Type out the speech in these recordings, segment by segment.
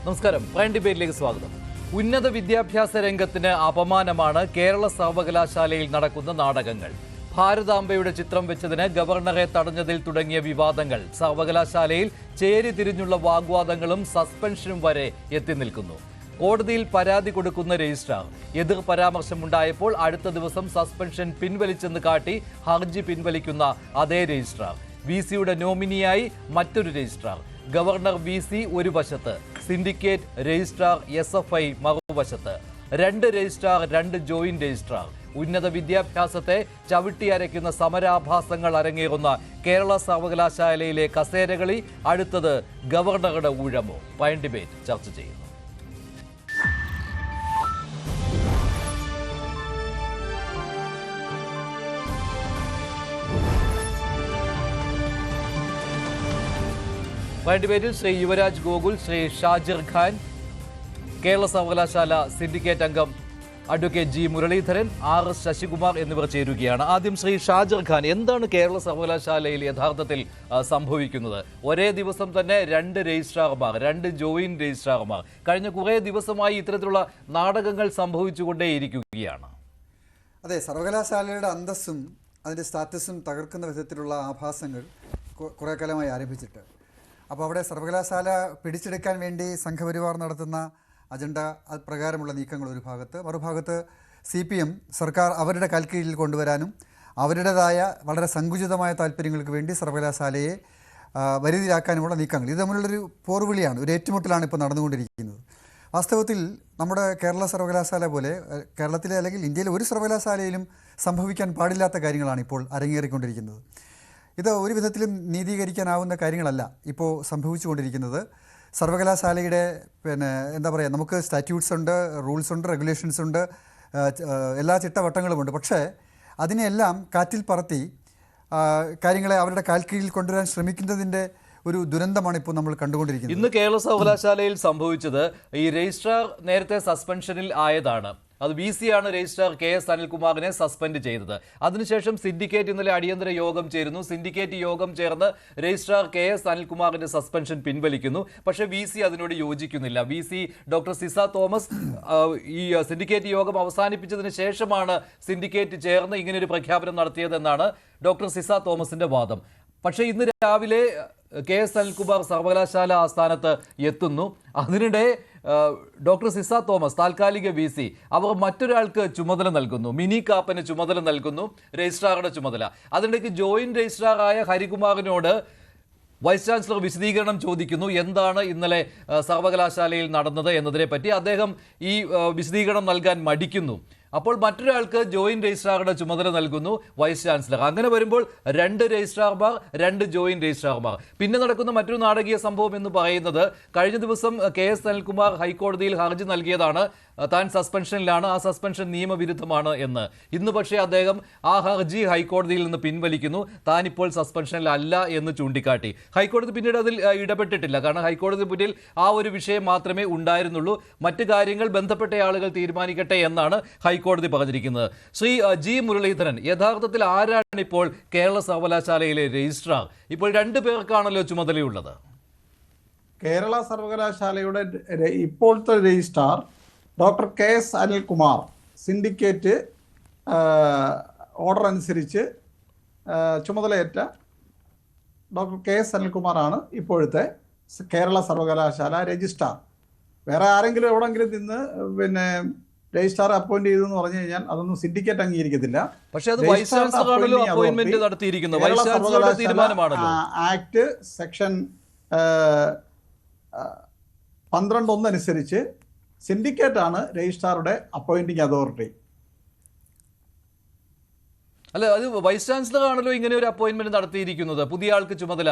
നമസ്കാരം. പ്രൈം ഡിബേറ്റിലേക്ക് സ്വാഗതം. ഉന്നത വിദ്യാഭ്യാസ രംഗത്തിന് അപമാനമാണ് കേരള സർവകലാശാലയിൽ നടക്കുന്ന നാടകങ്ങൾ. ഭാരതാംബയുടെ ചിത്രം വെച്ചതിന് ഗവർണറെ തടഞ്ഞതിൽ തുടങ്ങിയ വിവാദങ്ങൾ സർവകലാശാലയിൽ ചേരിതിരിഞ്ഞുള്ള വാഗ്വാദങ്ങളും സസ്പെൻഷനും വരെ എത്തി നിൽക്കുന്നു. കോടതിയിൽ പരാതി കൊടുക്കുന്ന രജിസ്ട്രാർ എതിർ പരാമർശമുണ്ടായപ്പോൾ അടുത്ത ദിവസം സസ്പെൻഷൻ പിൻവലിച്ചെന്ന് കാട്ടി ഹർജി പിൻവലിക്കുന്ന അതേ രജിസ്ട്രാർ, VC-യുടെ നോമിനിയായി മറ്റൊരു രജിസ്ട്രാർ, ഗവർണർ VC ഒരു വശത്ത്, സിൻഡിക്കേറ്റ് രജിസ്ട്രാർ SFI മറുവശത്ത്, 2 രജിസ്ട്രാർ 2 ജോയിന്റ് രജിസ്ട്രാർ. ഉന്നത വിദ്യാഭ്യാസത്തെ ചവിട്ടിയരയ്ക്കുന്ന സമരാഭാസങ്ങൾ അരങ്ങേറുന്ന കേരള സർവകലാശാലയിലെ കസേരകളി അടുത്തത് ഗവർണറുടെ ഊഴമോ? പ്രൈം ഡിബേറ്റ് ചർച്ച ചെയ്യുന്നു. പ്രൈം ഡിബേറ്റിൽ ശ്രീ യുവരാജ് ഗോകുൽ, ശ്രീ ഷാജിർ ഖാൻ, കേരള സർവകലാശാല സിൻഡിക്കേറ്റ് അംഗം advocate G Muraleedharan, RS Sasikumar എന്നിവർ ചേരുകയാണ്. ആദ്യം ശ്രീ ഷാജിർ ഖാൻ, എന്താണ് കേരള സർവകലാശാലയിൽ യഥാർത്ഥത്തിൽ സംഭവിക്കുന്നത്? ഒരേ ദിവസം തന്നെ 2 രജിസ്ട്രാർമാർ, 2 ജോയിന്റ് രജിസ്ട്രാർമാർ. കഴിഞ്ഞ കുറേ ദിവസമായി ഇത്തരത്തിലുള്ള നാടകങ്ങൾ സംഭവിച്ചുകൊണ്ടേയിരിക്കുകയാണ്. അതെ, സർവകലാശാലയുടെ അന്തസ്സും അതിൻ്റെ സ്റ്റാറ്റസും തകർക്കുന്ന വിധത്തിലുള്ള ആഭാസങ്ങൾ കുറേ കാലമായി ആരംഭിച്ചിട്ട്. അപ്പോൾ അവിടെ സർവകലാശാല പിടിച്ചെടുക്കാൻ വേണ്ടി സംഘപരിവാർ നടത്തുന്ന അജണ്ട പ്രകാരമുള്ള നീക്കങ്ങൾ ഒരു ഭാഗത്ത്, മറുഭാഗത്ത് CPM സർക്കാർ അവരുടെ കൽക്കീഴിൽ കൊണ്ടുവരാനും അവരുടേതായ വളരെ സങ്കുചിതമായ താല്പര്യങ്ങൾക്ക് വേണ്ടി സർവകലാശാലയെ വരുതിയിലാക്കാനുമുള്ള നീക്കങ്ങൾ. ഇത് തമ്മിലുള്ളൊരു പോർവിളിയാണ്, ഒരു ഏറ്റുമുട്ടലാണ് ഇപ്പോൾ നടന്നുകൊണ്ടിരിക്കുന്നത്. വാസ്തവത്തിൽ നമ്മുടെ കേരള സർവകലാശാല പോലെ കേരളത്തിലെ അല്ലെങ്കിൽ ഇന്ത്യയിലെ ഒരു സർവകലാശാലയിലും സംഭവിക്കാൻ പാടില്ലാത്ത കാര്യങ്ങളാണ് ഇപ്പോൾ അരങ്ങേറിക്കൊണ്ടിരിക്കുന്നത്. ഇത് ഒരു വിധത്തിലും നീതീകരിക്കാനാവുന്ന കാര്യങ്ങളല്ല ഇപ്പോൾ സംഭവിച്ചുകൊണ്ടിരിക്കുന്നത്. സർവകലാശാലയുടെ എന്താ പറയുക, നമുക്ക് സ്റ്റാറ്റ്യൂട്ട്സ് ഉണ്ട്, റൂൾസ് ഉണ്ട്, റെഗുലേഷൻസ് ഉണ്ട്, എല്ലാ ചിട്ടവട്ടങ്ങളുമുണ്ട്. പക്ഷേ അതിനെല്ലാം കാറ്റിൽ പറത്തി കാര്യങ്ങളെ അവരുടെ കാൽക്കീഴിൽ കൊണ്ടുവരാൻ ശ്രമിക്കുന്നതിൻ്റെ ഒരു ദുരന്തമാണ് ഇപ്പോൾ നമ്മൾ കണ്ടുകൊണ്ടിരിക്കുന്നത്. ഇന്ന് കേരള സർവകലാശാലയിൽ സംഭവിച്ചത്, ഈ രജിസ്ട്രാർ നേരത്തെ സസ്പെൻഷനിൽ ആയതാണ്. അത് VC ആണ് രജിസ്ട്രാർ KS അനിൽകുമാറിനെ സസ്പെൻഡ് ചെയ്തത്. അതിനുശേഷം സിൻഡിക്കേറ്റ് ഇന്നലെ അടിയന്തര യോഗം ചേരുന്നു. സിൻഡിക്കേറ്റ് യോഗം ചേർന്ന് രജിസ്ട്രാർ KS അനിൽകുമാറിന്റെ സസ്പെൻഷൻ പിൻവലിക്കുന്നു. പക്ഷേ VC അതിനോട് യോജിക്കുന്നില്ല. VC ഡോക്ടർ സിസ തോമസ് ഈ സിൻഡിക്കേറ്റ് യോഗം അവസാനിപ്പിച്ചതിന് ശേഷമാണ് സിൻഡിക്കേറ്റ് ചേർന്ന് ഇങ്ങനെയൊരു പ്രഖ്യാപനം നടത്തിയതെന്നാണ് ഡോക്ടർ സിസ തോമസിന്റെ വാദം. പക്ഷേ ഇന്ന് രാവിലെ KS അനിൽകുമാർ സർവകലാശാല ആസ്ഥാനത്ത് എത്തുന്നു. അതിനിടെ ഡോക്ടർ സിസ തോമസ്, താൽക്കാലിക VC, അവർ മറ്റൊരാൾക്ക് ചുമതല നൽകുന്നു. മിനി കാപ്പന് ചുമതല നൽകുന്നു, രജിസ്ട്രാറുടെ ചുമതല. അതിനിടയ്ക്ക് ജോയിന്റ് രജിസ്ട്രാറായ ഹരികുമാറിനോട് വൈസ് ചാൻസലർ വിശദീകരണം ചോദിക്കുന്നു, എന്താണ് ഇന്നലെ സർവകലാശാലയിൽ നടന്നത് എന്നതിനെ പറ്റി. അദ്ദേഹം ഈ വിശദീകരണം നൽകാൻ മടിക്കുന്നു. അപ്പോൾ മറ്റൊരാൾക്ക് ജോയിന്റ് രജിസ്ട്രാറുടെ ചുമതല നൽകുന്നു വൈസ് ചാൻസലർ. അങ്ങനെ വരുമ്പോൾ 2 രജിസ്ട്രാർമാർ, 2 ജോയിന്റ് രജിസ്ട്രാർമാർ. പിന്നെ നടക്കുന്ന മറ്റൊരു നാടകീയ സംഭവം എന്ന് പറയുന്നത്, കഴിഞ്ഞ ദിവസം KS അനിൽകുമാർ ഹൈക്കോടതിയിൽ ഹർജി നൽകിയതാണ്, താൻ സസ്പെൻഷനിലാണ്, ആ സസ്പെൻഷൻ നിയമവിരുദ്ധമാണ് എന്ന്. ഇന്ന് പക്ഷേ അദ്ദേഹം ആ ഹർജി ഹൈക്കോടതിയിൽ നിന്ന് പിൻവലിക്കുന്നു. താനിപ്പോൾ സസ്പെൻഷനിലല്ല എന്ന് ചൂണ്ടിക്കാട്ടി. ഹൈക്കോടതി പിന്നീട് അതിൽ ഇടപെട്ടിട്ടില്ല. കാരണം ഹൈക്കോടതി മുന്നിൽ ആ ഒരു വിഷയം മാത്രമേ ഉണ്ടായിരുന്നുള്ളൂ. മറ്റു കാര്യങ്ങൾ ബന്ധപ്പെട്ട ആളുകൾ തീരുമാനിക്കട്ടെ എന്നാണ് ഹൈക്കോടതി പറഞ്ഞിരിക്കുന്നത്. ശ്രീ G മുരളീധരൻ, യഥാർത്ഥത്തിൽ ആരാണ് ഇപ്പോൾ കേരള സർവകലാശാലയിലെ രജിസ്ട്രാർ? ഇപ്പോൾ 2 പേർക്കാണല്ലോ ചുമതലയുള്ളത്. കേരള സർവകലാശാലയുടെ ഇപ്പോഴത്തെ registrar doctor KS Anilkumar, syndicate order അനുസരിച്ച് ചുമതലയേറ്റ ഡോക്ടർ KS അനിൽകുമാറാണ് ഇപ്പോഴത്തെ കേരള സർവകലാശാല രജിസ്ട്രാർ. വേറെ ആരെങ്കിലും എവിടെങ്കിലും നിന്ന് രജിസ്ട്രാർ അപ്പോയിന്റ് ചെയ്തു എന്ന് പറഞ്ഞു കഴിഞ്ഞാൽ അതൊന്നും സിൻഡിക്കേറ്റ് അംഗീകരിക്കത്തില്ല. പക്ഷേ അത് വൈസ് ചാൻസലറാണല്ലോ അപ്പോയിന്റ്മെന്റ് നടത്തിയിരിക്കുന്നത്. വൈസ് ചാൻസലറുടെ തീരുമാനമാണല്ലോ. ആക്ട് സെക്ഷൻ 12(1) അനുസരിച്ച് സിൻഡിക്കേറ്റ് ആണ് രജിസ്ട്രാറുടെ അപ്പോയിന്റിംഗ് അതോറിറ്റി. അല്ല, അത് വൈസ് ചാൻസലർ ആണല്ലോ ഇങ്ങനെ ഒരു അപ്പോയിന്റ്മെന്റ് നടത്തിയിരിക്കുന്നത്. പുതിയ ആൾക്ക് ചുമതല,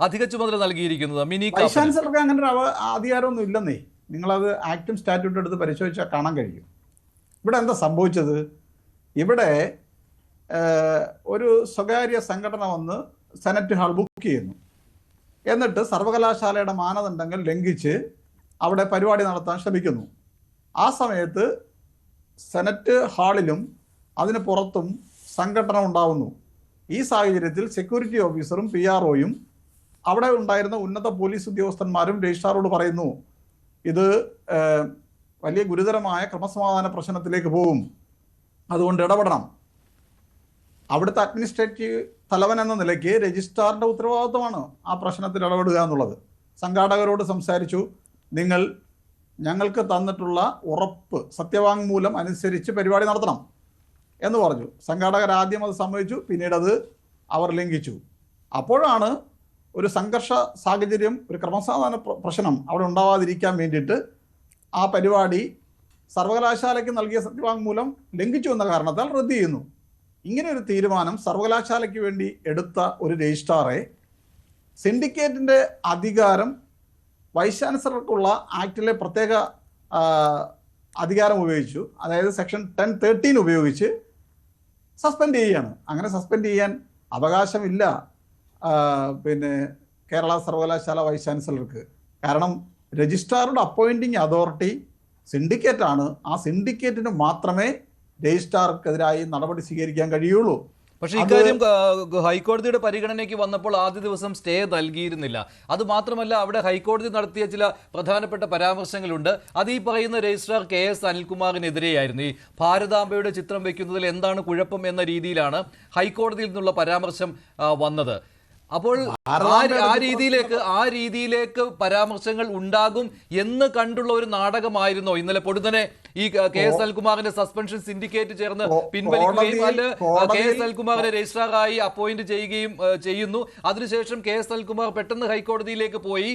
അധിക ചുമതല നൽകിയിരിക്കുന്നത്. വൈസ് ചാൻസലർക്ക് അങ്ങനെ ഒരു അധികാരമൊന്നും ഇല്ലെന്നേ. നിങ്ങളത് ആക്ടും സ്റ്റാറ്റ്യൂട്ടും എടുത്ത് പരിശോധിച്ചാൽ കാണാൻ കഴിയും. ഇവിടെ എന്താ സംഭവിച്ചത്? ഇവിടെ ഒരു സ്വകാര്യ സംഘടന വന്ന് സെനറ്റ് ഹാൾ ബുക്ക് ചെയ്യുന്നു. എന്നിട്ട് സർവകലാശാലയുടെ മാനദണ്ഡങ്ങൾ ലംഘിച്ച് അവിടെ പരിപാടി നടത്താൻ ശ്രമിക്കുന്നു. ആ സമയത്ത് സെനറ്റ് ഹാളിലും അതിന് പുറത്തും സംഘടന ഉണ്ടാവുന്നു. ഈ സാഹചര്യത്തിൽ സെക്യൂരിറ്റി ഓഫീസറും PROയും അവിടെ ഉണ്ടായിരുന്ന ഉന്നത പോലീസ് ഉദ്യോഗസ്ഥന്മാരും രജിസ്ട്രാറോട് പറയുന്നു, ഇത് വലിയ ഗുരുതരമായ ക്രമസമാധാന പ്രശ്നത്തിലേക്ക് പോകും. അതുകൊണ്ട് ഇടപെടണം. അവിടുത്തെ അഡ്മിനിസ്ട്രേറ്റീവ് തലവൻ എന്ന നിലയ്ക്ക് രജിസ്ട്രാറിൻ്റെ ഉത്തരവാദിത്വമാണ് ആ പ്രശ്നത്തിൽ ഇടപെടുക എന്നുള്ളത്. സംഘാടകരോട് സംസാരിച്ചു, നിങ്ങൾ ഞങ്ങൾക്ക് തന്നിട്ടുള്ള ഉറപ്പ് സത്യവാങ്മൂലം അനുസരിച്ച് പരിപാടി നടത്തണം എന്ന് പറഞ്ഞു. സംഘാടകർ ആദ്യം അത് സമ്മതിച്ചു, പിന്നീട് അത് അവർ ലംഘിച്ചു. അപ്പോഴാണ് ഒരു സംഘർഷ സാഹചര്യം, ഒരു ക്രമസമാധാന പ്രശ്നം അവിടെ ഉണ്ടാവാതിരിക്കാൻ വേണ്ടിയിട്ട് ആ പരിപാടി സർവകലാശാലയ്ക്ക് നൽകിയ സത്യവാങ്മൂലം ലംഘിച്ചു എന്ന കാരണത്താൽ റദ്ദ് ചെയ്യുന്നു. ഇങ്ങനെ ഒരു തീരുമാനം സർവകലാശാലയ്ക്ക് വേണ്ടി എടുത്ത ഒരു രജിസ്ട്രാറെ സിൻഡിക്കേറ്റിൻ്റെ അധികാരം വൈസ് ചാൻസലർക്കുള്ള ആക്ടിലെ പ്രത്യേക അധികാരം ഉപയോഗിച്ചു, അതായത് സെക്ഷൻ 10(13) ഉപയോഗിച്ച് സസ്പെൻഡ് ചെയ്യുകയാണ്. അങ്ങനെ സസ്പെൻഡ് ചെയ്യാൻ അവകാശമില്ല കേരള സർവകലാശാല വൈസ് ചാൻസലർക്ക്. കാരണം രജിസ്ട്രാറുടെ അപ്പോയിൻറ്റിംഗ് അതോറിറ്റി സിൻഡിക്കേറ്റാണ്. ആ സിൻഡിക്കേറ്റിന് മാത്രമേ രജിസ്ട്രാർക്കെതിരായി നടപടി സ്വീകരിക്കാൻ കഴിയുള്ളൂ. പക്ഷേ ഇക്കാര്യം ഹൈക്കോടതിയുടെ പരിഗണനയ്ക്ക് വന്നപ്പോൾ ആദ്യ ദിവസം സ്റ്റേ നൽകിയിരുന്നില്ല. അത് മാത്രമല്ല, അവിടെ ഹൈക്കോടതി നടത്തിയ ചില പ്രധാനപ്പെട്ട പരാമർശങ്ങളുണ്ട്. അത് ഈ പറയുന്ന രജിസ്ട്രാർ KS അനിൽകുമാറിനെതിരെയായിരുന്നു. ഈ ഭാരതാംബയുടെ ചിത്രം വെക്കുന്നതിൽ എന്താണ് കുഴപ്പം എന്ന രീതിയിലാണ് ഹൈക്കോടതിയിൽ നിന്നുള്ള പരാമർശം വന്നത്. അപ്പോൾ ആ രീതിയിലേക്ക് പരാമർശങ്ങൾ ഉണ്ടാകും എന്ന് കണ്ടുള്ള ഒരു നാടകമായിരുന്നോ ഇന്നലെ പൊടുന്നനെ ഈ KS അനിൽകുമാറിന്റെ സസ്പെൻഷൻ സിൻഡിക്കേറ്റ് ചേർന്ന് പിൻവലിക്കുകയും അല്ല KS അനിൽകുമാറിനെ രജിസ്ട്രാറായി അപ്പോയിന്റ് ചെയ്യുന്നു. അതിനുശേഷം KS അനിൽകുമാർ പെട്ടെന്ന് ഹൈക്കോടതിയിലേക്ക് പോയി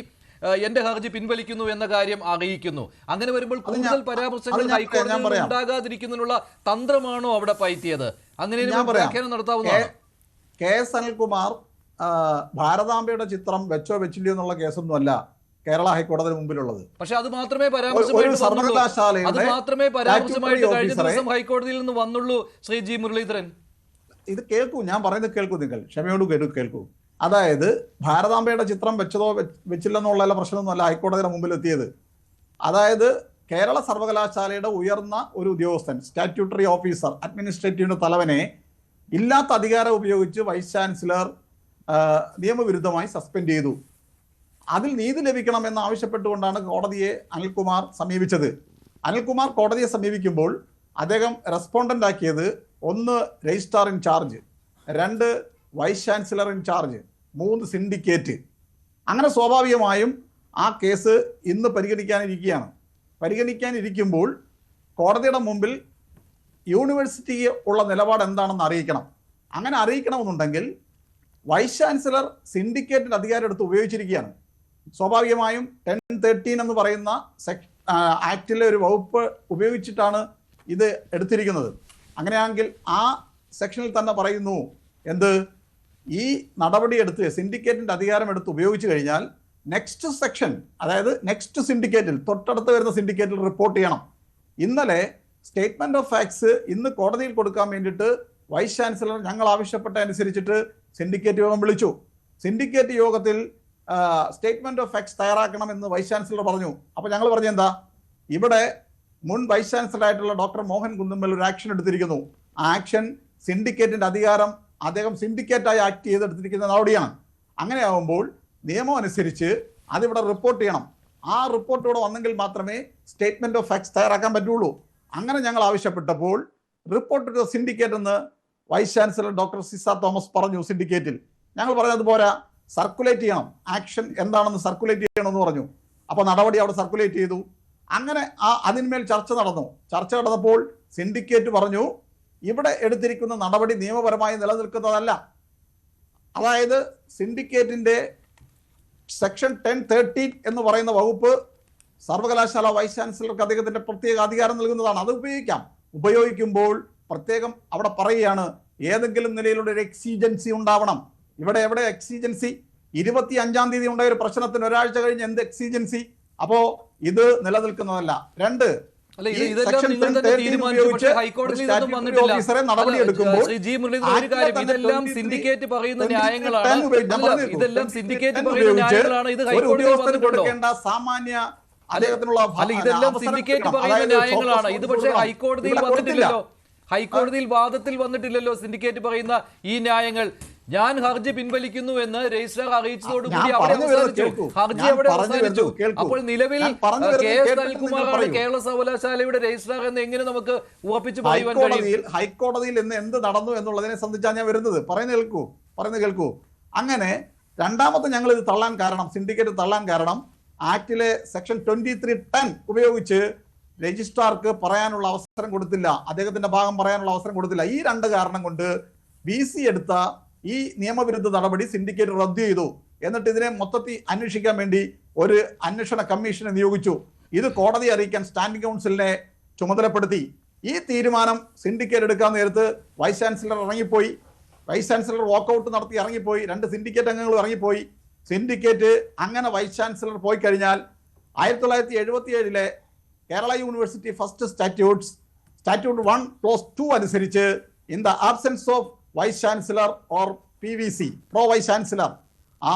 എന്റെ ഹർജി പിൻവലിക്കുന്നു എന്ന കാര്യം അറിയിക്കുന്നു. അങ്ങനെ വരുമ്പോൾ കൂടുതൽ പരാമർശങ്ങൾ ഹൈക്കോടതിയിൽ ഉണ്ടാകാതിരിക്കുന്നതിനുള്ള തന്ത്രമാണോ അവിടെ പയറ്റിയത്? അങ്ങനെ വ്യാഖ്യാനം നടത്താവുന്നതാണ്. KS അനിൽകുമാർ ഭാരതാംബയുടെ ചിത്രം വെച്ചോ വെച്ചില്ലയോ എന്നുള്ള കേസൊന്നുമല്ല കേരള ഹൈക്കോടതിന് മുമ്പിലുള്ളത്. പക്ഷെ അത് മാത്രമേ പരാമർശമായിട്ട് കഴിഞ്ഞ ദിവസം ഹൈക്കോടതിയിൽ നിന്ന് വന്നുള്ളൂ. ശ്രീ ജി മുരളീധരൻ, ഇത് കേൾക്കൂ, ഞാൻ പറയുന്നത് കേൾക്കൂ, നിങ്ങൾ ക്ഷമയോട് കേൾക്കൂ. അതായത് ഭാരതാംബയുടെ ചിത്രം വെച്ചതോ വെച്ചില്ലെന്നുള്ള പ്രശ്നമൊന്നുമല്ല ഹൈക്കോടതിയുടെ മുമ്പിൽ എത്തിയത്. അതായത് കേരള സർവകലാശാലയുടെ ഉയർന്ന ഒരു ഉദ്യോഗസ്ഥൻ, സ്റ്റാറ്റ്യൂട്ടറി ഓഫീസർ, അഡ്മിനിസ്ട്രേറ്റീവിന്റെ തലവനെ ഇല്ലാത്ത അധികാരം ഉപയോഗിച്ച് വൈസ് ചാൻസലർ നിയമവിരുദ്ധമായി സസ്പെൻഡ് ചെയ്തു. അതിൽ നീതി ലഭിക്കണമെന്ന് ആവശ്യപ്പെട്ടുകൊണ്ടാണ് കോടതിയെ അനിൽകുമാർ സമീപിച്ചത്. അനിൽകുമാർ കോടതിയെ സമീപിക്കുമ്പോൾ അദ്ദേഹം റെസ്പോണ്ടന്റ് ആക്കിയത് 1 registrar in charge, 2 vice chancellor in charge, 3 syndicate. അങ്ങനെ സ്വാഭാവികമായും ആ കേസ് ഇന്ന് പരിഗണിക്കാനിരിക്കുമ്പോൾ കോടതിയുടെ മുമ്പിൽ യൂണിവേഴ്സിറ്റിക്ക് ഉള്ള നിലപാട് എന്താണെന്ന് അറിയിക്കണം. അങ്ങനെ അറിയിക്കണമെന്നുണ്ടെങ്കിൽ വൈസ് ചാൻസലർ സിൻഡിക്കേറ്റിന്റെ അധികാരം എടുത്ത് ഉപയോഗിച്ചിരിക്കുകയാണ്. സ്വാഭാവികമായും 10(13) എന്ന് പറയുന്ന ആക്ടിലെ ഒരു വകുപ്പ് ഉപയോഗിച്ചിട്ടാണ് ഇത് എടുത്തിരിക്കുന്നത്. അങ്ങനെയാണെങ്കിൽ ആ സെക്ഷനിൽ തന്നെ പറയുന്നു എന്ത്, ഈ നടപടി എടുത്ത് സിൻഡിക്കേറ്റിന്റെ അധികാരം എടുത്ത് ഉപയോഗിച്ചു കഴിഞ്ഞാൽ നെക്സ്റ്റ് സെക്ഷൻ, അതായത് നെക്സ്റ്റ് സിൻഡിക്കേറ്റിൽ, തൊട്ടടുത്ത് വരുന്ന സിൻഡിക്കേറ്റിൽ റിപ്പോർട്ട് ചെയ്യണം. ഇന്നലെ സ്റ്റേറ്റ്മെന്റ് ഓഫ് ഫാക്ട്സ് ഇന്ന് കോടതിയിൽ കൊടുക്കാൻ വേണ്ടിയിട്ട് വൈസ് ചാൻസലർ ഞങ്ങൾ ആവശ്യപ്പെട്ട അനുസരിച്ചിട്ട് സിൻഡിക്കേറ്റ് യോഗം വിളിച്ചു. സിൻഡിക്കേറ്റ് യോഗത്തിൽ സ്റ്റേറ്റ്മെന്റ് ഓഫ് ഫാക്ട്സ് തയ്യാറാക്കണമെന്ന് വൈസ് ചാൻസലർ പറഞ്ഞു. അപ്പോൾ ഞങ്ങൾ പറഞ്ഞു എന്താ, ഇവിടെ മുൻ വൈസ് ചാൻസലർ ആയിട്ടുള്ള ഡോക്ടർ മോഹൻ കുന്നുമ്മൽ ഒരു ആക്ഷൻ എടുത്തിരിക്കുന്നു. ആ ആക്ഷൻ സിൻഡിക്കേറ്റിന്റെ അധികാരം അദ്ദേഹം സിൻഡിക്കേറ്റായി ആക്ട് ചെയ്തെടുത്തിരിക്കുന്ന നടപടിയാണ്. അങ്ങനെയാവുമ്പോൾ നിയമം അനുസരിച്ച് അതിവിടെ റിപ്പോർട്ട് ചെയ്യണം. ആ റിപ്പോർട്ട് ഇവിടെ വന്നെങ്കിൽ മാത്രമേ സ്റ്റേറ്റ്മെന്റ് ഓഫ് ഫാക്ട്സ് തയ്യാറാക്കാൻ പറ്റുള്ളൂ. അങ്ങനെ ഞങ്ങൾ ആവശ്യപ്പെട്ടപ്പോൾ റിപ്പോർട്ട് ടു സിൻഡിക്കേറ്റ് എന്ന് vice chancellor doctor Ciza Thomas പറഞ്ഞു. സിൻഡിക്കേറ്റിൽ ഞങ്ങൾ പറഞ്ഞത് പോരാ, സർക്കുലേറ്റ് ചെയ്യണം, ആക്ഷൻ എന്താണെന്ന് സർക്കുലേറ്റ് ചെയ്യണമെന്ന് പറഞ്ഞു. അപ്പോൾ നടപടി അവിടെ സർക്കുലേറ്റ് ചെയ്തു. അങ്ങനെ അതിന്മേൽ ചർച്ച നടന്നപ്പോൾ സിൻഡിക്കേറ്റ് പറഞ്ഞു ഇവിടെ എടുത്തിരിക്കുന്ന നടപടി നിയമപരമായി നിലനിൽക്കുന്നതല്ല. അതായത് സിൻഡിക്കേറ്റിന്റെ സെക്ഷൻ 10(13) എന്ന് പറയുന്ന വകുപ്പ് സർവകലാശാല വൈസ് ചാൻസലർക്ക് അദ്ദേഹത്തിന്റെ പ്രത്യേക അധികാരം നൽകുന്നതാണ്. അത് ഉപയോഗിക്കുമ്പോൾ പ്രത്യേകം അവിടെ പറയുകയാണ് ഏതെങ്കിലും നിലയിലുള്ള ഒരു എക്സിജൻസി ഉണ്ടാവണം. ഇവിടെ എവിടെ എക്സിജൻസി? 25-ാം തീയതി ഉണ്ടായ ഒരു പ്രശ്നത്തിന് ഒരാഴ്ച കഴിഞ്ഞ് എന്ത് എക്സിജൻസി? അപ്പോ ഇത് നിലനിൽക്കുന്നതല്ല. 2, സാമാന്യ അദ്ദേഹത്തിനുള്ള ഇത് പക്ഷേ ഹൈക്കോടതിയിൽ വാദത്തിൽ വന്നിട്ടില്ലല്ലോ സിൻഡിക്കേറ്റ് പറയുന്ന ഈ ന്യായങ്ങൾ. ഞാൻ ഹർജി പിൻവലിക്കുന്നു എന്ന് രജിസ്ട്രാർ അറിയിച്ചതോടുകൂടി ഞാൻ അവിടെ പറഞ്ഞു വരുന്നത് അവസാനിച്ചു. കേൾക്കൂ. ഹർജി ഞാൻ അവിടെ പറഞ്ഞു അവസാനിച്ചു. വരുന്നത് കേൾക്കൂ. അപ്പോൾ നിലവിൽ ഞാൻ പറഞ്ഞു വരുന്നത് കെ.എസ്. കേൾക്കൂ. അനിൽകുമാറാണ് നിങ്ങൾ കേരള സർവകലാശാലയുടെ രജിസ്ട്രാർ എന്ന് എങ്ങനെ നമുക്ക് ഉറപ്പിച്ചു പറയുവാൻ കഴിയും? ഹൈക്കോടതിയിൽ ഇന്ന് എന്ത് നടന്നു എന്നുള്ളതിനെ സംബന്ധിച്ചാണ് ഞാൻ വരുന്നത്. പറയുന്നത് കേൾക്കൂ. അങ്ങനെ രണ്ടാമത്തെ ഞങ്ങൾ ഇത് തള്ളാൻ കാരണം, സിൻഡിക്കേറ്റ് തള്ളാൻ കാരണം, ആക്ടിലെ സെക്ഷൻ 2310 ഉപയോഗിച്ച് രജിസ്ട്രാർക്ക് പറയാനുള്ള അവസരം കൊടുത്തില്ല, അദ്ദേഹത്തിന്റെ ഭാഗം പറയാനുള്ള അവസരം കൊടുത്തില്ല. ഈ രണ്ട് കാരണം കൊണ്ട് BC എടുത്ത ഈ നിയമവിരുദ്ധ നടപടി സിൻഡിക്കേറ്റ് റദ്ദു ചെയ്തു. എന്നിട്ട് ഇതിനെ മൊത്തത്തിൽ അന്വേഷിക്കാൻ വേണ്ടി ഒരു അന്വേഷണ കമ്മീഷനെ നിയോഗിച്ചു. ഇത് കോടതിയെ അറിയിക്കാൻ സ്റ്റാൻഡിംഗ് കൗൺസിലിനെ ചുമതലപ്പെടുത്തി. ഈ തീരുമാനം സിൻഡിക്കേറ്റ് എടുക്കാൻ നേരത്ത് വൈസ് ചാൻസലർ ഇറങ്ങിപ്പോയി. വൈസ് ചാൻസലർ വാക്കൗട്ട് നടത്തി ഇറങ്ങിപ്പോയി. 2 സിൻഡിക്കേറ്റ് അംഗങ്ങളും ഇറങ്ങിപ്പോയി. സിൻഡിക്കേറ്റ് അങ്ങനെ വൈസ് ചാൻസലർ പോയി കഴിഞ്ഞാൽ 1977 Kerala university first statute 1 clause 2 അനുസരിച്ച് in the absence of vice chancellor or PVC pro vice chancellor, ആ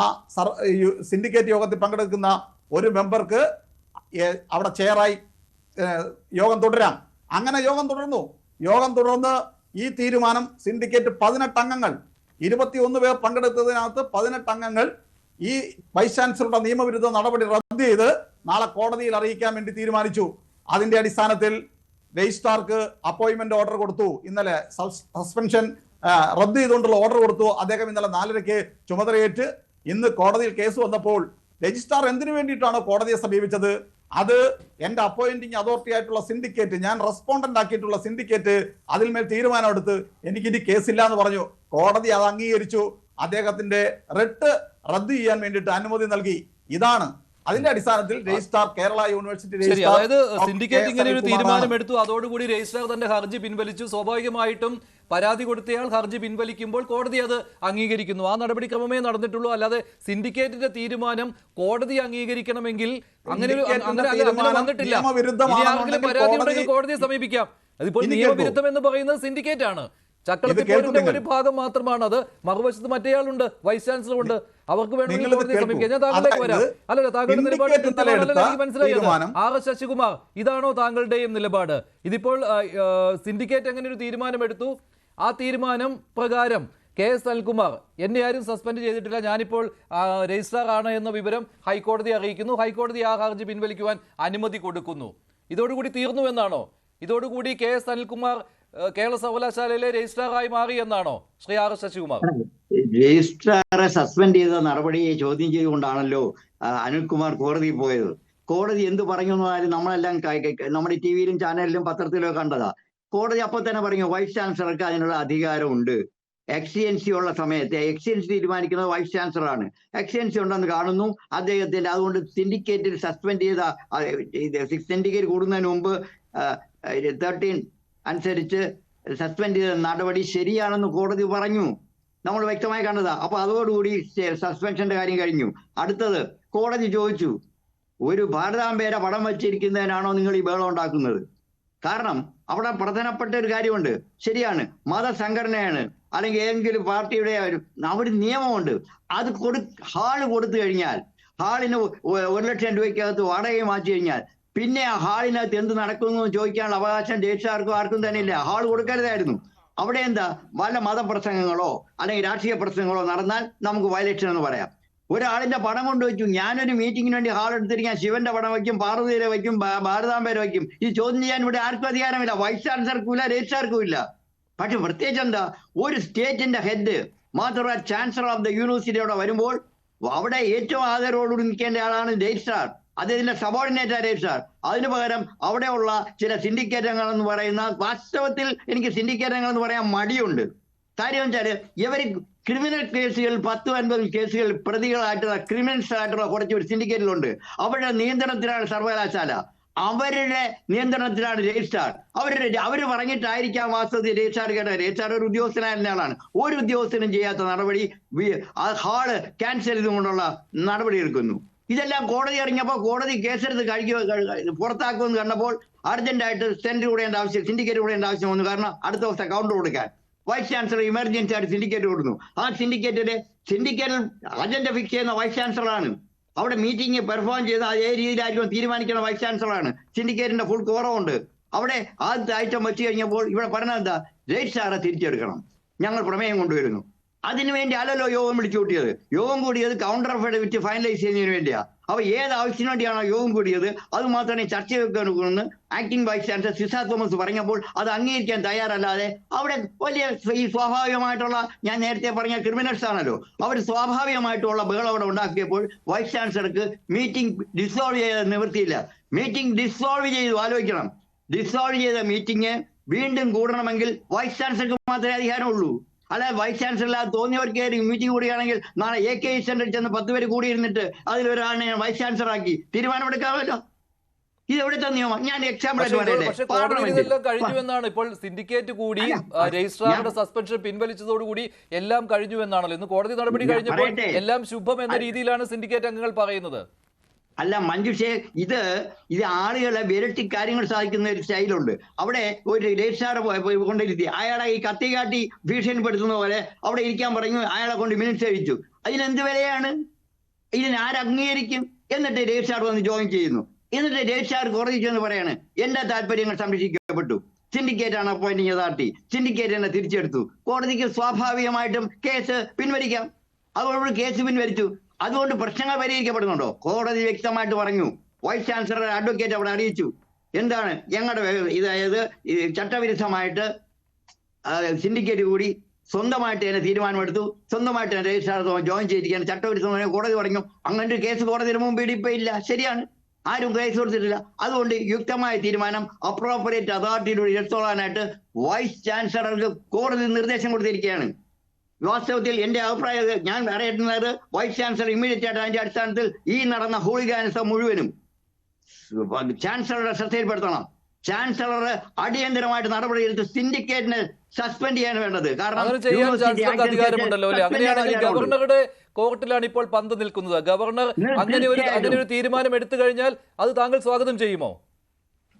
സിൻഡിക്കേറ്റ് യോഗത്തിൽ പങ്കെടുക്കുന്ന ഒരു മെമ്പർക്ക് അവിടെ ചെയറായി യോഗം തുടരാം. അങ്ങനെ യോഗം തുടർന്ന് ഈ തീരുമാനം സിൻഡിക്കേറ്റ് 18 അംഗങ്ങൾ 21 പേർ പങ്കെടുത്തതിനകത്ത് 18 അംഗങ്ങൾ ഈ വൈസ് ചാൻസലറുടെ നിയമവിരുദ്ധ നടപടി റദ്ദ് ചെയ്ത് നാളെ കോടതിയിൽ അറിയിക്കാൻ വേണ്ടി തീരുമാനിച്ചു. അതിന്റെ അടിസ്ഥാനത്തിൽ രജിസ്ട്രാർക്ക് അപ്പോയിന്റ്മെന്റ് ഓർഡർ കൊടുത്തു. ഇന്നലെ സസ്പെൻഷൻ റദ്ദ് ചെയ്തുകൊണ്ടുള്ള ഓർഡർ കൊടുത്തു. അദ്ദേഹം ഇന്നലെ 4:30 ചുമതലയേറ്റ് ഇന്ന് കോടതിയിൽ കേസ് വന്നപ്പോൾ രജിസ്ട്രാർ എന്തിനു വേണ്ടിയിട്ടാണോ കോടതിയെ സമീപിച്ചത്, അത് എന്റെ അപ്പോയിന്റിംഗ് അതോറിറ്റി ആയിട്ടുള്ള സിൻഡിക്കേറ്റ്, ഞാൻ റെസ്പോണ്ടന്റ് ആക്കിയിട്ടുള്ള സിൻഡിക്കേറ്റ് അതിന്മേൽ തീരുമാനമെടുത്ത് എനിക്കിനി കേസില്ല എന്ന് പറഞ്ഞു. കോടതി അത് അംഗീകരിച്ചു. അദ്ദേഹത്തിന്റെ റിട്ട് റദ്ദ് ചെയ്യാൻ വേണ്ടിയിട്ട് അനുമതി നൽകി. ഇതാണ് അതിന്റെ അടിസ്ഥാനത്തിൽ രജിസ്ട്രാർ കേരള യൂണിവേഴ്സിറ്റി ശരി, അതായത് സിൻഡിക്കേറ്റ് ഇങ്ങനെ ഒരു തീരുമാനമെടുത്തു, അതോടുകൂടി രജിസ്ട്രാർ തന്റെ ഹർജി പിൻവലിച്ചു. സ്വാഭാവികമായിട്ടും പരാതി കൊടുത്തയാൾ ഹർജി പിൻവലിക്കുമ്പോൾ കോടതി അത് അംഗീകരിക്കുന്നു. ആ നടപടിക്രമമേ നടന്നിട്ടുള്ളൂ. അല്ലാതെ സിൻഡിക്കേറ്റിന്റെ തീരുമാനം കോടതി അംഗീകരിക്കണമെങ്കിൽ അങ്ങനെ വന്നിട്ടില്ല. ഇനി ആർക്കെങ്കിലും പരാതി ഉണ്ടെങ്കിൽ കോടതിയെ സമീപിക്കാം. അതിപ്പോൾ നിയമവിരുദ്ധം എന്ന് പറയുന്നത് സിൻഡിക്കേറ്റ് ആണ്. ചക്രത്തിപ്പോരിന്റെ ഒരു ഭാഗം മാത്രമാണ് അത്. മറുവശത്ത് മറ്റേയാളുണ്ട്, വൈസ് ചാൻസലർ ഉണ്ട്. അവർക്ക് വേണമെങ്കിൽ കോടതിയെ സമീപിക്കാം. ഞാൻ താങ്കളിലേക്ക് വരാം. അല്ലല്ല, താങ്കളുടെ നിലപാട് എനിക്ക് മനസ്സിലായത്. R.S. ശശികുമാർ, ഇതാണോ താങ്കളുടെയും നിലപാട്? ഇതിപ്പോൾ സിൻഡിക്കേറ്റ് എങ്ങനെ ഒരു തീരുമാനമെടുത്തു, ആ തീരുമാനം പ്രകാരം K.S. അനിൽകുമാർ, എന്നെ ആരും സസ്പെൻഡ് ചെയ്തിട്ടില്ല, ഞാനിപ്പോൾ രജിസ്ട്രാർ ആണ് എന്ന വിവരം ഹൈക്കോടതി അറിയിക്കുന്നു. ഹൈക്കോടതി ആ ഹർജി പിൻവലിക്കുവാൻ അനുമതി കൊടുക്കുന്നു. ഇതോടുകൂടി തീർന്നു എന്നാണോ? ഇതോടുകൂടി K.S. അനിൽകുമാർ കേരള സർവകലാശാലയിലെ രജിസ്ട്രാറായി മാറി എന്നാണോ ശ്രീ R.S. ശശികുമാർ? രജിസ്ട്രാറെ സസ്പെൻഡ് ചെയ്ത നടപടിയെ ചോദ്യം ചെയ്തുകൊണ്ടാണല്ലോ അനിൽകുമാർ കോടതിയിൽ പോയത്. കോടതി എന്ത് പറഞ്ഞു എന്നാലും നമ്മളെല്ലാം നമ്മുടെ TV-യിലും ചാനലിലും പത്രത്തിലും കണ്ടതാ. കോടതി അപ്പോൾ തന്നെ പറഞ്ഞു വൈസ് ചാൻസലർക്ക് അതിനുള്ള അധികാരമുണ്ട്. എക്സിയൻസി ഉള്ള സമയത്ത് എക്സിയൻസി തീരുമാനിക്കുന്നത് വൈസ് ചാൻസലറാണ്. എക്സിയൻസി ഉണ്ടെന്ന് കാണുന്നു അദ്ദേഹത്തിന്റെ. അതുകൊണ്ട് സിൻഡിക്കേറ്റിൽ സസ്പെൻഡ് ചെയ്ത സിൻഡിക്കേറ്റ് കൂടുന്നതിന് മുമ്പ് 13 അനുസരിച്ച് സസ്പെൻഡ് ചെയ്ത നടപടി ശരിയാണെന്ന് കോടതി പറഞ്ഞു. നമ്മൾ വ്യക്തമായി കണ്ടതാ. അപ്പൊ അതോടുകൂടി സസ്പെൻഷന്റെ കാര്യം കഴിഞ്ഞു. അടുത്തത് കോടതി ചോദിച്ചു, ഒരു ഭാരതാംബയുടെ പടം വച്ചിരിക്കുന്നതിനാണോ നിങ്ങൾ ഈ ബഹളം ഉണ്ടാക്കുന്നത്? കാരണം അവിടെ പ്രധാനപ്പെട്ട ഒരു കാര്യമുണ്ട്. ശരിയാണ്, മതസംഘടനയാണ് അല്ലെങ്കിൽ ഏതെങ്കിലും പാർട്ടിയുടെ ഒരു നിയമമുണ്ട്. അത് ഹാള് കൊടുത്തു കഴിഞ്ഞാൽ, ഹാളിന് 1 ലക്ഷം രൂപയ്ക്കകത്ത് വാടകയെ മാറ്റി കഴിഞ്ഞാൽ പിന്നെ ആ ഹാളിനകത്ത് എന്ത് നടക്കുന്നു ചോദിക്കാനുള്ള അവകാശം രജിസ്ട്രാർക്കും ആർക്കും തന്നെ ഇല്ല. ഹാൾ കൊടുക്കരുതായിരുന്നു. അവിടെ എന്താ വല്ല മതപ്രസംഗങ്ങളോ അല്ലെങ്കിൽ രാഷ്ട്രീയ പ്രസംഗങ്ങളോ നടന്നാൽ നമുക്ക് വയലേഷൻ എന്ന് പറയാം. ഒരാളിന്റെ പടം കൊണ്ടുവച്ചു. ഞാനൊരു മീറ്റിങ്ങിന് വേണ്ടി ഹാൾ എടുത്തിരിക്കാൻ ശിവന്റെ പടം വയ്ക്കും, പാർവതിയുടെ വയ്ക്കും, ഭാരതാംബേരെ വയ്ക്കും. ഇത് ചോദ്യം ചെയ്യാൻ ഇവിടെ ആർക്കും അധികാരമില്ല. വൈസ് ചാൻസലർക്കും ഇല്ല, രജിസ്ട്രാർക്കും ഇല്ല. പക്ഷെ പ്രത്യേകിച്ച് എന്താ, ഒരു സ്റ്റേറ്റിന്റെ ഹെഡ് മാത്രമല്ല ചാൻസലർ ഓഫ് ദ യൂണിവേഴ്സിറ്റി അവിടെ വരുമ്പോൾ അവിടെ ഏറ്റവും ആദരവോടുകൂടി നിൽക്കേണ്ട ആളാണ് രജിസ്ട്രാർ. അദ്ദേഹത്തിന്റെ സബോർഡിനേറ്റ് രജിസ്ട്രാർ. അതിനു പകരം അവിടെയുള്ള ചില സിൻഡിക്കേറ്റ് അംഗങ്ങൾ എന്ന് പറയുന്ന, വാസ്തവത്തിൽ എനിക്ക് സിൻഡിക്കേറ്റ് അംഗങ്ങൾ എന്ന് പറയാൻ മടിയുണ്ട്. കാര്യം വെച്ചാല് ഇവർ ക്രിമിനൽ കേസുകൾ 10-50 കേസുകൾ പ്രതികളായിട്ടുള്ള ക്രിമിനൽസ് ആയിട്ടുള്ള കുറച്ച് ഒരു സിൻഡിക്കേറ്റിലുണ്ട്. അവരുടെ നിയന്ത്രണത്തിലാണ് സർവകലാശാല, അവരുടെ നിയന്ത്രണത്തിലാണ് രജിസ്ട്രാർ. അവര് പറഞ്ഞിട്ടായിരിക്കാം വാസ്തവത്തിൽ രജിസ്ട്രാർ കേട്ട. രജിസ്ട്രാർ ഒരു ഉദ്യോഗസ്ഥനായ ആളാണ്. ഒരു ഉദ്യോഗസ്ഥനും ചെയ്യാത്ത നടപടി ഹാള് ക്യാൻസൽ ചെയ്തുകൊണ്ടുള്ള നടപടി എടുക്കുന്നു. ഇതെല്ലാം കോടതി ഇറങ്ങിയപ്പോൾ കോടതി കേസെടുത്ത് പുറത്താക്കുമെന്ന് കണ്ടപ്പോൾ അർജന്റായിട്ട് സെന്റർ കൂടേണ്ട ആവശ്യം, സിൻഡിക്കേറ്റ് കൂടേണ്ട ആവശ്യം വന്നു. കാരണം അടുത്ത ദിവസം കൗണ്ടർ കൊടുക്കാൻ വൈസ് ചാൻസലർ ഇമർജൻസി ആയിട്ട് സിൻഡിക്കേറ്റ് കൊടുക്കുന്നു. ആ സിൻഡിക്കേറ്റിൽ അജണ്ട ഫിക്സ് ചെയ്യുന്ന വൈസ് ചാൻസലറാണ്. അവിടെ മീറ്റിംഗ് പെർഫോം ചെയ്ത് അതേ രീതിയിലായിരിക്കും തീരുമാനിക്കുന്ന വൈസ് ചാൻസലറാണ്. സിൻഡിക്കേറ്റിന്റെ ഫുൾ കോറമുണ്ട്. അവിടെ ആദ്യത്തെ ഐറ്റം വെച്ച് കഴിഞ്ഞപ്പോൾ ഇവിടെ പറഞ്ഞത് എന്താ, രജിസ്ട്രാറെ തിരിച്ചെടുക്കണം, ഞങ്ങൾ പ്രമേയം കൊണ്ടുവരുന്നു. അതിനുവേണ്ടി അല്ലല്ലോ യോഗം വിളിച്ചു കൂട്ടിയത്. യോഗം കൂടിയത് കൗണ്ടർ അഫിഡവിറ്റ് ഫൈനലൈസ് ചെയ്യുന്നതിന് വേണ്ടിയാ. അപ്പൊ ഏത് ആവശ്യത്തിന് വേണ്ടിയാണോ യോഗം കൂടിയത് അത് മാത്രമേ ചർച്ച വെക്കണമെന്ന് acting vice chancellor Ciza Thomas പറഞ്ഞപ്പോൾ അത് അംഗീകരിക്കാൻ തയ്യാറല്ലാതെ അവിടെ വലിയ ഈ സ്വാഭാവികമായിട്ടുള്ള, ഞാൻ നേരത്തെ പറഞ്ഞ ക്രിമിനൽസ് ആണല്ലോ, അവർ സ്വാഭാവികമായിട്ടുള്ള ബഹളം അവിടെ ഉണ്ടാക്കിയപ്പോൾ വൈസ് ചാൻസലർക്ക് മീറ്റിംഗ് ഡിസോൾവ് ചെയ്ത നിവൃത്തിയില്ല. മീറ്റിംഗ് ഡിസോൾവ് ചെയ്തു. ആലോചിക്കണം, ഡിസോൾവ് ചെയ്ത മീറ്റിംഗ് വീണ്ടും കൂടണമെങ്കിൽ വൈസ് ചാൻസലർക്ക് മാത്രമേ അധികാരമുള്ളൂ. അല്ലാതെ വൈസ് ചാൻസലർ തോന്നിയവർക്ക് മീറ്റിംഗ് കൂടുകയാണെങ്കിൽ നാളെ AK സെന്ററിൽ ചെന്ന് 10 പേര് കൂടിയിരുന്നിട്ട് അതിലൊരാളെ വൈസ് ചാൻസലർ ആക്കി തീരുമാനമെടുക്കാമല്ലോ. ഇത് എവിടുത്തെ നിയമം? ഞാൻ എക്സാമ്പിൾ ആയിട്ട് പക്ഷേ കോടതിയിൽ ഇതെല്ലാം കഴിഞ്ഞു എന്നാണ് ഇപ്പോൾ സിൻഡിക്കേറ്റ് കൂടി രജിസ്ട്രാറുടെ സസ്പെൻഷൻ പിൻവലിച്ചതോടുകൂടി എല്ലാം കഴിഞ്ഞു എന്നാണല്ലോ. ഇന്ന് കോടതി നടപടി കഴിഞ്ഞപ്പോൾ എല്ലാം ശുഭം എന്ന രീതിയിലാണ് സിൻഡിക്കേറ്റ് അംഗങ്ങൾ പറയുന്നത്. അല്ല മഞ്ജുഷേ, ഇത് ആളുകളെ വിരട്ടി കാര്യങ്ങൾ സാധിക്കുന്ന ഒരു സ്റ്റൈലുണ്ട്. അവിടെ ഒരു രജിസ്ട്രാർ കൊണ്ടിരുത്തി അയാളെ ഈ കത്തി കാട്ടി ഭീഷണിപ്പെടുത്തുന്ന പോലെ അവിടെ ഇരിക്കാൻ പറഞ്ഞു, അയാളെ കൊണ്ട് മിനിറ്റ്സ് കഴിച്ചു. അതിനെന്ത് വിലയാണ്? ഇതിന് ആരംഗീകരിക്കും? എന്നിട്ട് രജിസ്ട്രാർ വന്ന് ജോയിൻ ചെയ്യുന്നു. എന്നിട്ട് രജിസ്ട്രാർ കോടതി ചെന്ന് പറയാണ് എന്റെ താല്പര്യങ്ങൾ സംരക്ഷിക്കപ്പെട്ടു, സിൻഡിക്കേറ്റ് ആണ് അപ്പോയിന്റിംഗ് അതോറിറ്റി, സിൻഡിക്കേറ്റ് എന്നെ തിരിച്ചെടുത്തു. കോടതിക്ക് സ്വാഭാവികമായിട്ടും കേസ് പിൻവലിക്കാം. അതുകൊണ്ട് കേസ് പിൻവലിച്ചു. അതുകൊണ്ട് പ്രശ്നങ്ങൾ പരിഹരിക്കപ്പെടുന്നുണ്ടോ? കോടതി വ്യക്തമായിട്ട് പറഞ്ഞു. വൈസ് ചാൻസലർ അഡ്വക്കേറ്റ് അവിടെ അറിയിച്ചു എന്താണ് ഞങ്ങളുടെ ഇതായത് ചട്ടവിരുദ്ധമായിട്ട് സിൻഡിക്കേറ്റ് കൂടി സ്വന്തമായിട്ട് തന്നെ തീരുമാനമെടുത്തു, സ്വന്തമായിട്ട് തന്നെ രജിസ്ട്രാർ ജോയിൻ ചെയ്തിരിക്കാൻ ചട്ടവിരുദ്ധമായി കോടതി പറഞ്ഞു. അങ്ങനെ ഒരു കേസ് കോടതിയുടെ മുമ്പ് ഇടിപ്പില്ല. ശരിയാണ്, ആരും കേസ് കൊടുത്തിട്ടില്ല. അതുകൊണ്ട് യുക്തമായ തീരുമാനം അപ്രോപ്രിയേറ്റ് അതോറിറ്റിയിലൂടെ എടുത്തോളാനായിട്ട് വൈസ് ചാൻസലർക്ക് കോടതി നിർദ്ദേശം കൊടുത്തിരിക്കുകയാണ്. വാസ്തവത്തിൽ എന്റെ അഭിപ്രായം ഞാൻ അറിയുന്നത് വൈസ് ചാൻസലർ ഇമ്മീഡിയറ്റ് ആയിട്ട് അതിന്റെ അടിസ്ഥാനത്തിൽ ഈ നടന്ന ഹൂളിഗാനിസം മുഴുവനും ചാൻസലറുടെ ശ്രദ്ധയിൽപ്പെടുത്തണം. ചാൻസലർ അടിയന്തരമായിട്ട് നടപടിയെടുത്ത് സിൻഡിക്കേറ്റിനെ സസ്പെൻഡ് ചെയ്യാൻ വേണ്ടത്. കാരണം അധികാരമുണ്ടല്ലോ അല്ലേ? അങ്ങനെയാണെങ്കിൽ ഗവർണറുടെ കോർട്ടിലാണ് ഇപ്പോൾ പന്ത് നിൽക്കുന്നത്. ഗവർണർ അങ്ങനെ ഒരു തീരുമാനം എടുത്തു കഴിഞ്ഞാൽ അത് താങ്കൾ സ്വാഗതം ചെയ്യുമോ?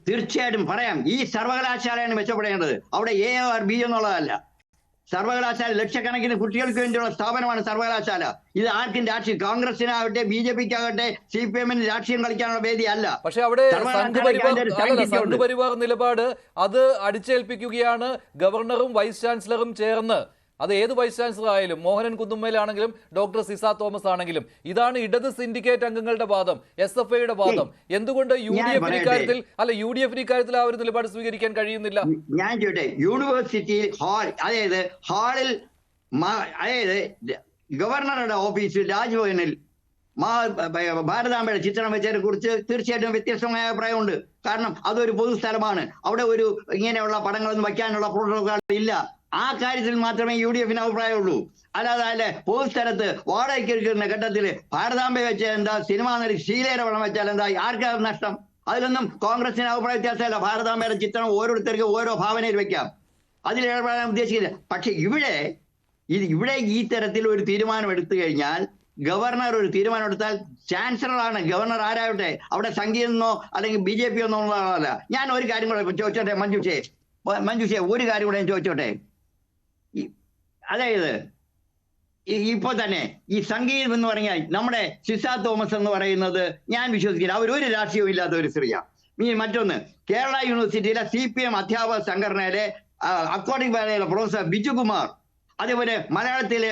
തീർച്ചയായിട്ടും പറയാം. ഈ സർവകലാശാലയാണ് മെച്ചപ്പെടേണ്ടത്. അവിടെ A or B എന്നുള്ളതല്ല. സർവകലാശാല ലക്ഷക്കണക്കിന് കുട്ടികൾക്ക് വേണ്ടിയുള്ള സ്ഥാപനമാണ് സർവകലാശാല. ഇത് ആർക്കും രാഷ്ട്രീയം, കോൺഗ്രസിനാകട്ടെ BJPക്കാകട്ടെ CPM-ന് രാഷ്ട്രീയം കളിക്കാനുള്ള വേദി അല്ല. പക്ഷെ അവിടെ സംഘപരിവാർ നിലപാട് അത് അടിച്ചേൽപ്പിക്കുകയാണ് ഗവർണറും വൈസ് ചാൻസലറും ചേർന്ന്. അത് ഏത് വൈസ് ചാൻസലർ ആയാലും, മോഹനൻ കുന്നുമ്മേലാണെങ്കിലും ഡോക്ടർ സിസാ തോമസ് ആണെങ്കിലും. ഇതാണ് ഇടത് സിൻഡിക്കേറ്റ് അംഗങ്ങളുടെ വാദം, SFIയുടെ വാദം. എന്തുകൊണ്ട് UDF ഇക്കാര്യത്തിൽ ആ ഒരു നിലപാട് സ്വീകരിക്കാൻ കഴിയുന്നില്ല? ഞാൻ ചോട്ടെ, യൂണിവേഴ്സിറ്റിയിൽ ഹാളിൽ അതായത് ഗവർണറുടെ ഓഫീസിൽ രാജ്ഭവനിൽ ഭാരതാംബയുടെ ചിത്രം വെച്ചതിനെ കുറിച്ച് തീർച്ചയായിട്ടും വ്യത്യസ്തമായ അഭിപ്രായമുണ്ട്. കാരണം അതൊരു പൊതുസ്ഥലമാണ്. അവിടെ ഒരു ഇങ്ങനെയുള്ള പടങ്ങളൊന്നും വയ്ക്കാനുള്ള പ്രോട്ടോകോൾ ഇല്ല. ആ കാര്യത്തിൽ മാത്രമേ UDFന് അഭിപ്രായമുള്ളൂ. അല്ലാതെ പൊതുസ്ഥലത്ത് വാടകയ്ക്ക് എടുക്കുന്ന ഘട്ടത്തിൽ ഭാരതാംബ വെച്ച എന്താ, സിനിമാ നടി ശീലേരവണം വെച്ചാൽ എന്താ, ആർക്കാണ് നഷ്ടം? അതിലൊന്നും കോൺഗ്രസിന് അഭിപ്രായ വ്യത്യാസമല്ല. ഭാരതാംബയുടെ ചിത്രം ഓരോരുത്തർക്കും ഓരോ ഭാവനയിൽ വെക്കാം, അതിലേർപ്പെടാൻ ഉദ്ദേശിക്കില്ല. പക്ഷെ ഇവിടെ ഈ തരത്തിൽ ഒരു തീരുമാനം എടുത്തു കഴിഞ്ഞാൽ, ഗവർണർ ഒരു തീരുമാനം എടുത്താൽ ചാൻസലറാണ്. ഗവർണർ ആരാവട്ടെ, അവിടെ സംഘീയെന്നോ അല്ലെങ്കിൽ BJP എന്നോ ഉള്ളതല്ല. ഞാൻ ഒരു കാര്യം കൂടെ ചോദിച്ചോട്ടെ മഞ്ജുഷേ, ഒരു കാര്യം കൂടെ ഞാൻ ചോദിച്ചോട്ടെ. അതായത് ഇപ്പൊ തന്നെ ഈ സംഗീതം എന്ന് പറഞ്ഞാൽ നമ്മുടെ സിസാ തോമസ് എന്ന് പറയുന്നത് ഞാൻ വിശ്വസിക്കില്ല, അവർ ഒരു രാഷ്ട്രീയവും ഇല്ലാത്ത ഒരു സ്ത്രീയാണ്. മറ്റൊന്ന്, കേരള യൂണിവേഴ്സിറ്റിയിലെ CPM അധ്യാപക സംഘടനയിലെ അക്കൗണ്ടിംഗ് പ്രൊഫസർ ബിജുകുമാർ, അതേപോലെ മലയാളത്തിലെ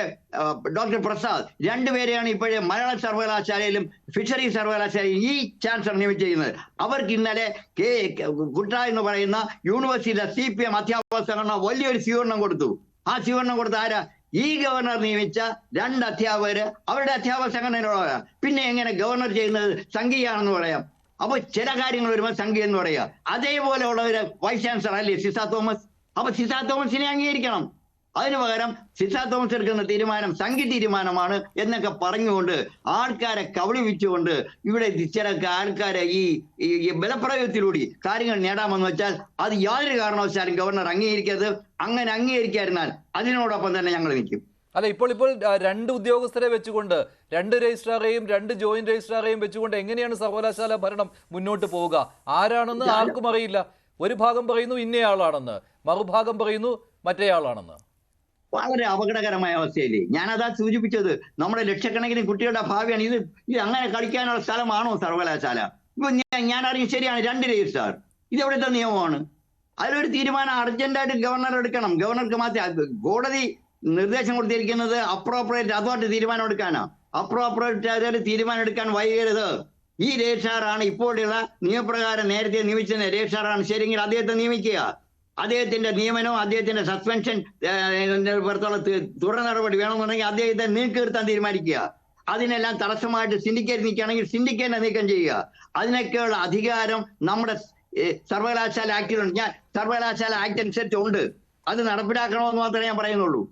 ഡോക്ടർ പ്രസാദ്, രണ്ടുപേരെയാണ് ഇപ്പോഴേ മലയാള സർവകലാശാലയിലും ഫിഷറീസ് സർവകലാശാലയിലും ഈ ചാൻസലർ നിയമിച്ചിരിക്കുന്നത്. അവർക്ക് ഇന്നലെ കുട്ട എന്ന് പറയുന്ന യൂണിവേഴ്സിറ്റിയിലെ CPM അധ്യാപക സംഘടന വലിയൊരു സ്വീകരണം കൊടുത്തു. ആ സ്വീകരണം കൊടുത്ത ആരാ? ഈ ഗവർണർ നിയമിച്ച 2 അധ്യാപകര് അവരുടെ അധ്യാപക സംഘടനയിലുള്ള. പിന്നെ എങ്ങനെ ഗവർണർ ചെയ്യുന്നത് സംഘീയാണെന്ന് പറയാം? അപ്പൊ ചില കാര്യങ്ങൾ വരുമ്പോൾ സംഘീയ എന്ന് പറയാ. അതേപോലെ ഉള്ളവര് വൈസ് ചാൻസലർ അല്ലേ സിസാ തോമസ്? അപ്പൊ സിസാ തോമസിനെ അംഗീകരിക്കണം. അതിനു പകരം സിസാ തോമസ് എടുക്കുന്ന തീരുമാനം സംഘി തീരുമാനമാണ് എന്നൊക്കെ പറഞ്ഞുകൊണ്ട് ആൾക്കാരെ കബളിപ്പിച്ചുകൊണ്ട് ഇവിടെ ചില ആൾക്കാരെ ഈ ബലപ്രയോഗത്തിലൂടെ കാര്യങ്ങൾ നേടാമെന്ന് വെച്ചാൽ അത് യാതൊരു കാരണവശാലും ഗവർണർ അംഗീകരിക്കരുത്. അങ്ങനെ അംഗീകരിക്കാതിരുന്നാൽ അതിനോടൊപ്പം തന്നെ ഞങ്ങൾ നിൽക്കും. അല്ല, ഇപ്പോൾ 2 ഉദ്യോഗസ്ഥരെ വെച്ചുകൊണ്ട്, 2 രജിസ്ട്രാറേയും 2 ജോയിന്റ് രജിസ്ട്രാറേയും വെച്ചുകൊണ്ട് എങ്ങനെയാണ് സർവകലാശാല ഭരണം മുന്നോട്ട് പോവുക? ആരാണെന്ന് ആർക്കും അറിയില്ല. ഒരു ഭാഗം പറയുന്നു ഇന്നയാളാണെന്ന്, മറുഭാഗം പറയുന്നു മറ്റേയാളാണെന്ന്. വളരെ അപകടകരമായ അവസ്ഥയില്ലേ? ഞാനതാ സൂചിപ്പിച്ചത്. നമ്മുടെ ലക്ഷക്കണക്കിന് കുട്ടികളുടെ ഭാവിയാണ്. ഇത് അങ്ങനെ കളിക്കാനുള്ള സ്ഥലമാണോ സർവകലാശാല? ഇപ്പൊ ഞാൻ അറിയും, ശരിയാണ് 2 രജിസ്ട്രാർ, ഇത് എവിടുത്തെ നിയമമാണ്? അതിലൊരു തീരുമാനം അർജന്റായിട്ട് ഗവർണർ എടുക്കണം. ഗവർണർക്ക് മാത്രമേ, കോടതി നിർദ്ദേശം കൊടുത്തിരിക്കുന്നത് അപ്രോപ്രിയേറ്റ് അതോറിറ്റി തീരുമാനം എടുക്കാനാണ്. അപ്രോപ്രിയേറ്റ് അതോറിറ്റി തീരുമാനം എടുക്കാൻ വൈകരുത്. ഈ രജിസ്ട്രാറാണ് ഇപ്പോഴുള്ള നിയമപ്രകാരം നേരത്തെ നിയമിച്ച രജിസ്ട്രാറാണ് ശരിയെങ്കിൽ അദ്ദേഹത്തെ നിയമിക്കുക. അദ്ദേഹത്തിന്റെ നിയമനവും അദ്ദേഹത്തിന്റെ സസ്പെൻഷൻ പുറത്തുള്ള തുടർ നടപടി വേണമെന്നുണ്ടെങ്കിൽ അദ്ദേഹത്തെ നീക്കി നിർത്താൻ തീരുമാനിക്കുക. അതിനെല്ലാം തടസ്സമായിട്ട് സിൻഡിക്കേറ്റ് നീക്കുകയാണെങ്കിൽ സിൻഡിക്കേറ്റിനെ നീക്കം ചെയ്യുക. അതിനൊക്കെയുള്ള അധികാരം നമ്മുടെ സർവകലാശാല ആക്ടിലുണ്ട്. ഞാൻ സർവകലാശാല ആക്ട് അനുസരിച്ച് ഉണ്ട്. അത് നടപ്പിലാക്കണമെന്ന് മാത്രമേ ഞാൻ പറയുന്നുള്ളൂ.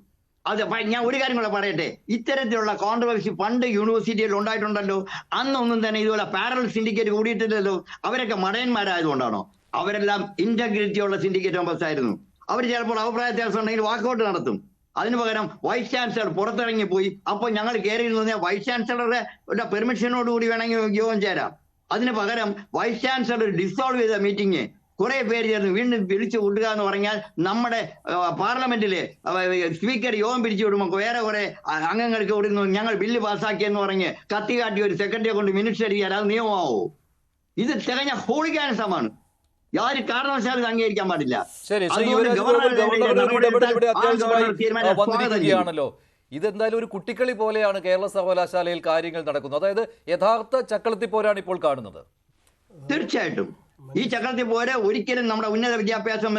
അത് ഞാൻ ഒരു കാര്യം കൂടെ പറയട്ടെ. ഇത്തരത്തിലുള്ള കോൺട്രവേഴ്സി പണ്ട് യൂണിവേഴ്സിറ്റിയിൽ ഉണ്ടായിട്ടുണ്ടല്ലോ. അന്നൊന്നും തന്നെ ഇതുപോലെ പാരലൽ സിൻഡിക്കേറ്റ് കൂടിയിട്ടില്ലല്ലോ. അവരൊക്കെ മടയന്മാരായതുകൊണ്ടാണോ? അവരെല്ലാം ഇന്റഗ്രിറ്റി ഉള്ള സിൻഡിക്കേറ്റ് മെമ്പേഴ്സ് ആയിരുന്നു. അവർ ചിലപ്പോൾ അഭിപ്രായ വ്യത്യാസം ഉണ്ടെങ്കിൽ വാക്കൗട്ട് നടത്തും. അതിനു പകരം വൈസ് ചാൻസലർ പുറത്തിറങ്ങിപ്പോയി. അപ്പോൾ ഞങ്ങൾ കയറിയിരുന്ന വൈസ് ചാൻസലറുടെ പെർമിഷനോട് കൂടി വേണമെങ്കിൽ യോഗം ചേരാം. അതിന് പകരം വൈസ് ചാൻസലർ ഡിസോൾവ് ചെയ്ത മീറ്റിംഗ് കുറെ പേര് ചേർന്ന് വീണ്ടും പിരിച്ചു വിടുക എന്ന് പറഞ്ഞാൽ നമ്മുടെ പാർലമെന്റിലെ സ്പീക്കർ യോഗം പിരിച്ചു വിടുമ്പോൾ വേറെ കുറെ അംഗങ്ങൾക്ക് വിടുന്നു ഞങ്ങൾ ബില്ല് പാസ്സാക്കിയെന്ന് പറഞ്ഞ് കത്തികാട്ടി ഒരു സെക്രട്ടറിയെ കൊണ്ട് മിനിറ്റ്സ് അടിക്കാൻ അത് നിയമമാവോ? ഇത് തികഞ്ഞ ഹോളിഗാനിസമാണ്. യാതൊരു കാരണവശാലും ഇത് അംഗീകരിക്കാൻ പാടില്ല. ശരി, വന്നിരിക്കുകയാണല്ലോ. ഇതെന്തായാലും ഒരു കുട്ടിക്കളി പോലെയാണ് കേരള സർവകലാശാലയിൽ കാര്യങ്ങൾ നടക്കുന്നത്. അതായത് യഥാർത്ഥ ചക്കളത്തി പോരാണ് ഇപ്പോൾ കാണുന്നത്. തീർച്ചയായിട്ടും ഈ ചക്രത്തിൽ പോരെ ഒരിക്കലും നമ്മുടെ ഉന്നത വിദ്യാഭ്യാസം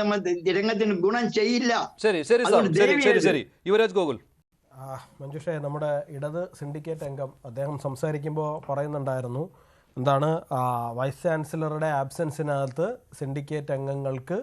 രംഗത്തിന് ഗുണം ചെയ്യില്ല. ശരി ശരി ശരി ശരി യുവരാജ് ഗോകുൽ. മഞ്ജുഷേ, നമ്മുടെ ഇടത് സിൻഡിക്കേറ്റ് അംഗം അദ്ദേഹം സംസാരിക്കുമ്പോൾ പറയുന്നുണ്ടായിരുന്നു എന്താണ് വൈസ് ചാൻസലറുടെ ആബ്സെൻസിനകത്ത് സിൻഡിക്കേറ്റ് അംഗങ്ങൾക്ക്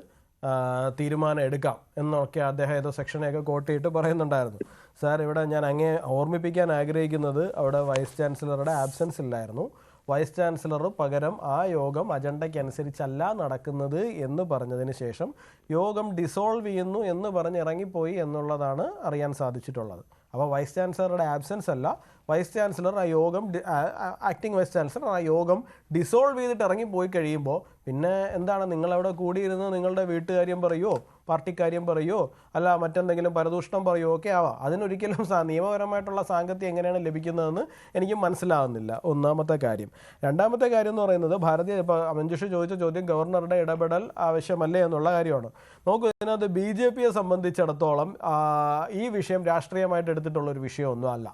തീരുമാനം എടുക്കാം എന്നൊക്കെ അദ്ദേഹം ഏതോ സെക്ഷനെയൊക്കെ കോട്ട് ചെയ്തിട്ട് പറയുന്നുണ്ടായിരുന്നു. സാർ, ഇവിടെ ഞാൻ അങ്ങേ ഓർമ്മിപ്പിക്കാൻ ആഗ്രഹിക്കുന്നത് അവിടെ വൈസ് ചാൻസലറുടെ ആബ്സെൻസ് ഇല്ലായിരുന്നു. വൈസ് ചാൻസലർ പകരം ആ യോഗം അജണ്ടയ്ക്കനുസരിച്ചല്ല നടക്കുന്നത് എന്ന് പറഞ്ഞതിന് ശേഷം യോഗം ഡിസോൾവ് ചെയ്യുന്നു എന്ന് പറഞ്ഞ് ഇറങ്ങിപ്പോയി എന്നുള്ളതാണ് അറിയാൻ സാധിച്ചിട്ടുള്ളത്. അപ്പോൾ വൈസ് ചാൻസലറുടെ ആബ്സെൻസ് അല്ല, വൈസ് ചാൻസലർ ആ യോഗം ആക്ടിങ് വൈസ് ചാൻസലർ ആ യോഗം ഡിസോൾവ് ചെയ്തിട്ട് ഇറങ്ങിപ്പോയി കഴിയുമ്പോൾ പിന്നെ എന്താണ്, നിങ്ങളവിടെ കൂടിയിരുന്ന് നിങ്ങളുടെ വീട്ടുകാര്യം പറയുമോ, പാർട്ടിക്കാര്യം പറയുമോ, അല്ല മറ്റെന്തെങ്കിലും പരദൂഷണം പറയുമോ ഒക്കെ ആവാം. അതിനൊരിക്കലും നിയമപരമായിട്ടുള്ള സാങ്കത്യം എങ്ങനെയാണ് ലഭിക്കുന്നതെന്ന് എനിക്ക് മനസ്സിലാവുന്നില്ല. ഒന്നാമത്തെ കാര്യം. രണ്ടാമത്തെ കാര്യം എന്ന് പറയുന്നത് ഇപ്പോൾ മഞ്ജുഷ ചോദിച്ച ചോദ്യം ഗവർണറുടെ ഇടപെടൽ ആവശ്യമല്ലേ എന്നുള്ള കാര്യമാണ്. നോക്കൂ, ഇതിനകത്ത് BJPയെ സംബന്ധിച്ചിടത്തോളം ഈ വിഷയം രാഷ്ട്രീയമായിട്ട് എടുത്തിട്ടുള്ളൊരു വിഷയമൊന്നും അല്ല.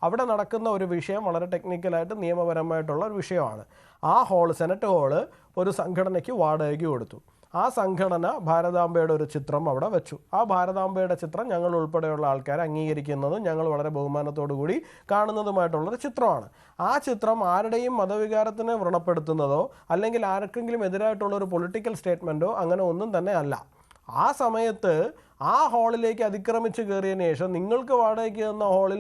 അവിടെ നടക്കുന്ന ഒരു വിഷയം വളരെ ടെക്നിക്കലായിട്ട് നിയമപരമായിട്ടുള്ള ഒരു വിഷയമാണ്. ആ സെനറ്റ് ഹാള് ഒരു സംഘടനയ്ക്ക് വാടകയ്ക്ക് കൊടുത്തു. ആ സംഘടന ഭാരതാംബയുടെ ഒരു ചിത്രം അവിടെ വെച്ചു. ആ ഭാരതാംബയുടെ ചിത്രം ഞങ്ങൾ ഉൾപ്പെടെയുള്ള ആൾക്കാർ അംഗീകരിക്കുന്നതും ഞങ്ങൾ വളരെ ബഹുമാനത്തോടു കൂടി കാണുന്നതുമായിട്ടുള്ളൊരു ചിത്രമാണ്. ആ ചിത്രം ആരുടെയും മതവികാരത്തിനെ വ്രണപ്പെടുത്തുന്നതോ അല്ലെങ്കിൽ ആർക്കെങ്കിലും എതിരായിട്ടുള്ളൊരു പൊളിറ്റിക്കൽ സ്റ്റേറ്റ്മെൻറ്റോ അങ്ങനെ ഒന്നും തന്നെ അല്ല. ആ സമയത്ത് ആ ഹാളിലേക്ക് അതിക്രമിച്ച് കയറിയതിന് ശേഷം നിങ്ങൾക്ക് വാടകയ്ക്ക് തന്ന ഹാളിൽ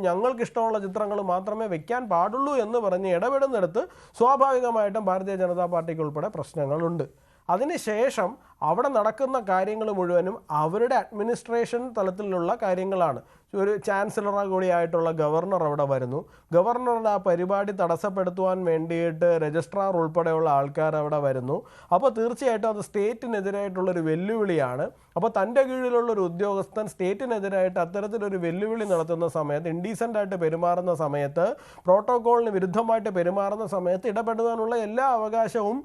ഞങ്ങൾക്ക് ഇഷ്ടമുള്ള ചിത്രങ്ങൾ മാത്രമേ വെക്കാൻ പാടുള്ളൂ എന്ന് പറഞ്ഞ് ഇടപെടുന്നിടത്ത് സ്വാഭാവികമായിട്ടും ഭാരതീയ ജനതാ പാർട്ടിക്ക് ഉൾപ്പെടെ പ്രശ്നങ്ങളുണ്ട്. അതിനുശേഷം അവിടെ നടക്കുന്ന കാര്യങ്ങൾ മുഴുവനും അവരുടെ അഡ്മിനിസ്ട്രേഷൻ തലത്തിലുള്ള കാര്യങ്ങളാണ്. ഒരു ചാൻസലർ കൂടിയായിട്ടുള്ള ഗവർണർ അവിടെ വരുന്നു. ഗവർണറുടെ ആ പരിപാടി തടസ്സപ്പെടുത്തുവാൻ വേണ്ടിയിട്ട് രജിസ്ട്രാർ ഉൾപ്പെടെയുള്ള ആൾക്കാർ അവിടെ വരുന്നു. അപ്പോൾ തീർച്ചയായിട്ടും അത് സ്റ്റേറ്റിനെതിരായിട്ടുള്ളൊരു വെല്ലുവിളിയാണ്. അപ്പോൾ തൻ്റെ കീഴിലുള്ളൊരു ഉദ്യോഗസ്ഥൻ സ്റ്റേറ്റിനെതിരായിട്ട് അത്തരത്തിലൊരു വെല്ലുവിളി നടത്തുന്ന സമയത്ത്, ഇൻഡീസൻ്റായിട്ട് പെരുമാറുന്ന സമയത്ത്, പ്രോട്ടോക്കോളിന് വിരുദ്ധമായിട്ട് പെരുമാറുന്ന സമയത്ത് ഇടപെടുവാനുള്ള എല്ലാ അവകാശവും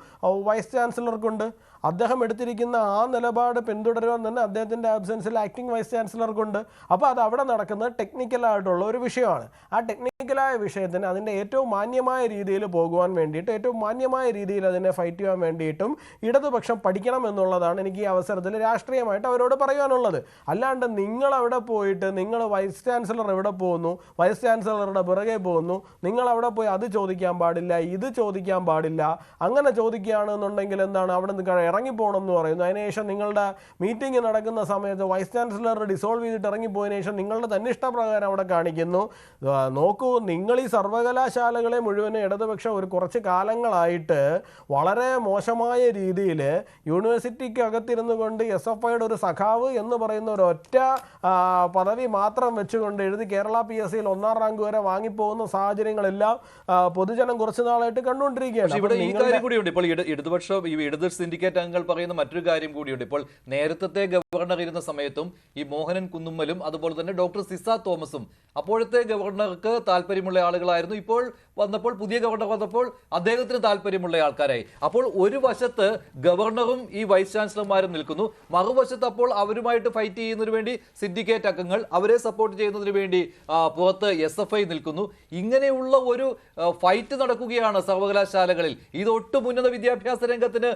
വൈസ് ചാൻസലർക്കുണ്ട്. അദ്ദേഹം എടുത്തിരിക്കുന്ന ആ നിലപാട് പിന്തുടരുവാൻ തന്നെ അദ്ദേഹത്തിൻ്റെ ആബ്സെൻസിൽ ആക്ടിംഗ് വൈസ് ചാൻസലർക്കുണ്ട്. അപ്പോൾ അത് അവിടെ നടക്കുന്നത് ടെക്നിക്കലായിട്ടുള്ള ഒരു വിഷയമാണ്. ആ ടെക്നിക്കലായ വിഷയത്തിന് അതിൻ്റെ ഏറ്റവും മാന്യമായ രീതിയിൽ പോകുവാൻ വേണ്ടിയിട്ട്, ഏറ്റവും മാന്യമായ രീതിയിൽ അതിനെ ഫൈറ്റ് ചെയ്യാൻ വേണ്ടിയിട്ടും ഇടതുപക്ഷം പഠിക്കണം എന്നുള്ളതാണ് എനിക്ക് ഈ അവസരത്തിൽ രാഷ്ട്രീയമായിട്ട് അവരോട് പറയാനുള്ളത്. അല്ലാണ്ട് നിങ്ങളവിടെ പോയിട്ട് നിങ്ങൾ വൈസ് ചാൻസലർ എവിടെ പോകുന്നു, വൈസ് ചാൻസലറുടെ പിറകെ പോകുന്നു, നിങ്ങളവിടെ പോയി അത് ചോദിക്കാൻ പാടില്ല, ഇത് ചോദിക്കാൻ പാടില്ല, അങ്ങനെ ചോദിക്കുകയാണെന്നുണ്ടെങ്കിൽ എന്താണ്, അവിടെ നിന്ന് ഇറങ്ങിപ്പോകണം എന്ന് പറയുന്നു. അതിനുശേഷം നിങ്ങളുടെ മീറ്റിംഗ് നടക്കുന്ന സമയത്ത് വൈസ് ചാൻസലർ ഡിസോൾവ് ചെയ്തിട്ട് ഇറങ്ങിപ്പോയതിനു ശേഷം നിങ്ങളുടെ തന്നെ ഇഷ്ടപ്രകാരം അവിടെ കാണിക്കുന്നു. നോക്കൂ, നിങ്ങൾ ഈ സർവകലാശാലകളെ മുഴുവനും ഇടതുപക്ഷം ഒരു കുറച്ച് കാലങ്ങളായിട്ട് വളരെ മോശമായ രീതിയിൽ യൂണിവേഴ്സിറ്റിക്ക് അകത്തിരുന്നു കൊണ്ട് SFIയുടെ ഒരു സഖാവ് എന്ന് പറയുന്ന ഒരൊറ്റ പദവി മാത്രം വെച്ചുകൊണ്ട് എഴുതി കേരള PSCയിൽ 1ാം റാങ്ക് വരെ വാങ്ങിപ്പോകുന്ന സാഹചര്യങ്ങളെല്ലാം പൊതുജനം കുറച്ച് നാളായിട്ട് കണ്ടുകൊണ്ടിരിക്കുകയാണ്. ഇപ്പോൾ ഇടതുപക്ഷം, ഇടത് സിൻഡിക്കേറ്റ് അംഗങ്ങൾ പറയുന്ന മറ്റൊരു കാര്യം കൂടിയുണ്ട്. ഇപ്പോൾ നേരത്തെ ഗവർണർ ഇരുന്ന സമയത്തും ഈ മോഹനൻ കുന്നുമ്മലും അതുപോലെ തന്നെ ഡോക്ടർ സിസ തോമസും അപ്പോഴത്തെ ഗവർണർക്ക് താല്പര്യമുള്ള ആളുകളായിരുന്നു. ഇപ്പോൾ വന്നപ്പോൾ പുതിയ ഗവർണർ വന്നപ്പോൾ അദ്ദേഹത്തിന് താല്പര്യമുള്ള ആൾക്കാരായി. അപ്പോൾ ഒരു വശത്ത് ഗവർണറും ഈ വൈസ് ചാൻസലർമാരും നിൽക്കുന്നു, മറുവശത്ത് അപ്പോൾ അവരുമായിട്ട് ഫൈറ്റ് ചെയ്യുന്നതിന് വേണ്ടി സിൻഡിക്കേറ്റ് അംഗങ്ങൾ, അവരെ സപ്പോർട്ട് ചെയ്യുന്നതിന് വേണ്ടി പുറത്ത് SFI നിൽക്കുന്നു. ഇങ്ങനെയുള്ള ഒരു ഫൈറ്റ് നടക്കുകയാണ് സർവകലാശാലകളിൽ. ഇതൊട്ടും ഉന്നത വിദ്യാഭ്യാസ രംഗത്തിന്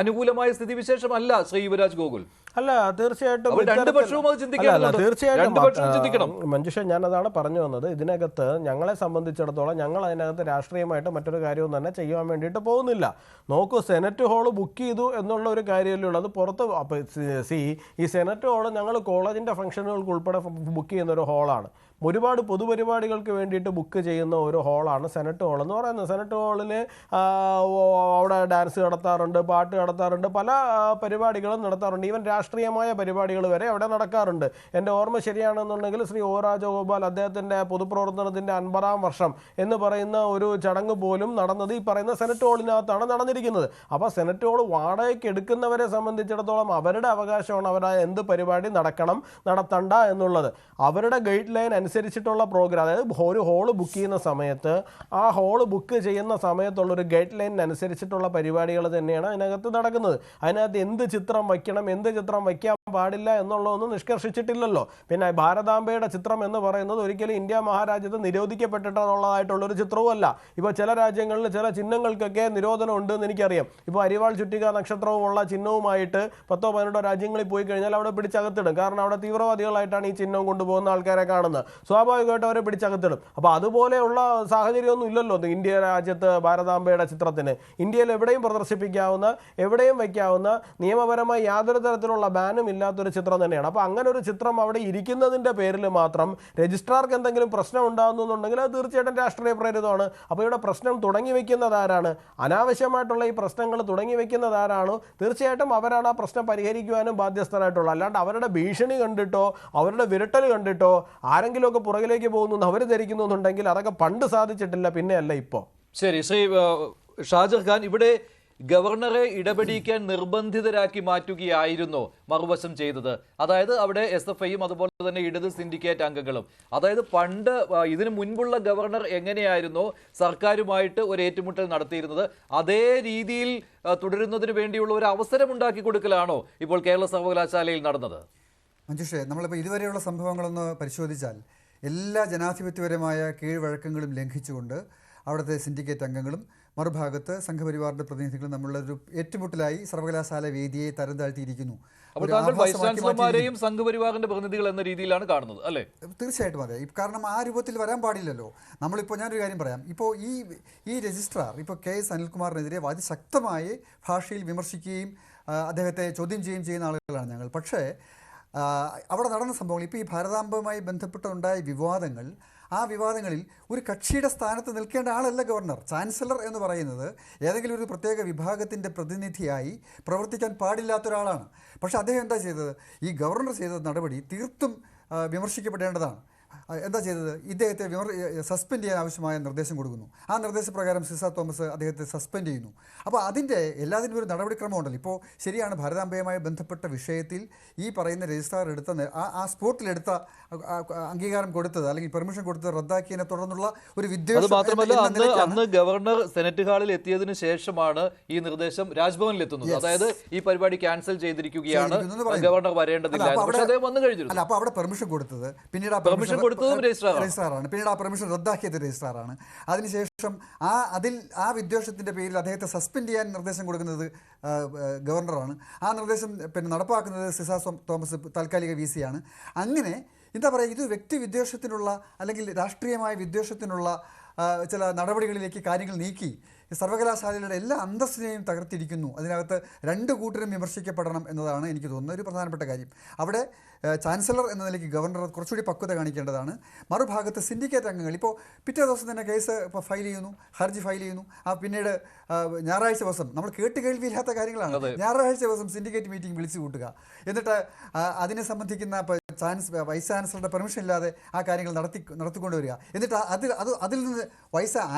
അനുകൂലമായ സ്ഥിതിവിശേഷമല്ല ശ്രീ യുവരാജ് ഗോകുൽ. അല്ല, തീർച്ചയായിട്ടും അപ്പോൾ രണ്ട് പക്ഷവും അത് ചിന്തിക്കേണ്ടതുണ്ട്. രണ്ട് പക്ഷവും ചിന്തിക്കണം. മഞ്ജുഷ, ഞാനതാണ് പറഞ്ഞു വന്നത്. ഇതിനകത്ത് ഞങ്ങളെ സംബന്ധിച്ചിടത്തോളം ഞങ്ങൾ അതിനകത്ത് രാഷ്ട്രീയമായിട്ട് മറ്റൊരു കാര്യവും തന്നെ ചെയ്യാൻ വേണ്ടിയിട്ട് പോകുന്നില്ല. നോക്കൂ, സെനറ്റ് ഹാള് ബുക്ക് ചെയ്തു എന്നുള്ള ഒരു കാര്യമല്ലേ ഉള്ളത്. പുറത്ത് ഈ സെനറ്റ് ഹാള് ഞങ്ങൾ കോളേജിൻ്റെ ഫംഗ്ഷനുകൾക്ക് ഉൾപ്പെടെ ബുക്ക് ചെയ്യുന്ന ഒരു ഹാളാണ്. ഒരുപാട് പൊതുപരിപാടികൾക്ക് വേണ്ടിയിട്ട് ബുക്ക് ചെയ്യുന്ന ഒരു ഹാളാണ് സെനറ്റ് ഹാൾ എന്ന് പറയുന്നത്. സെനറ്റ് ഹാളിൽ അവിടെ ഡാൻസ് നടത്താറുണ്ട്, പാട്ട് നടത്താറുണ്ട്, പല പരിപാടികളും നടത്താറുണ്ട്. ഈവൻ രാഷ്ട്രീയമായ പരിപാടികൾ വരെ അവിടെ നടക്കാറുണ്ട്. എൻ്റെ ഓർമ്മ ശരിയാണെന്നുണ്ടെങ്കിൽ ശ്രീ ഒ രാജഗോപാൽ അദ്ദേഹത്തിൻ്റെ പൊതുപ്രവർത്തനത്തിൻ്റെ 50-ാം വർഷം എന്ന് പറയുന്ന ഒരു ചടങ്ങ് പോലും നടന്നത് ഈ പറയുന്ന സെനറ്റ് ഹാളിനകത്താണ് നടന്നിരിക്കുന്നത്. അപ്പോൾ സെനറ്റ് ഹാൾ വാടകയ്ക്ക് എടുക്കുന്നവരെ സംബന്ധിച്ചിടത്തോളം അവരുടെ അവകാശമാണ് അവർ എന്ത് പരിപാടി നടക്കണം നടത്തണ്ട എന്നുള്ളത്. അവരുടെ ഗൈഡ് ലൈൻ അനുസരിച്ചിട്ടുള്ള പ്രോഗ്രാം, അതായത് ഒരു ഹോള് ബുക്ക് ചെയ്യുന്ന സമയത്ത് ആ ഹോള് ബുക്ക് ചെയ്യുന്ന സമയത്തുള്ളൊരു ഗൈഡ് ലൈൻ അനുസരിച്ചിട്ടുള്ള പരിപാടികൾ തന്നെയാണ് അതിനകത്ത് നടക്കുന്നത്. അതിനകത്ത് എന്ത് ചിത്രം വയ്ക്കണം, എന്ത് ചിത്രം വയ്ക്കാൻ പാടില്ല എന്നുള്ളതൊന്നും നിഷ്കർഷിച്ചിട്ടില്ലല്ലോ. പിന്നെ ഭാരതാംബയുടെ ചിത്രം എന്ന് പറയുന്നത് ഒരിക്കലും ഇന്ത്യ മഹാരാജ്യത്ത് നിരോധിക്കപ്പെട്ടിട്ടുള്ളതായിട്ടുള്ളൊരു ചിത്രവുമല്ല. ഇപ്പോൾ ചില രാജ്യങ്ങളിൽ ചില ചിഹ്നങ്ങൾക്കൊക്കെ നിരോധനം ഉണ്ട് എന്ന് എനിക്കറിയാം. ഇപ്പോൾ അരിവാൾ ചുറ്റിക നക്ഷത്രവുമുള്ള ചിഹ്നവുമായിട്ട് 10-12 രാജ്യങ്ങളിൽ പോയി കഴിഞ്ഞാൽ അവിടെ പിടിച്ചകത്തിടും. കാരണം അവിടെ തീവ്രവാദികളായിട്ടാണ് ഈ ചിഹ്നം കൊണ്ടുപോകുന്ന ആൾക്കാരെ കാണുന്നത്. സ്വാഭാവികമായിട്ട് അവരെ പിടിച്ചകത്തിടും. അപ്പോൾ അതുപോലെയുള്ള സാഹചര്യമൊന്നും ഇല്ലല്ലോ ഇന്ത്യ രാജ്യത്ത് ഭാരതാംബയുടെ ചിത്രത്തിന്. ഇന്ത്യയിൽ എവിടെയും പ്രദർശിപ്പിക്കാവുന്ന, എവിടെയും വയ്ക്കാവുന്ന, നിയമപരമായി യാതൊരു തരത്തിലുള്ള ബാനും ഇല്ലാത്തൊരു ചിത്രം തന്നെയാണ്. അപ്പോൾ അങ്ങനെ ഒരു ചിത്രം അവിടെ ഇരിക്കുന്നതിൻ്റെ പേരിൽ മാത്രം രജിസ്ട്രാർക്ക് എന്തെങ്കിലും പ്രശ്നം ഉണ്ടാകുന്നുണ്ടെങ്കിൽ അത് തീർച്ചയായിട്ടും രാഷ്ട്രീയ പ്രേരിതമാണ്. അപ്പോൾ ഇവിടെ പ്രശ്നം തുടങ്ങി വയ്ക്കുന്നത് ആരാണ്? അനാവശ്യമായിട്ടുള്ള ഈ പ്രശ്നങ്ങൾ തുടങ്ങി വയ്ക്കുന്നത് ആരാണോ തീർച്ചയായിട്ടും അവരാണ് ആ പ്രശ്നം പരിഹരിക്കുവാനും ബാധ്യസ്ഥരായിട്ടുള്ളത്. അല്ലാണ്ട് അവരുടെ ഭീഷണി കണ്ടിട്ടോ അവരുടെ വിരട്ടൽ കണ്ടിട്ടോ ആരെങ്കിലുമൊക്കെ പുറകിലേക്ക് പോകുന്നു അവർ ധരിക്കുന്നുണ്ടെങ്കിൽ അതൊക്കെ പണ്ട് സാധിച്ചിട്ടില്ല, പിന്നെയല്ല ഇപ്പോൾ. ശരി, ശ്രീ ഷാജർ ഖാൻ, ഇവിടെ ഗവർണറെ ഇടപെടിക്കാൻ നിർബന്ധിതരാക്കി മാറ്റുകയായിരുന്നോ മറുവശം ചെയ്തത്? അതായത് അവിടെ SFIയും അതുപോലെ തന്നെ ഇടത് സിൻഡിക്കേറ്റ് അംഗങ്ങളും, അതായത് പണ്ട് ഇതിനു മുൻപുള്ള ഗവർണർ എങ്ങനെയായിരുന്നോ സർക്കാരുമായിട്ട് ഒരു ഏറ്റുമുട്ടൽ നടത്തിയിരുന്നത് അതേ രീതിയിൽ തുടരുന്നതിന് വേണ്ടിയുള്ള ഒരു അവസരം ഉണ്ടാക്കി കൊടുക്കലാണോ ഇപ്പോൾ കേരള സർവകലാശാലയിൽ നടന്നത്? മഞ്ജുഷേ, നമ്മളിപ്പോൾ ഇതുവരെയുള്ള സംഭവങ്ങളൊന്ന് പരിശോധിച്ചാൽ എല്ലാ ജനാധിപത്യപരമായ കീഴ്വഴക്കങ്ങളും ലംഘിച്ചുകൊണ്ട് അവിടുത്തെ സിൻഡിക്കേറ്റ് അംഗങ്ങളും മറുഭാഗത്ത് സംഘപരിവാറിന്റെ പ്രതിനിധികളും തമ്മിലുള്ളൊരു ഏറ്റുമുട്ടലായി സർവകലാശാല വേദിയെ തരം താഴ്ത്തിയിരിക്കുന്നു. അപ്പോൾ താങ്കൾ വൈസ് ചാൻസലർമാരെയും സംഘപരിവാറിന്റെ പ്രതിനിധികൾ എന്ന രീതിയിലാണ് കാണുന്നത് അല്ലേ? തീർച്ചയായിട്ടും അതെ. കാരണം ആ രൂപത്തിൽ വരാൻ പാടില്ലല്ലോ. നമ്മളിപ്പോൾ ഞാനൊരു കാര്യം പറയാം. ഇപ്പോൾ ഈ രജിസ്ട്രാർ ഇപ്പോൾ KS അനിൽകുമാറിനെതിരെ അതിശക്തമായി ഭാഷയിൽ വിമർശിക്കുകയും അദ്ദേഹത്തെ ചോദ്യം ചെയ്യുകയും ചെയ്യുന്ന ആളുകളാണ് ഞങ്ങൾ. പക്ഷേ അവിടെ നടന്ന സംഭവങ്ങൾ, ഇപ്പോൾ ഈ ഭാരതാംബയുമായി ബന്ധപ്പെട്ടുണ്ടായ വിവാദങ്ങൾ, ആ വിവാദങ്ങളിൽ ഒരു കക്ഷിയുടെ സ്ഥാനത്ത് നിൽക്കേണ്ട ആളല്ല ഗവർണർ. ചാൻസലർ എന്ന് പറയുന്നത് ഏതെങ്കിലും ഒരു പ്രത്യേക വിഭാഗത്തിൻ്റെ പ്രതിനിധിയായി പ്രവർത്തിക്കാൻ പാടില്ലാത്ത ഒരാളാണ്. പക്ഷേ അദ്ദേഹം എന്താ ചെയ്തത്? ഈ ഗവർണർ ചെയ്ത നടപടി തീർത്തും വിമർശിക്കപ്പെടേണ്ടതാണ്. എന്താ ചെയ്തത്? ഇദ്ദേഹത്തെ സസ്പെൻഡ് ചെയ്യാൻ ആവശ്യമായ നിർദ്ദേശം കൊടുക്കുന്നു. ആ നിർദ്ദേശപ്രകാരം സിസ തോമസ് അദ്ദേഹത്തെ സസ്പെൻഡ് ചെയ്യുന്നു. അപ്പോൾ അതിൻ്റെ എല്ലാത്തിനും ഒരു നടപടിക്രമം ഉണ്ടല്ലോ. ഇപ്പോൾ ശരിയാണ്, ഭാരതാംബയുമായി ബന്ധപ്പെട്ട വിഷയത്തിൽ ഈ പറയുന്ന രജിസ്ട്രാർ എടുത്ത ആ സ്പോട്ടിലെടുത്ത അംഗീകാരം കൊടുത്തത് അല്ലെങ്കിൽ പെർമിഷൻ കൊടുത്തത് റദ്ദാക്കിയതിനെ തുടർന്നുള്ള ഒരു വിദ്വേഷം. മാത്രമല്ല, അന്ന് ഗവർണർ സെനറ്റ് ഹാളിൽ എത്തിയതിനു ശേഷമാണ് ഈ നിർദ്ദേശം രാജ്ഭവനിൽ എത്തുന്നത്. അതായത് ഈ പരിപാടി ക്യാൻസൽ ചെയ്തിരിക്കുകയാണ്, ഗവർണർ വരേണ്ടതില്ല. അല്ല, അപ്പോൾ അവിടെ പെർമിഷൻ കൊടുത്തത് പിന്നീട് പെർമിഷൻ രജിസ്ട്രാറാണ്. പിന്നീട് ആ പെർമിഷൻ റദ്ദാക്കിയത് രജിസ്ട്രാറാണ്. അതിനുശേഷം ആ വിദ്വേഷത്തിൻ്റെ പേരിൽ അദ്ദേഹത്തെ സസ്പെൻഡ് ചെയ്യാൻ നിർദ്ദേശം കൊടുക്കുന്നത് ഗവർണറാണ്. ആ നിർദ്ദേശം നടപ്പാക്കുന്നത് സിസ തോമസ് താൽക്കാലിക VC ആണ്. അങ്ങനെ എന്താ പറയുക, ഇത് വ്യക്തി വിദ്വേഷത്തിനുള്ള അല്ലെങ്കിൽ രാഷ്ട്രീയമായ വിദ്വേഷത്തിനുള്ള ചില നടപടികളിലേക്ക് കാര്യങ്ങൾ നീക്കി സർവകലാശാലയുടെ എല്ലാ അന്തസ്സിനെയും തകർത്തിരിക്കുന്നു. അതിനകത്ത് രണ്ട് കൂട്ടരും വിമർശിക്കപ്പെടണം എന്നതാണ് എനിക്ക് തോന്നുന്ന ഒരു പ്രധാനപ്പെട്ട കാര്യം. അവിടെ ചാൻസലർ എന്ന നിലയ്ക്ക് ഗവർണർ കുറച്ചുകൂടി പക്വത കാണിക്കേണ്ടതാണ്. മറുഭാഗത്ത് സിൻഡിക്കേറ്റ് അംഗങ്ങൾ ഇപ്പോൾ പിറ്റേ ദിവസം തന്നെ കേസ് ഫയൽ ചെയ്യുന്നു, ഹർജി ഫയൽ ചെയ്യുന്നു. പിന്നീട് ഞായറാഴ്ച ദിവസം, നമ്മൾ കേൾവിയില്ലാത്ത കാര്യങ്ങളാണ്, ഞായറാഴ്ച ദിവസം സിൻഡിക്കേറ്റ് മീറ്റിംഗ് വിളിച്ചു കൂട്ടുക, എന്നിട്ട് അതിനെ സംബന്ധിക്കുന്ന വൈസ് ചാൻസലറുടെ പെർമിഷൻ ഇല്ലാതെ ആ കാര്യങ്ങൾ നടത്തിക്കൊണ്ട് വരിക. എന്നിട്ട് അതിൽ നിന്ന്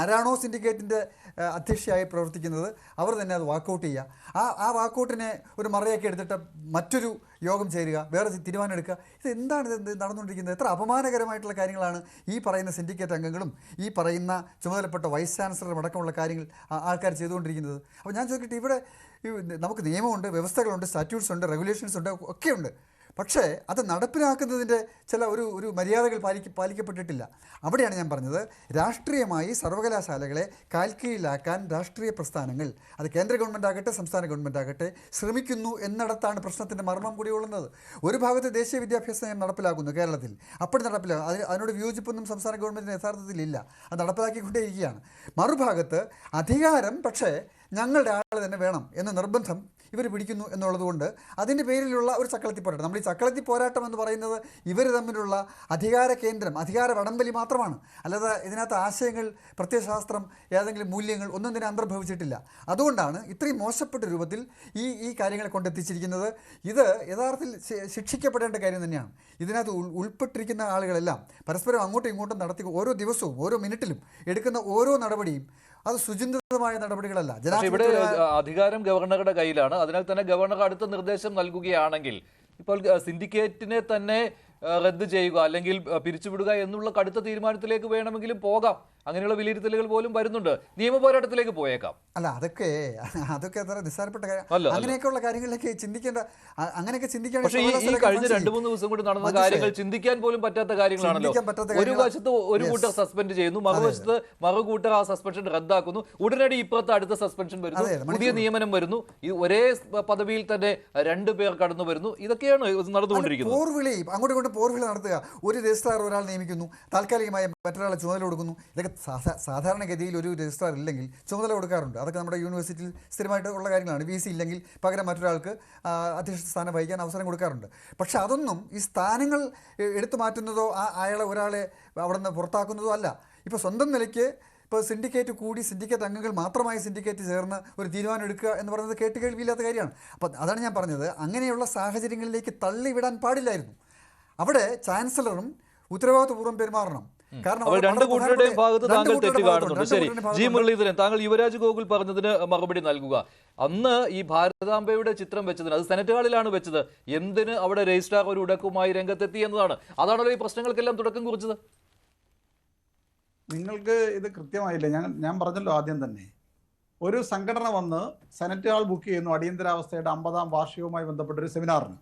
ആരാണോ സിൻഡിക്കേറ്റിൻ്റെ അധ്യക്ഷയായി പ്രവർത്തിക്കുന്നത് അവർ തന്നെ അത് വാക്കൗട്ട് ചെയ്യുക. ആ വാക്കൗട്ടിനെ ഒരു മറയാക്കി എടുത്തിട്ട് മറ്റൊരു യോഗം ചേരുക, വേറെ തീരുമാനം എടുക്കുക. എന്താണ് ഇത് നടന്നുകൊണ്ടിരിക്കുന്നത്? എത്ര അപമാനകരമായിട്ടുള്ള കാര്യങ്ങളാണ് ഈ പറയുന്ന സിൻഡിക്കേറ്റ് അംഗങ്ങളും ഈ പറയുന്ന ചുമതലപ്പെട്ട വൈസ് ചാൻസലറും അടക്കമുള്ള കാര്യങ്ങൾ ആൾക്കാർ ചെയ്തുകൊണ്ടിരിക്കുന്നത്. അപ്പോൾ ഞാൻ ചോദിക്കട്ടെ, ഇവിടെ നമുക്ക് നിയമമുണ്ട്, വ്യവസ്ഥകളുണ്ട്, സ്റ്റാറ്റ്യൂട്ട്സ് ഉണ്ട്, റെഗുലേഷൻസ് ഉണ്ട്, ഒക്കെയുണ്ട്. പക്ഷേ അത് നടപ്പിലാക്കുന്നതിൻ്റെ ചില ഒരു മര്യാദകൾ പാലിക്കപ്പെട്ടിട്ടില്ല. അവിടെയാണ് ഞാൻ പറഞ്ഞത്, രാഷ്ട്രീയമായി സർവകലാശാലകളെ കാൽക്കീഴിലാക്കാൻ രാഷ്ട്രീയ പ്രസ്ഥാനങ്ങൾ, അത് കേന്ദ്ര ഗവൺമെൻറ് ആകട്ടെ സംസ്ഥാന ഗവൺമെൻറ് ആകട്ടെ, ശ്രമിക്കുന്നു എന്നിടത്താണ് പ്രശ്നത്തിൻ്റെ മർമ്മം കൂടി ഉള്ളത്. ഒരു ഭാഗത്ത് ദേശീയ വിദ്യാഭ്യാസ നയം നടപ്പിലാക്കുന്നു കേരളത്തിൽ, അപ്പോൾ അതിനോട് വിയോജിപ്പൊന്നും സംസ്ഥാന ഗവൺമെൻറ്റിന് യഥാർത്ഥത്തിലില്ല, അത് നടപ്പിലാക്കിക്കൊണ്ടേയിരിക്കുകയാണ്. മറുഭാഗത്ത് അധികാരം പക്ഷേ ഞങ്ങളുടെ ആൾ തന്നെ വേണം എന്ന നിർബന്ധം ഇവർ പിടിക്കുന്നു എന്നുള്ളതുകൊണ്ട് അതിൻ്റെ പേരിലുള്ള ഒരു ചക്കളത്തി പോരാട്ടം. നമ്മൾ ഈ ചക്കളത്തി പോരാട്ടം എന്ന് പറയുന്നത് ഇവർ തമ്മിലുള്ള അധികാര കേന്ദ്രം, അധികാര വടംവലി മാത്രമാണ്. അല്ലാതെ ഇതിനകത്ത് ആശയങ്ങൾ, പ്രത്യയശാസ്ത്രം, ഏതെങ്കിലും മൂല്യങ്ങൾ ഒന്നും തന്നെ അന്തർഭവിച്ചിട്ടില്ല. അതുകൊണ്ടാണ് ഇത്രയും മോശപ്പെട്ട രൂപത്തിൽ ഈ കാര്യങ്ങളെ കൊണ്ടെത്തിച്ചിരിക്കുന്നത്. ഇത് യഥാർത്ഥത്തിൽ ശിക്ഷിക്കപ്പെടേണ്ട കാര്യം തന്നെയാണ്. ഇതിനകത്ത് ഉൾപ്പെട്ടിരിക്കുന്ന ആളുകളെല്ലാം പരസ്പരം അങ്ങോട്ടും ഇങ്ങോട്ടും നടത്തി ഓരോ ദിവസവും ഓരോ മിനിറ്റിലും എടുക്കുന്ന ഓരോ നടപടിയും അത് സുചിന്തിതമായ നടപടികളല്ല. ഇവിടെ അധികാരം ഗവർണറുടെ കയ്യിലാണ്. അതിനാൽ തന്നെ ഗവർണർ അടുത്ത നിർദ്ദേശം നൽകുകയാണെങ്കിൽ ഇപ്പോൾ സിൻഡിക്കേറ്റിനെ തന്നെ റദ്ദ് ചെയ്യുക അല്ലെങ്കിൽ പിരിച്ചുവിടുക എന്നുള്ള കടുത്ത തീരുമാനത്തിലേക്ക് വേണമെങ്കിലും പോകാം. അങ്ങനെയുള്ള വിലയിരുത്തലുകൾ പോലും വരുന്നുണ്ട്. നിയമ പോരാട്ടത്തിലേക്ക് പോയേക്കാം. അല്ല, അതൊക്കെ അത്ര നിസ്സാരപ്പെട്ട കാര്യം. അങ്ങനെയൊക്കെയുള്ള കാര്യങ്ങളിലേക്ക് ചിന്തിക്കേണ്ട, അങ്ങനെയൊക്കെ ചിന്തിക്കാൻ. പക്ഷേ ഈ കഴിഞ്ഞ 2-3 ദിവസം കൊണ്ട് നടന്ന കാര്യങ്ങൾ ചിന്തിക്കാൻ പോലും പറ്റാത്ത കാര്യങ്ങളാണല്ലോ. ഒരു വശത്ത് ഒരു കൂട്ടർ സസ്പെൻഡ് ചെയ്യുന്നു, മറുവശത്ത് മറുകൂട്ടർ ആ സസ്പെൻഷൻ റദ്ദാക്കുന്നു. ഉടനടി ഇപ്പുറത്ത് അടുത്ത സസ്പെൻഷൻ വരുന്നു, പുതിയ നിയമനം വരുന്നു. ഈ ഒരേ പദവിയിൽ തന്നെ 2 പേർ കടന്നു വരുന്നു. ഇതൊക്കെയാണ് നടന്നുകൊണ്ടിരിക്കുന്നത്. അങ്ങോട്ടും പോർവിളി നടത്തുക. ഒരു രജിസ്ട്രാർ ഒരാൾ നിയമിക്കുന്നു, താൽക്കാലികമായി മറ്റൊരാളെ ചുമതല കൊടുക്കുന്നു. ഇതൊക്കെ സാധാരണഗതിയിൽ ഒരു രജിസ്ട്രാർ ഇല്ലെങ്കിൽ ചുമതല കൊടുക്കാറുണ്ട്. അതൊക്കെ നമ്മുടെ യൂണിവേഴ്സിറ്റിയിൽ സ്ഥിരമായിട്ട് ഉള്ള കാര്യങ്ങളാണ്. VC ഇല്ലെങ്കിൽ പകരം മറ്റൊരാൾക്ക് അധ്യക്ഷ സ്ഥാനം വഹിക്കാൻ അവസരം കൊടുക്കാറുണ്ട്. പക്ഷെ അതൊന്നും ഈ സ്ഥാനങ്ങൾ എടുത്തു മാറ്റുന്നതോ ഒരാളെ അവിടെ നിന്ന് പുറത്താക്കുന്നതോ അല്ല. ഇപ്പോൾ സ്വന്തം നിലയ്ക്ക് ഇപ്പോൾ സിൻഡിക്കേറ്റ് കൂടി സിൻഡിക്കേറ്റ് അംഗങ്ങൾ മാത്രമായി സിൻഡിക്കേറ്റ് ചേർന്ന് ഒരു തീരുമാനം എടുക്കുക എന്ന് പറയുന്നത് കേട്ടുകേൾവിയില്ലാത്ത കാര്യമാണ്. അപ്പം അതാണ് ഞാൻ പറഞ്ഞത്, അങ്ങനെയുള്ള സാഹചര്യങ്ങളിലേക്ക് തള്ളിവിടാൻ പാടില്ലായിരുന്നു. അവിടെ ചാൻസലറും ഉത്തരവാദിത്വപൂർവ്വം പെരുമാറണം. രണ്ട് കൂട്ടരുടെയും ഭാഗത്ത് താങ്കൾ തെറ്റ് കാണുന്നുണ്ട്. ശരി, ജി മുരളീധരൻ, താങ്കൾ യുവരാജ് ഗോകുൽ പറഞ്ഞതിന് മറുപടി നൽകുക. അന്ന് ഈ ഭാരതാംബയുടെ ചിത്രം വെച്ചതിന്, അത് സെനറ്റ് ഹാളിലാണ് വെച്ചത്, എന്തിന് അവിടെ രജിസ്ട്രാർ ഒരു ഉടക്കുമായി രംഗത്തെത്തി എന്നതാണ്. അതാണല്ലോ ഈ പ്രശ്നങ്ങൾക്കെല്ലാം തുടക്കം കുറിച്ചത്. നിങ്ങൾക്ക് ഇത് കൃത്യമായില്ല. ഞാൻ പറഞ്ഞല്ലോ ആദ്യം തന്നെ, ഒരു സംഘടന വന്ന് സെനറ്റ് ഹാൾ ബുക്ക് ചെയ്യുന്നു അടിയന്തരാവസ്ഥയുടെ 50ാം വാർഷികവുമായി ബന്ധപ്പെട്ടൊരു സെമിനാറിന്.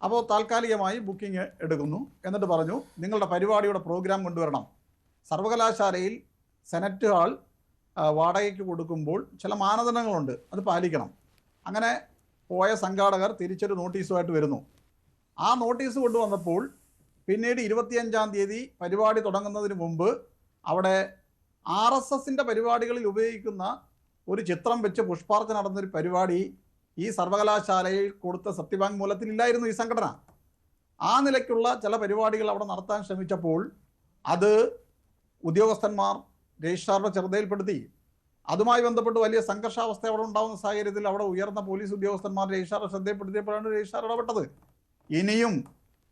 അപ്പോൾ താൽക്കാലികമായി ബുക്കിംഗ് എടുക്കുന്നു. എന്നിട്ട് പറഞ്ഞു, നിങ്ങളുടെ പരിപാടിയുടെ പ്രോഗ്രാം കൊണ്ടുവരണം. സർവകലാശാലയിൽ സെനറ്റ് ഹാൾ വാടകയ്ക്ക് കൊടുക്കുമ്പോൾ ചില മാനദണ്ഡങ്ങളുണ്ട്, അത് പാലിക്കണം. അങ്ങനെ പോയ സംഘാടകർ തിരിച്ചൊരു നോട്ടീസുമായിട്ട് വരുന്നു. ആ നോട്ടീസ് കൊണ്ടുവന്നപ്പോൾ പിന്നീട് 25-ാം തീയതി പരിപാടി തുടങ്ങുന്നതിന് മുമ്പ് അവിടെ RSSൻ്റെ പരിപാടികളിൽ ഉപയോഗിക്കുന്ന ഒരു ചിത്രം വെച്ച് പുഷ്പാർച്ചന നടന്നൊരു പരിപാടി ഈ സർവകലാശാലയിൽ കൊടുത്ത സത്യവാങ്മൂലത്തിൽ ഇല്ലായിരുന്നു ഈ സംഘടന. ആ നിലയ്ക്കുള്ള ചില പരിപാടികൾ അവിടെ നടത്താൻ ശ്രമിച്ചപ്പോൾ അത് ഉദ്യോഗസ്ഥന്മാർ രജിസ്ട്രാറുടെ ശ്രദ്ധയിൽപ്പെടുത്തി. അതുമായി ബന്ധപ്പെട്ട് വലിയ സംഘർഷാവസ്ഥ അവിടെ ഉണ്ടാകുന്ന സാഹചര്യത്തിൽ അവിടെ ഉയർന്ന പോലീസ് ഉദ്യോഗസ്ഥന്മാർ രജിസ്ട്രാറുടെ ശ്രദ്ധയിൽപ്പെടുത്തിയപ്പോഴാണ് രജിസ്ട്രാർ ഇടപെട്ടത്. ഇനിയും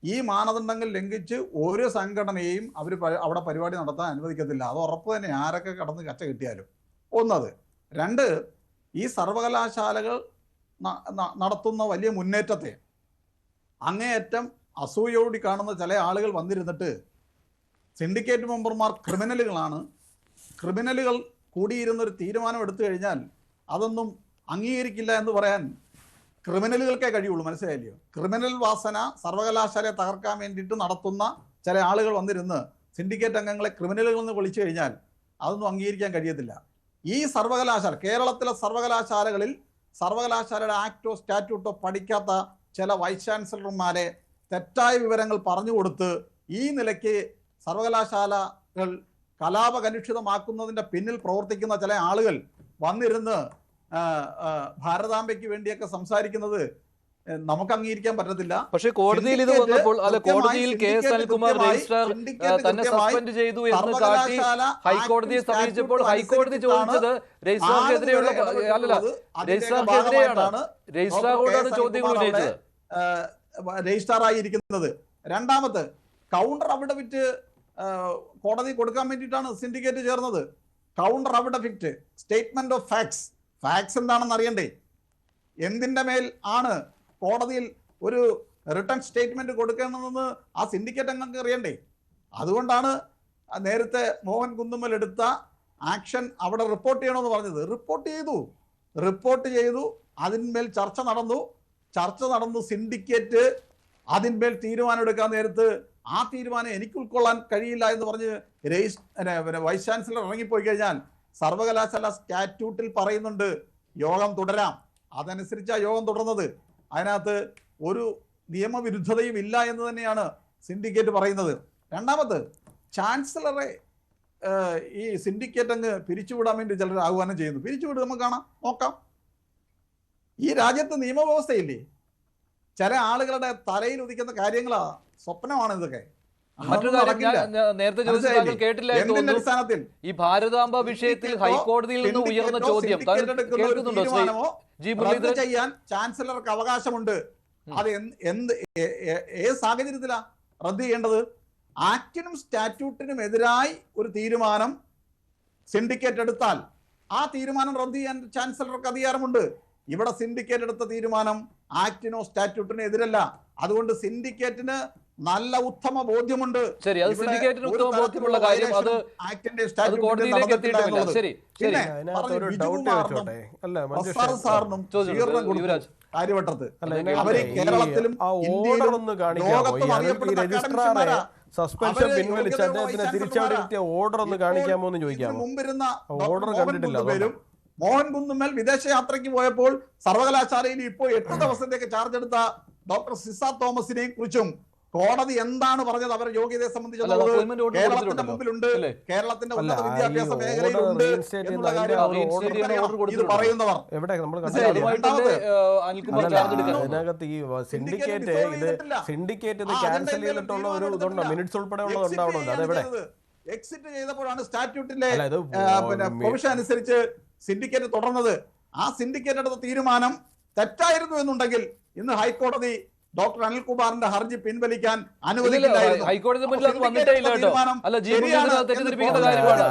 ഈ മാനദണ്ഡങ്ങൾ ലംഘിച്ച് ഒരു സംഘടനയെയും അവർ അവിടെ പരിപാടി നടത്താൻ അനുവദിക്കത്തില്ല. അത് ഉറപ്പ് തന്നെ, ആരൊക്കെ കടന്ന് കച്ച കിട്ടിയാലും. ഒന്നത്. രണ്ട്, ഈ സർവകലാശാലകൾ നടത്തുന്ന വലിയ മുന്നേറ്റത്തെ അങ്ങേയറ്റം അസൂയോടി കാണുന്ന ചില ആളുകൾ വന്നിരുന്നിട്ട് സിൻഡിക്കേറ്റ് മെമ്പർമാർ ക്രിമിനലുകളാണ്, ക്രിമിനലുകൾ കൂടിയിരുന്നൊരു തീരുമാനം എടുത്തു കഴിഞ്ഞാൽ അതൊന്നും അംഗീകരിക്കില്ല എന്ന് പറയാൻ ക്രിമിനലുകൾക്കേ കഴിയുള്ളൂ. മനസ്സിലായില്ലയോ? ക്രിമിനൽ വാസന സർവകലാശാലയെ തകർക്കാൻ വേണ്ടിയിട്ട് നടത്തുന്ന ചില ആളുകൾ വന്നിരുന്ന് സിൻഡിക്കേറ്റ് അംഗങ്ങളെ ക്രിമിനലുകൾ എന്ന് വിളിച്ചു കഴിഞ്ഞാൽ അതൊന്നും അംഗീകരിക്കാൻ കഴിയത്തില്ല. ഈ സർവകലാശാല, കേരളത്തിലെ സർവകലാശാലകളിൽ സർവകലാശാലയുടെ ആക്ടോ സ്റ്റാറ്റ്യൂട്ടോ പഠിക്കാത്ത ചില വൈസ് ചാൻസലർമാരെ തെറ്റായ വിവരങ്ങൾ പറഞ്ഞു കൊടുത്ത് ഈ നിലയ്ക്ക് സർവകലാശാലകൾ കലാപകലുഷിതമാക്കുന്നതിൻ്റെ പിന്നിൽ പ്രവർത്തിക്കുന്ന ചില ആളുകൾ വന്നിരുന്ന് ഭാരതാംബയ്ക്ക് വേണ്ടിയൊക്കെ സംസാരിക്കുന്നത് നമുക്ക് അംഗീകരിക്കാൻ പറ്റത്തില്ല. പക്ഷേ കോടതിയിൽ ഇത് വന്നപ്പോൾ, അല്ല, കോടതിയിൽ KS അനിൽകുമാർ രജിസ്ട്രാർ തന്നെ സസ്പെൻഡ് ചെയ്തു എന്ന് കാട്ടി ഹൈക്കോടതിയെ സമീപിച്ചപ്പോൾ ഹൈക്കോടതി ചോദിച്ചത് രജിസ്ട്രാർക്കെതിരെയുള്ള, അല്ലല്ല, രജിസ്ട്രാർക്കെതിരെയാണ്, രജിസ്ട്രാറോടാണ് ചോദ്യങ്ങൾ ഉന്നയിച്ചത്. രജിസ്ട്രാറായിരിക്കുന്നത് രണ്ടാമത് കൗണ്ടർ അഫിഡവിറ്റ് കോടതി കൊടുക്കാൻ വേണ്ടിയിട്ടാണ് സിൻഡിക്കേറ്റ് ചേർന്നത്. Counter affidavit, statement of facts എന്താണെന്ന് അറിയണ്ടേ? എന്തിൻ്റെ മേൽ ആണ് കോടതിയിൽ ഒരു റിട്ടേൺ സ്റ്റേറ്റ്മെന്റ് കൊടുക്കേണ്ടതെന്ന് ആ സിൻഡിക്കേറ്റ് അംഗങ്ങൾക്ക് അറിയണ്ടേ? അതുകൊണ്ടാണ് നേരത്തെ മോഹൻ കുന്നുമ്മൽ എടുത്ത ആക്ഷൻ അവിടെ റിപ്പോർട്ട് ചെയ്യണമെന്ന് പറഞ്ഞത്. റിപ്പോർട്ട് ചെയ്തു, അതിന്മേൽ ചർച്ച നടന്നു. സിൻഡിക്കേറ്റ് അതിന്മേൽ തീരുമാനം എടുക്കാൻ നേരത്ത് ആ തീരുമാനം എനിക്ക് ഉൾക്കൊള്ളാൻ കഴിയില്ല എന്ന് പറഞ്ഞ് വൈസ് ചാൻസലർ ഇറങ്ങിപ്പോയി കഴിഞ്ഞാൽ സർവകലാശാല സ്റ്റാറ്റ്യൂട്ടിൽ പറയുന്നുണ്ട് യോഗം തുടരാം. അതനുസരിച്ചാണ് യോഗം തുടർന്നത്. അതിനകത്ത് ഒരു നിയമവിരുദ്ധതയും ഇല്ല എന്ന് തന്നെയാണ് സിൻഡിക്കേറ്റ് പറയുന്നത്. രണ്ടാമത് ചാൻസലറെ ഈ സിൻഡിക്കേറ്റ് അങ്ങ് പിരിച്ചുവിടാൻ വേണ്ടി ചിലർ ആഹ്വാനം ചെയ്യുന്നു. പിരിച്ചുവിട്, നമുക്ക് നോക്കാം. ഈ രാജ്യത്ത് നിയമവ്യവസ്ഥയില്ലേ? ചില ആളുകളുടെ തലയിൽ ഉദിക്കുന്ന കാര്യങ്ങളാ, സ്വപ്നമാണ് ഇതൊക്കെ. നേരത്തെ കേട്ടില്ല. അടിസ്ഥാനത്തിൽ ഈ ഭാരതാംബ വിഷയത്തിൽ ഹൈക്കോടതിയിൽ നിന്ന് ഉയർന്ന ചോദ്യം ചെയ്യാൻ ചാൻസലർക്ക് അവകാശമുണ്ട്. അത് ഏത് സാഹചര്യത്തിലാ റദ്ദ് ചെയ്യേണ്ടത്? ആക്ടിനും സ്റ്റാറ്റ്യൂട്ടിനും എതിരായി ഒരു തീരുമാനം സിൻഡിക്കേറ്റ് എടുത്താൽ ആ തീരുമാനം റദ്ദ് ചെയ്യാൻ ചാൻസലർക്ക് അധികാരമുണ്ട്. ഇവിടെ സിൻഡിക്കേറ്റ് എടുത്ത തീരുമാനം ആക്ടിനോ സ്റ്റാറ്റ്യൂട്ടിനോ എതിരല്ല. അതുകൊണ്ട് സിൻഡിക്കേറ്റിന് നല്ല ഉത്തമ ബോധ്യമുണ്ട്. ശരി, അത് സിൻഡിക്കേറ്റിന് ഉത്തമ ബോധ്യമുള്ള കാര്യം. അത് ആക്ടിന്റെ കോടതിയിലേക്ക് എത്തിയിട്ടില്ല. ശരി, പിന്നെ സാറിനും കാര്യവട്ടത്ത് അവര് കേരളത്തിലും സസ്പെൻഷൻ പിൻവലിച്ച് അദ്ദേഹത്തിന് തിരിച്ചറിയ ഓർഡർ ഒന്ന് കാണിക്കാമോ എന്ന് ചോദിക്കാമോ? മുമ്പിരുന്ന ഓർഡർ കണ്ടിട്ടില്ല. മോഹൻ കുന്നുമ്മൽ വിദേശയാത്രയ്ക്ക് പോയപ്പോൾ സർവകലാശാലയിൽ ഇപ്പോൾ 8 ദിവസത്തേക്ക് ചാർജ് എടുത്ത ഡോക്ടർ സിസ തോമസിനെയും കുറിച്ചും കോടതി എന്താണ് പറഞ്ഞത്? അവരുടെ യോഗ്യതയെ സംബന്ധിച്ചുള്ളത് കേരളത്തിന്റെ മുമ്പിലുണ്ട്, കേരളത്തിന്റെ ഉന്നത വിദ്യാഭ്യാസ മേഖലയിലുണ്ട് എന്നുള്ള കാര്യം ഇത് പറയുന്നവർ അതിനകത്ത് ഈ സിൻഡിക്കേറ്റ് ഇത് ക്യാൻസൽ ചെയ്തിട്ടുള്ള ഒരു ഇതുണ്ടോ? മിനിറ്റ്സ് ഉൾപ്പെടെ ഉള്ളതുണ്ടാവണമല്ലോ. അതെവിടെ? എക്സിറ്റ് ചെയ്തപ്പോഴാണ് സ്റ്റാറ്റ്യൂട്ടിന്റെ പ്രൊവിഷൻ അനുസരിച്ച് സിൻഡിക്കേറ്റ് തുടർന്നത്. ആ സിൻഡിക്കേറ്റ് എടുത്ത തീരുമാനം തെറ്റായിരുന്നു എന്നുണ്ടെങ്കിൽ ഇന്ന് ഹൈക്കോടതി ഡോക്ടർ അനിൽകുമാറിന്റെ ഹർജി പിൻവലിക്കാൻ അനുവദിക്കില്ലായിരുന്നു. ഹൈക്കോടതി വന്നിട്ടേ ഇല്ല കേട്ടോ. അല്ല, തെറ്റിദ്ധരിപ്പിക്കുന്ന കാര്യമാണ്.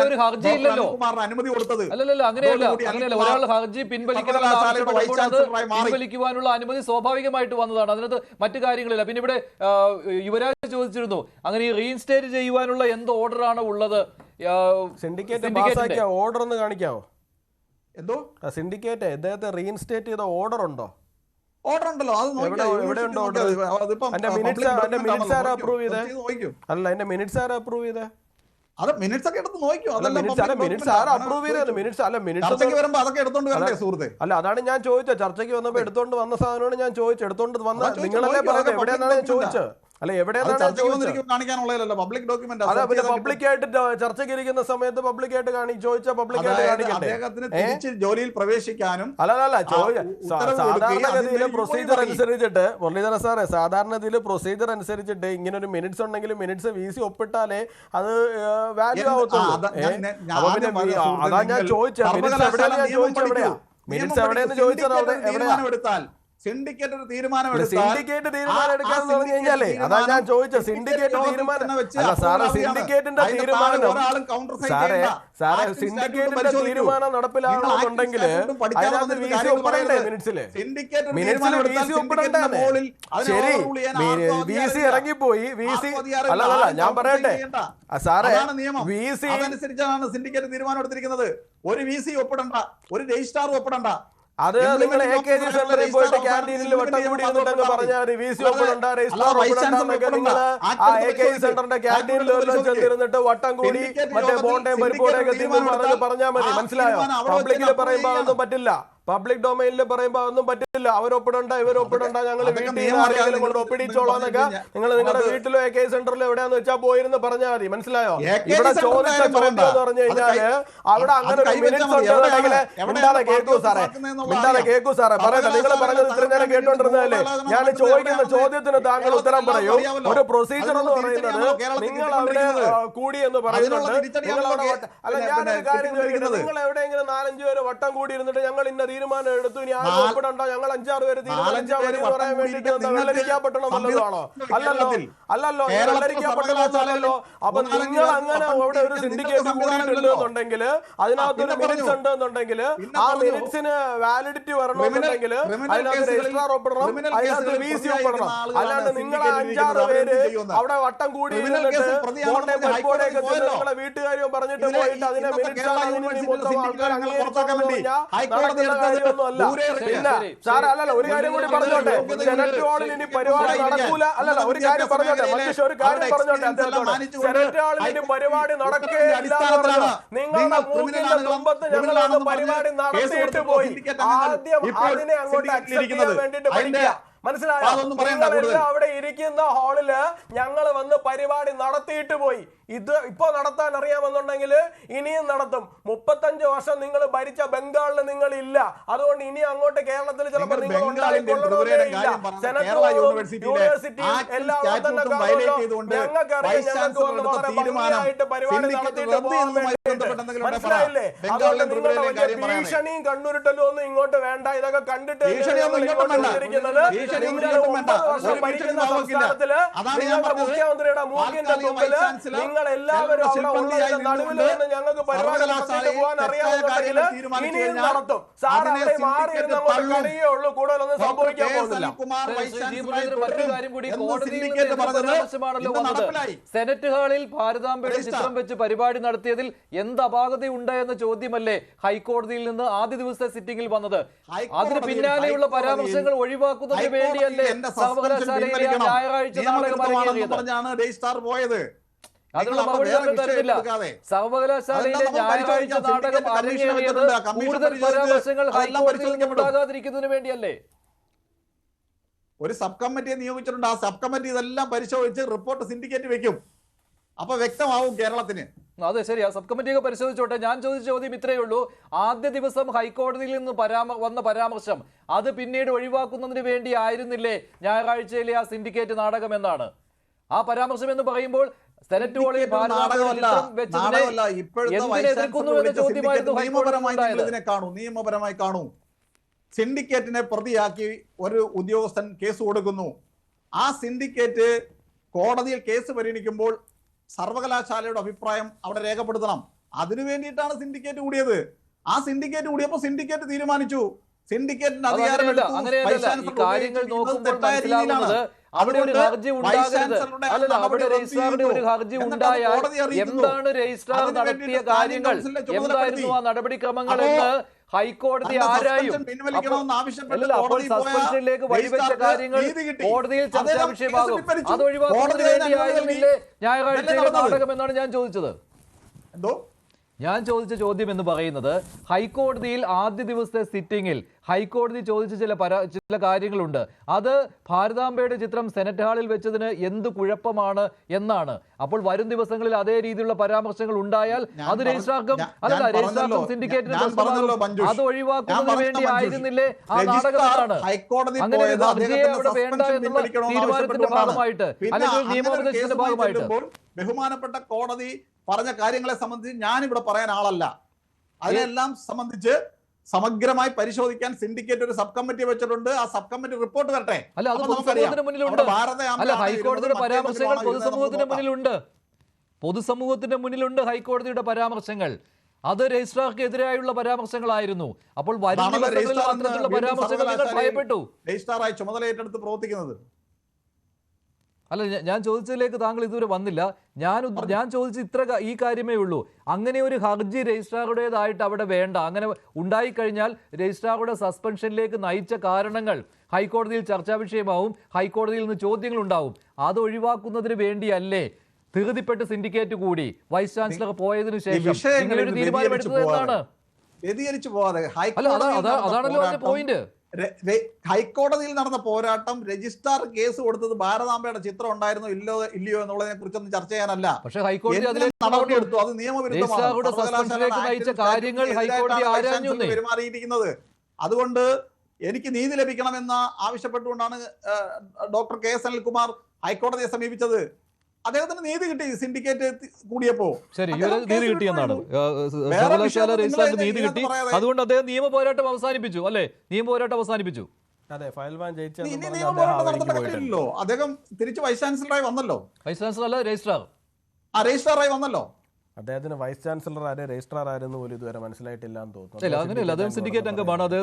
ഒരു ഹർജി ഇല്ലല്ലോ. അനുമതി കൊടുത്തത് അല്ലല്ല, അങ്ങനെയല്ല. ഒരാൾ ഹർജി പിൻവലിക്കുവാനുള്ള അനുമതി സ്വാഭാവികമായിട്ട് വന്നതാണ്. അതിനകത്ത് മറ്റു കാര്യങ്ങളില്ല. പിന്നെ ഇവിടെ യുവരാജ് ചോദിച്ചിരുന്നു, അങ്ങനെ ഈ റീഇൻസ്റ്റേറ്റ് ചെയ്യുവാനുള്ള എന്ത് ഓർഡറാണ് ഉള്ളത്? സിൻഡിക്കേറ്റ് ഓർഡർ ഒന്ന് കാണിക്കാമോ? എന്തോ സിൻഡിക്കേറ്റ് ഇദ്ദേഹത്തെ റീഇൻസ്റ്റേറ്റ് ചെയ്ത ഓർഡർ ഉണ്ടോ? ഓർഡർ ഉണ്ടല്ലോ. അത് എവിടെയുണ്ട് ഓർഡർ? അതിന്റെ മിനിറ്റ്സ് ആരാ അപ്രൂവ് ചെയ്തേ? അല്ല, അതിന്റെ മിനിറ്റ്സ് ആരാ അപ്രൂവ് ചെയ്തേ? അത് മിനിറ്റ്സ് ഒക്കെ എടുത്ത് നോക്കിയോ? മിനിറ്റ്സ് ആരാ അപ്രൂവ് ചെയ്തത്? മിനിറ്റ്സ് വരുമ്പോ അതൊക്കെ എടുത്തോണ്ട് വരണ്ടേ സുഹൃത്തെ? അല്ല, അതാണ് ഞാൻ ചോദിച്ചത്. ചർച്ചയ്ക്ക് വന്നപ്പോ എടുത്തോണ്ട് വന്ന സാധനമാണ് ഞാൻ ചോദിച്ചത്. എടുത്തോണ്ട് വന്ന നിങ്ങളല്ലേ പറയുന്നത്? എവിടെയാണ് ഞാൻ ചോദിച്ചത്? അല്ല, എവിടെയാണ് കാണിക്കാനുള്ളതല്ലോ, പബ്ലിക് ഡോക്യുമെന്റ്. അതെ, പിന്നെ പബ്ലിക്കായിട്ട് ചർച്ചയ്ക്ക് ഇരിക്കുന്ന സമയത്ത് പബ്ലിക്കായിട്ട് ചോദിച്ചാൽ പബ്ലിക്കായിട്ട് കാണിക്കണ്ടേ? അദ്ദേഹത്തിന് തിരിച്ച് ജോലിയിൽ പ്രവേശിക്കാനും അല്ല സാധാരണഗതിയിൽ പ്രൊസീജിയർ അനുസരിച്ചിട്ട് മുരളീധരൻ സാറേ, സാധാരണഗതിയിൽ പ്രൊസീജിയർ അനുസരിച്ചിട്ട് ഇങ്ങനെ ഒരു മിനിറ്റ്സ് ഉണ്ടെങ്കിൽ മിനിറ്റ്സ് VC ഒപ്പിട്ടാലേ അത് വാല്യൂ ആവത്തുള്ളൂ. അതാ ഞാൻ ചോദിച്ചത്. മിനിറ്റ്സ് എവിടെയാണ് ഞാൻ ചോദിച്ചത്? എവിടെയാ മിനിറ്റ്സ് എവിടെയെന്ന് ചോദിച്ചത്? എവിടെയാ സിൻഡിക്കേറ്റ് ഒരു തീരുമാനം സിൻഡിക്കേറ്റ് തീരുമാനം എടുക്കാന്ന് പറഞ്ഞു കഴിഞ്ഞാലേ അതാ ഞാൻ ചോദിച്ചത്. സിൻഡിക്കേറ്റ് തീരുമാനം അല്ല സാറേ, സിൻഡിക്കേറ്റിന്റെ തീരുമാനം സാറേ സിൻഡിക്കേറ്റിന്റെ തീരുമാനം നടപ്പിലാകണമെന്നുണ്ടെങ്കിൽ അതിനകത്ത് VC ഒപ്പിടണ്ടേ? മിനിറ്റ്സില് VC ഒപ്പിടണ്ടേ? ശരി, VC ഇറങ്ങിപ്പോയി. VC അല്ല ഞാൻ പറയട്ടെ സാറേ, VC അതനുസരിച്ചാണ് സിൻഡിക്കേറ്റ് തീരുമാനം എടുത്തിരിക്കുന്നത്. ഒരു VC ഒപ്പിടണ്ട, ഒരു രജിസ്ട്രാർ ഒപ്പിടണ്ട. അത് നിങ്ങൾ AKG സെന്ററിൽ പോയിട്ട് ക്യാൻറ്റീനിൽ വട്ടം കൂടി എന്നിട്ടങ്ങ് പറഞ്ഞാൽ VC ഒപ്പിടണ്ട, രജിസ്ട്രാർ ഒപ്പിടണ്ടെന്നൊക്കെ നിങ്ങൾ ആ AKG സെന്ററിന്റെ ക്യാൻറ്റീനിൽ ചെന്നിരുന്നിട്ട് വട്ടം കൂടി മറ്റേ ബോണ്ടയും പരിപ്പോടെയൊക്കെ തിന്നു പറഞ്ഞാൽ മതി. മനസ്സിലായോ? പബ്ലിക്കിൽ പറയുമ്പോൾ അതൊന്നും പറ്റില്ല. പബ്ലിക് ഡൊമൈനിൽ പറയുമ്പോൾ അതൊന്നും പറ്റില്ല. അവരൊപ്പിടണ്ട ഇവരൊപ്പിടണ്ട, ഞങ്ങൾ വീട്ടിൽ ആരെങ്കിലും കൊണ്ട് ഒപ്പിടിച്ചോളാന്നൊക്കെ നിങ്ങൾ നിങ്ങളുടെ വീട്ടിലോ AKG സെന്ററിലോ എവിടെയാന്ന് വെച്ചാൽ പോയിരുന്ന് പറഞ്ഞാൽ മതി. മനസ്സിലായോ? ഇവിടെ ചോദിച്ച ചോദ്യം എന്ന് പറഞ്ഞു കഴിഞ്ഞാല് അവിടെ അങ്ങനെ ഒരു മിനിറ്റ്സ് ഉണ്ടെന്നുണ്ടെങ്കിൽ മിണ്ടാതെ കേൾക്കൂ സാറേ, പറയട്ടെ. നിങ്ങൾ പറഞ്ഞത് ഇത്രയും നേരം കേട്ടോണ്ടിരുന്നതല്ലേ? ഞാൻ ചോദിക്കുന്ന ചോദ്യത്തിന് താങ്കൾ ഉത്തരം പറയൂ. ഒരു പ്രൊസീജിയർ എന്ന് പറയുന്നത് നിങ്ങൾ അവിടെ കൂടി എന്ന് പറയുന്നുണ്ട്. അല്ല, ഞാനൊരു കാര്യം ചോദിക്കുന്നത്, നിങ്ങൾ എവിടെയെങ്കിലും 4-5 പേര് വട്ടം കൂടി ഇരുന്നിട്ട് ഞങ്ങൾ ഇന്ന തീരുമാനം എടുത്തു, ഇനി ആരും ഒപ്പിടണ്ട, ഞങ്ങൾ 5-6 പേര് തീരുമാനിച്ചാൽ മതി എന്ന് പറയാൻ വേണ്ടിട്ട് വെള്ളരിക്കാപ്പെട്ടണം വല്ലതുമാണോ? അല്ലല്ലോ വെള്ളരിക്കാപ്പെട്ടതല്ലോ. അപ്പൊ നിങ്ങൾ അങ്ങനെ അവിടെ ഒരു സിൻഡിക്കേറ്റ് കൂടിയിട്ടുണ്ട് എന്നുണ്ടെങ്കിൽ, അതിനകത്തൊരു മിനിറ്റ്സ് ഉണ്ട് എന്നുണ്ടെങ്കിൽ, ആ മിനിറ്റ്സിന് വാലിഡിറ്റി വരണമെന്നുണ്ടെങ്കിൽ അതിനകത്ത് രജിസ്ട്രാർ ഒപ്പിടണം, അതിനകത്ത് VC ഒപ്പിടണം. അല്ലാണ്ട് നിങ്ങൾ 5-6 പേര് അവിടെ വട്ടം കൂടി നിങ്ങളെ വീട്ടുകാരും പറഞ്ഞിട്ട് പോയിട്ട് അതിനെ മിനിറ്റ്സ് ആൾക്കാർ സാറേ അല്ലല്ല ഒരു കാര്യം കൂടി പറഞ്ഞോട്ടെ. സെനറ്റ് ഹാളിൽ ഇനി പരിപാടി നടക്കൂല. അല്ലല്ല ഒരു കാര്യം പറഞ്ഞോട്ടെ മനുഷ്യ, ഒരു കാര്യം പറഞ്ഞോട്ടെ അദ്ദേഹത്തോട്. സെനറ്റ് ഹാളിൽ ഇനി പരിപാടി നടക്കുകയില്ല എന്ന് പറഞ്ഞു. നിങ്ങളുടെ മൂക്കിന്റെ തുമ്പത്ത് ഞങ്ങളത് പരിപാടി നടത്തിയിട്ട് പോയി. ആദ്യം അതിനെ അങ്ങോട്ട് അക്സെപ്റ്റ് ചെയ്യാൻ വേണ്ടിട്ട് പഠിക്കുക. മനസ്സിലായോ? അവിടെ ഇരിക്കുന്ന ഹാളില് ഞങ്ങൾ വന്ന് പരിപാടി നടത്തിയിട്ട് പോയി. ഇത് ഇപ്പൊ നടത്താൻ അറിയാമെന്നുണ്ടെങ്കിൽ ഇനിയും നടത്തും. 35 വർഷം നിങ്ങൾ ഭരിച്ച ബംഗാളിൽ നിങ്ങൾ ഇല്ല. അതുകൊണ്ട് ഇനി അങ്ങോട്ട് കേരളത്തിൽ ചിലപ്പോൾ നിങ്ങൾ ഉണ്ടായിക്കൊള്ളണമെന്നില്ല. യൂണിവേഴ്സിറ്റി എല്ലാവരും തന്നെ ഞങ്ങൾക്കറിയാം, ഞങ്ങൾക്ക് വന്ന് വളരെ ഭംഗിയായിട്ട് പരിപാടി നടത്തിയിട്ട് പോകാൻ വേണ്ടിയിട്ട്. മനസ്സിലായില്ലേ? അതുകൊണ്ട് നിങ്ങളുടെ വലിയ ഭീഷണിയും കണ്ണുരുട്ടലും ഒന്നും ഇങ്ങോട്ട് വേണ്ട. ഇതൊക്കെ കണ്ടിട്ട് മുഖ്യമന്ത്രിയുടെ മൂക്കിന്റെ തുമ്പില് നിങ്ങൾ എല്ലാവരും അവിടെ ഉള്ളതിന്റെ നടുവിൽ നിന്ന് ഞങ്ങൾക്ക് പരിപാടി നടത്തിയിട്ട് പോകാൻ അറിയാവുന്നുണ്ടെങ്കിൽ ഇനിയും നടത്തും. സാർ അവിടെ മാറിയിരുന്ന അങ്ങോട്ട് കഴിയേ ഉള്ളൂ, കൂടുതലൊന്നും സംഭവിക്കാൻ പോകുന്നില്ല. സെനറ്റ് ഹാളിൽ ഭാരതാംബയുടെ ചിത്രം വെച്ച് പരിപാടി നടത്തിയതിൽ എന്ത് അപാകതയുണ്ട് എന്ന ചോദ്യമല്ലേ ഹൈക്കോടതിയിൽ നിന്ന് ആദ്യ ദിവസത്തെ സിറ്റിംഗിൽ വന്നത്? അതിന് പിന്നാലെയുള്ള പരാമർശങ്ങൾ ഒഴിവാക്കുന്നതിന് വേണ്ടിയല്ലേ സർവകലാശാലയിലെ ഞായറാഴ്ച നാടകം പോയത്? അതിനുള്ള മറുപടി തരുന്നില്ല. സർവകലാശാലയിലെ ഞായറാഴ്ച നാടകം അരങ്ങേറിയത് കൂടുതൽ പരാമർശങ്ങൾ ഹൈക്കോടതിയിൽ നിന്ന് ഉണ്ടാകാതിരിക്കുന്നതിന് വേണ്ടിയല്ലേ? ഒരു സബ് കമ്മിറ്റിയെ നിയോഗിച്ചിട്ടുണ്ട്. ആ സബ് കമ്മിറ്റി ഇതെല്ലാം പരിശോധിച്ച് റിപ്പോർട്ട് സിൻഡിക്കേറ്റ് വെക്കും. അപ്പൊ വ്യക്തമാവും കേരളത്തിന്. അതെ ശരി, ആ സബ് കമ്മിറ്റിയൊക്കെ പരിശോധിച്ചോട്ടെ. ഞാൻ ചോദിച്ച ചോദ്യം ഇത്രയേ ഉള്ളൂ. ആദ്യ ദിവസം ഹൈക്കോടതിയിൽ നിന്ന് വന്ന പരാമർശം അത് പിന്നീട് ഒഴിവാക്കുന്നതിന് വേണ്ടി ആയിരുന്നില്ലേ ഞായറാഴ്ചയിലെ ആ സിൻഡിക്കേറ്റ് നാടകം എന്നാണ്. ആ പരാമർശം എന്ന് പറയുമ്പോൾ സെനറ്റ് ഹാളിൽ നിയമപരമായി കാണൂ. സിൻഡിക്കേറ്റിനെ പ്രതിയാക്കി ഒരു ഉദ്യോഗസ്ഥൻ കേസ് കൊടുക്കുന്നു. ആ സിൻഡിക്കേറ്റ് കോടതിയിൽ കേസ് പരിഗണിക്കുമ്പോൾ സർവകലാശാലയുടെ അഭിപ്രായം അവിടെ രേഖപ്പെടുത്തണം. അതിനു വേണ്ടിയിട്ടാണ് സിൻഡിക്കേറ്റ് കൂടിയത്. ആ സിൻഡിക്കേറ്റ് കൂടിയപ്പോൾ സിൻഡിക്കേറ്റ് തീരുമാനിച്ചു. സിൻഡിക്കേറ്റിന് അധികാരമില്ല. കാര്യങ്ങൾ നോക്കുമ്പോൾ മനസ്സിലാകുന്നത് അവിടെ ഒരു ഹർജി ഉണ്ടാകരുത്. അല്ലല്ല, അവിടെ രജിസ്ട്രാറുടെ ഒരു ഹർജി ഉണ്ടായാൽ എന്താണ് രജിസ്ട്രാർ നടത്തിയ കാര്യങ്ങൾ, എന്തായിരുന്നു ആ നടപടിക്രമങ്ങൾ എന്ന് ഹൈക്കോടതി ആരായും. അപ്പോൾ സസ്പെൻഷനിലേക്ക് വഴിവെച്ച കാര്യങ്ങൾ കോടതിയിൽ ചർച്ചാ വിഷയമാകും. അത് ഒഴിവാക്കുന്നതിന് വേണ്ടിയായിരുന്നില്ലേ ഞായറാഴ്ചയിലെ നാടകം എന്നാണ് ഞാൻ ചോദിച്ചത്. ഞാൻ ചോദിച്ച ചോദ്യം എന്ന് പറയുന്നത്, ഹൈക്കോടതിയിൽ ആദ്യ ദിവസത്തെ സിറ്റിംഗിൽ ഹൈക്കോടതി ചോദിച്ച ചില കാര്യങ്ങളുണ്ട്. അത് ഭാരതാംബയുടെ ചിത്രം സെനറ്റ് ഹാളിൽ വെച്ചതിന് എന്ത് കുഴപ്പമാണ് എന്നാണ്. അപ്പോൾ വരും ദിവസങ്ങളിൽ അതേ രീതിയിലുള്ള പരാമർശങ്ങൾ ഉണ്ടായാൽ അത് രജിസ്ട്രാർക്കും സിൻഡിക്കേറ്റിനും അത് ഒഴിവാക്കുന്നതിന് വേണ്ടി ആയിരുന്നില്ലേ ആ നാടകം എന്നാണ്. അങ്ങനെ ഒരു ഹർജിയെ അവിടെ വേണ്ട എന്നുള്ള തീരുമാനത്തിന്റെ ഭാഗമായിട്ട്, അല്ലെങ്കിൽ നിയമോപദേശത്തിന്റെ ഭാഗമായിട്ട് ബഹുമാനപ്പെട്ട കോടതി പറഞ്ഞ കാര്യങ്ങളെ സംബന്ധിച്ച് ഞാനിവിടെ പറയാൻ ആളല്ല. അതിനെല്ലാം സംബന്ധിച്ച് സമഗ്രമായി പരിശോധിക്കാൻ സിൻഡിക്കേറ്റ് ഒരു സബ് കമ്മിറ്റി വെച്ചിട്ടുണ്ട്. ആ സബ് കമ്മിറ്റി റിപ്പോർട്ട് വരട്ടെ. അല്ല, അത് പൊതുസമൂഹത്തിന് മുന്നിലുണ്ട്. അല്ല, ഹൈക്കോടതിയുടെ പരാമർശങ്ങൾ പൊതുസമൂഹത്തിന്റെ മുന്നിലുണ്ട്. പൊതുസമൂഹത്തിന്റെ മുന്നിലുണ്ട് ഹൈക്കോടതിയുടെ പരാമർശങ്ങൾ. അത് രജിസ്ട്രാർക്ക് എതിരായുള്ള പരാമർശങ്ങളായിരുന്നു. അപ്പോൾ വരും ദിവസങ്ങളിൽ അത്തരത്തിലുള്ള പരാമർശങ്ങൾ നിങ്ങൾ ഭയപ്പെട്ടു. രജിസ്ട്രാറായി ചുമതല ഏറ്റെടുത്ത് പ്രവർത്തിക്കുന്നത്. അല്ല, ഞാൻ ചോദിച്ചതിലേക്ക് താങ്കൾ ഇതുവരെ വന്നില്ല. ഞാൻ ചോദിച്ച ഈ കാര്യമേ ഉള്ളൂ. അങ്ങനെ ഒരു ഹർജി രജിസ്ട്രാറുടേതായിട്ട് അവിടെ വേണ്ട. അങ്ങനെ ഉണ്ടായിക്കഴിഞ്ഞാൽ രജിസ്ട്രാറുടെ സസ്പെൻഷനിലേക്ക് നയിച്ച കാരണങ്ങൾ ഹൈക്കോടതിയിൽ ചർച്ചാ വിഷയമാവും. ഹൈക്കോടതിയിൽ നിന്ന് ചോദ്യങ്ങൾ ഉണ്ടാവും. അത് ഒഴിവാക്കുന്നതിന് വേണ്ടിയല്ലേ ധൃതിപ്പെട്ട് സിൻഡിക്കേറ്റ് കൂടി വൈസ് ചാൻസലർ പോയതിനു ശേഷം ഇങ്ങനൊരു തീരുമാനമെടുത്തത് എന്നാണ്. അതാണല്ലോ അതിന്റെ പോയിന്റ്. ഹൈക്കോടതിയിൽ നടന്ന പോരാട്ടം രജിസ്ട്രാർ കേസ് കൊടുത്തത് ഭാരതാംബയുടെ ചിത്രം ഉണ്ടായിരുന്നോ ഇല്ലയോ എന്നുള്ളതിനെ കുറിച്ചൊന്നും ചർച്ച ചെയ്യാനല്ല. പക്ഷേ ഹൈക്കോടതി നടപടിയെടുത്തു. അത് നിയമവിരുദ്ധമാണ് പെരുമാറിയിരിക്കുന്നത്. അതുകൊണ്ട് എനിക്ക് നീതി ലഭിക്കണമെന്ന് ആവശ്യപ്പെട്ടുകൊണ്ടാണ് ഡോക്ടർ കെ എസ് അനിൽകുമാർ ഹൈക്കോടതിയെ സമീപിച്ചത്. അദ്ദേഹത്തിന് നീതി കിട്ടി സിൻഡിക്കേറ്റ് കൂടിയപ്പോ. ശരി, അദ്ദേഹം ഇവര് നീതി കേസ് കിട്ടിയെന്നാണ് വിട്ടുകൊടുത്തു. വേറെ സർവകലാശാല വിഷയമൊന്നും രജിസ്ട്രാറിന് നിങ്ങൾ നീതി കിട്ടി. പറയാതെ. അതുകൊണ്ട് അദ്ദേഹം നിയമ പോരാട്ടം അവസാനിപ്പിച്ചു അല്ലെ? നിയമ പോരാട്ടം അവസാനിപ്പിച്ചു. അതെ, ഫയൽവാൻ ഇനി ജയിച്ചെന്ന് പറഞ്ഞ് നിയമ അദ്ദേഹം പോരാട്ടം അവിടേക്ക് നടത്തേണ്ട പോയിട്ടുണ്ട്. കാര്യമില്ലല്ലോ. അദ്ദേഹം തിരിച്ച് വൈസ് ചാൻസലറായി വന്നല്ലോ. വൈസ് ചാൻസലർ അല്ല, രജിസ്ട്രാർ. രജിസ്ട്രാറായി വന്നല്ലോ. അദ്ദേഹത്തിന് വൈസ് ചാൻസലർ ആര് രജിസ്ട്രാർ ആരെന്ന് പോലും ഇതുവരെ മനസ്സിലായിട്ടില്ല എന്ന് തോന്നുന്നു. അല്ല, അങ്ങനെയല്ല, അദ്ദേഹം സിൻഡിക്കേറ്റ് അംഗമാണ്. അത്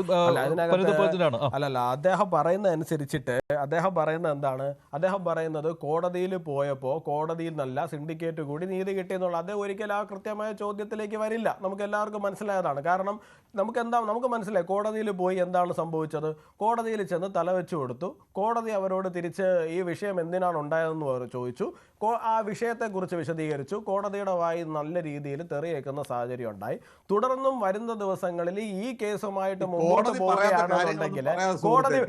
പ്രസിഡന്റാണ്. അല്ലല്ല, അദ്ദേഹം പറയുന്ന അനുസരിച്ചിട്ട് അദ്ദേഹം പറയുന്നത് എന്താണ്? അദ്ദേഹം പറയുന്നത് കോടതിയിൽ പോയപ്പോൾ കോടതിയിൽ നിന്നല്ല സിൻഡിക്കേറ്റ് കൂടി നീതി കിട്ടിയെന്നുള്ള. അദ്ദേഹം ഒരിക്കലും ആ കൃത്യമായ ചോദ്യത്തിലേക്ക് വരില്ല. നമുക്ക് എല്ലാവർക്കും മനസ്സിലായതാണ്. കാരണം നമുക്ക് മനസ്സിലായി കോടതിയിൽ പോയി എന്താണ് സംഭവിച്ചത്. കോടതിയിൽ ചെന്ന് തലവെച്ച് കൊടുത്തു. കോടതി അവരോട് തിരിച്ച് ഈ വിഷയം എന്തിനാണ് ഉണ്ടായതെന്ന് ചോദിച്ചു. ആ വിഷയത്തെക്കുറിച്ച് വിശദീകരിച്ചു. കോടതിയുടെ വായി നല്ല രീതിയിൽ തെറിയേക്കുന്ന സാഹചര്യം ഉണ്ടായി. തുടർന്നും വരുന്ന ദിവസങ്ങളിൽ ഈ കേസുമായിട്ട് മുമ്പോട്ട് പോവുകയാണെന്നുണ്ടെങ്കിൽ കോടതി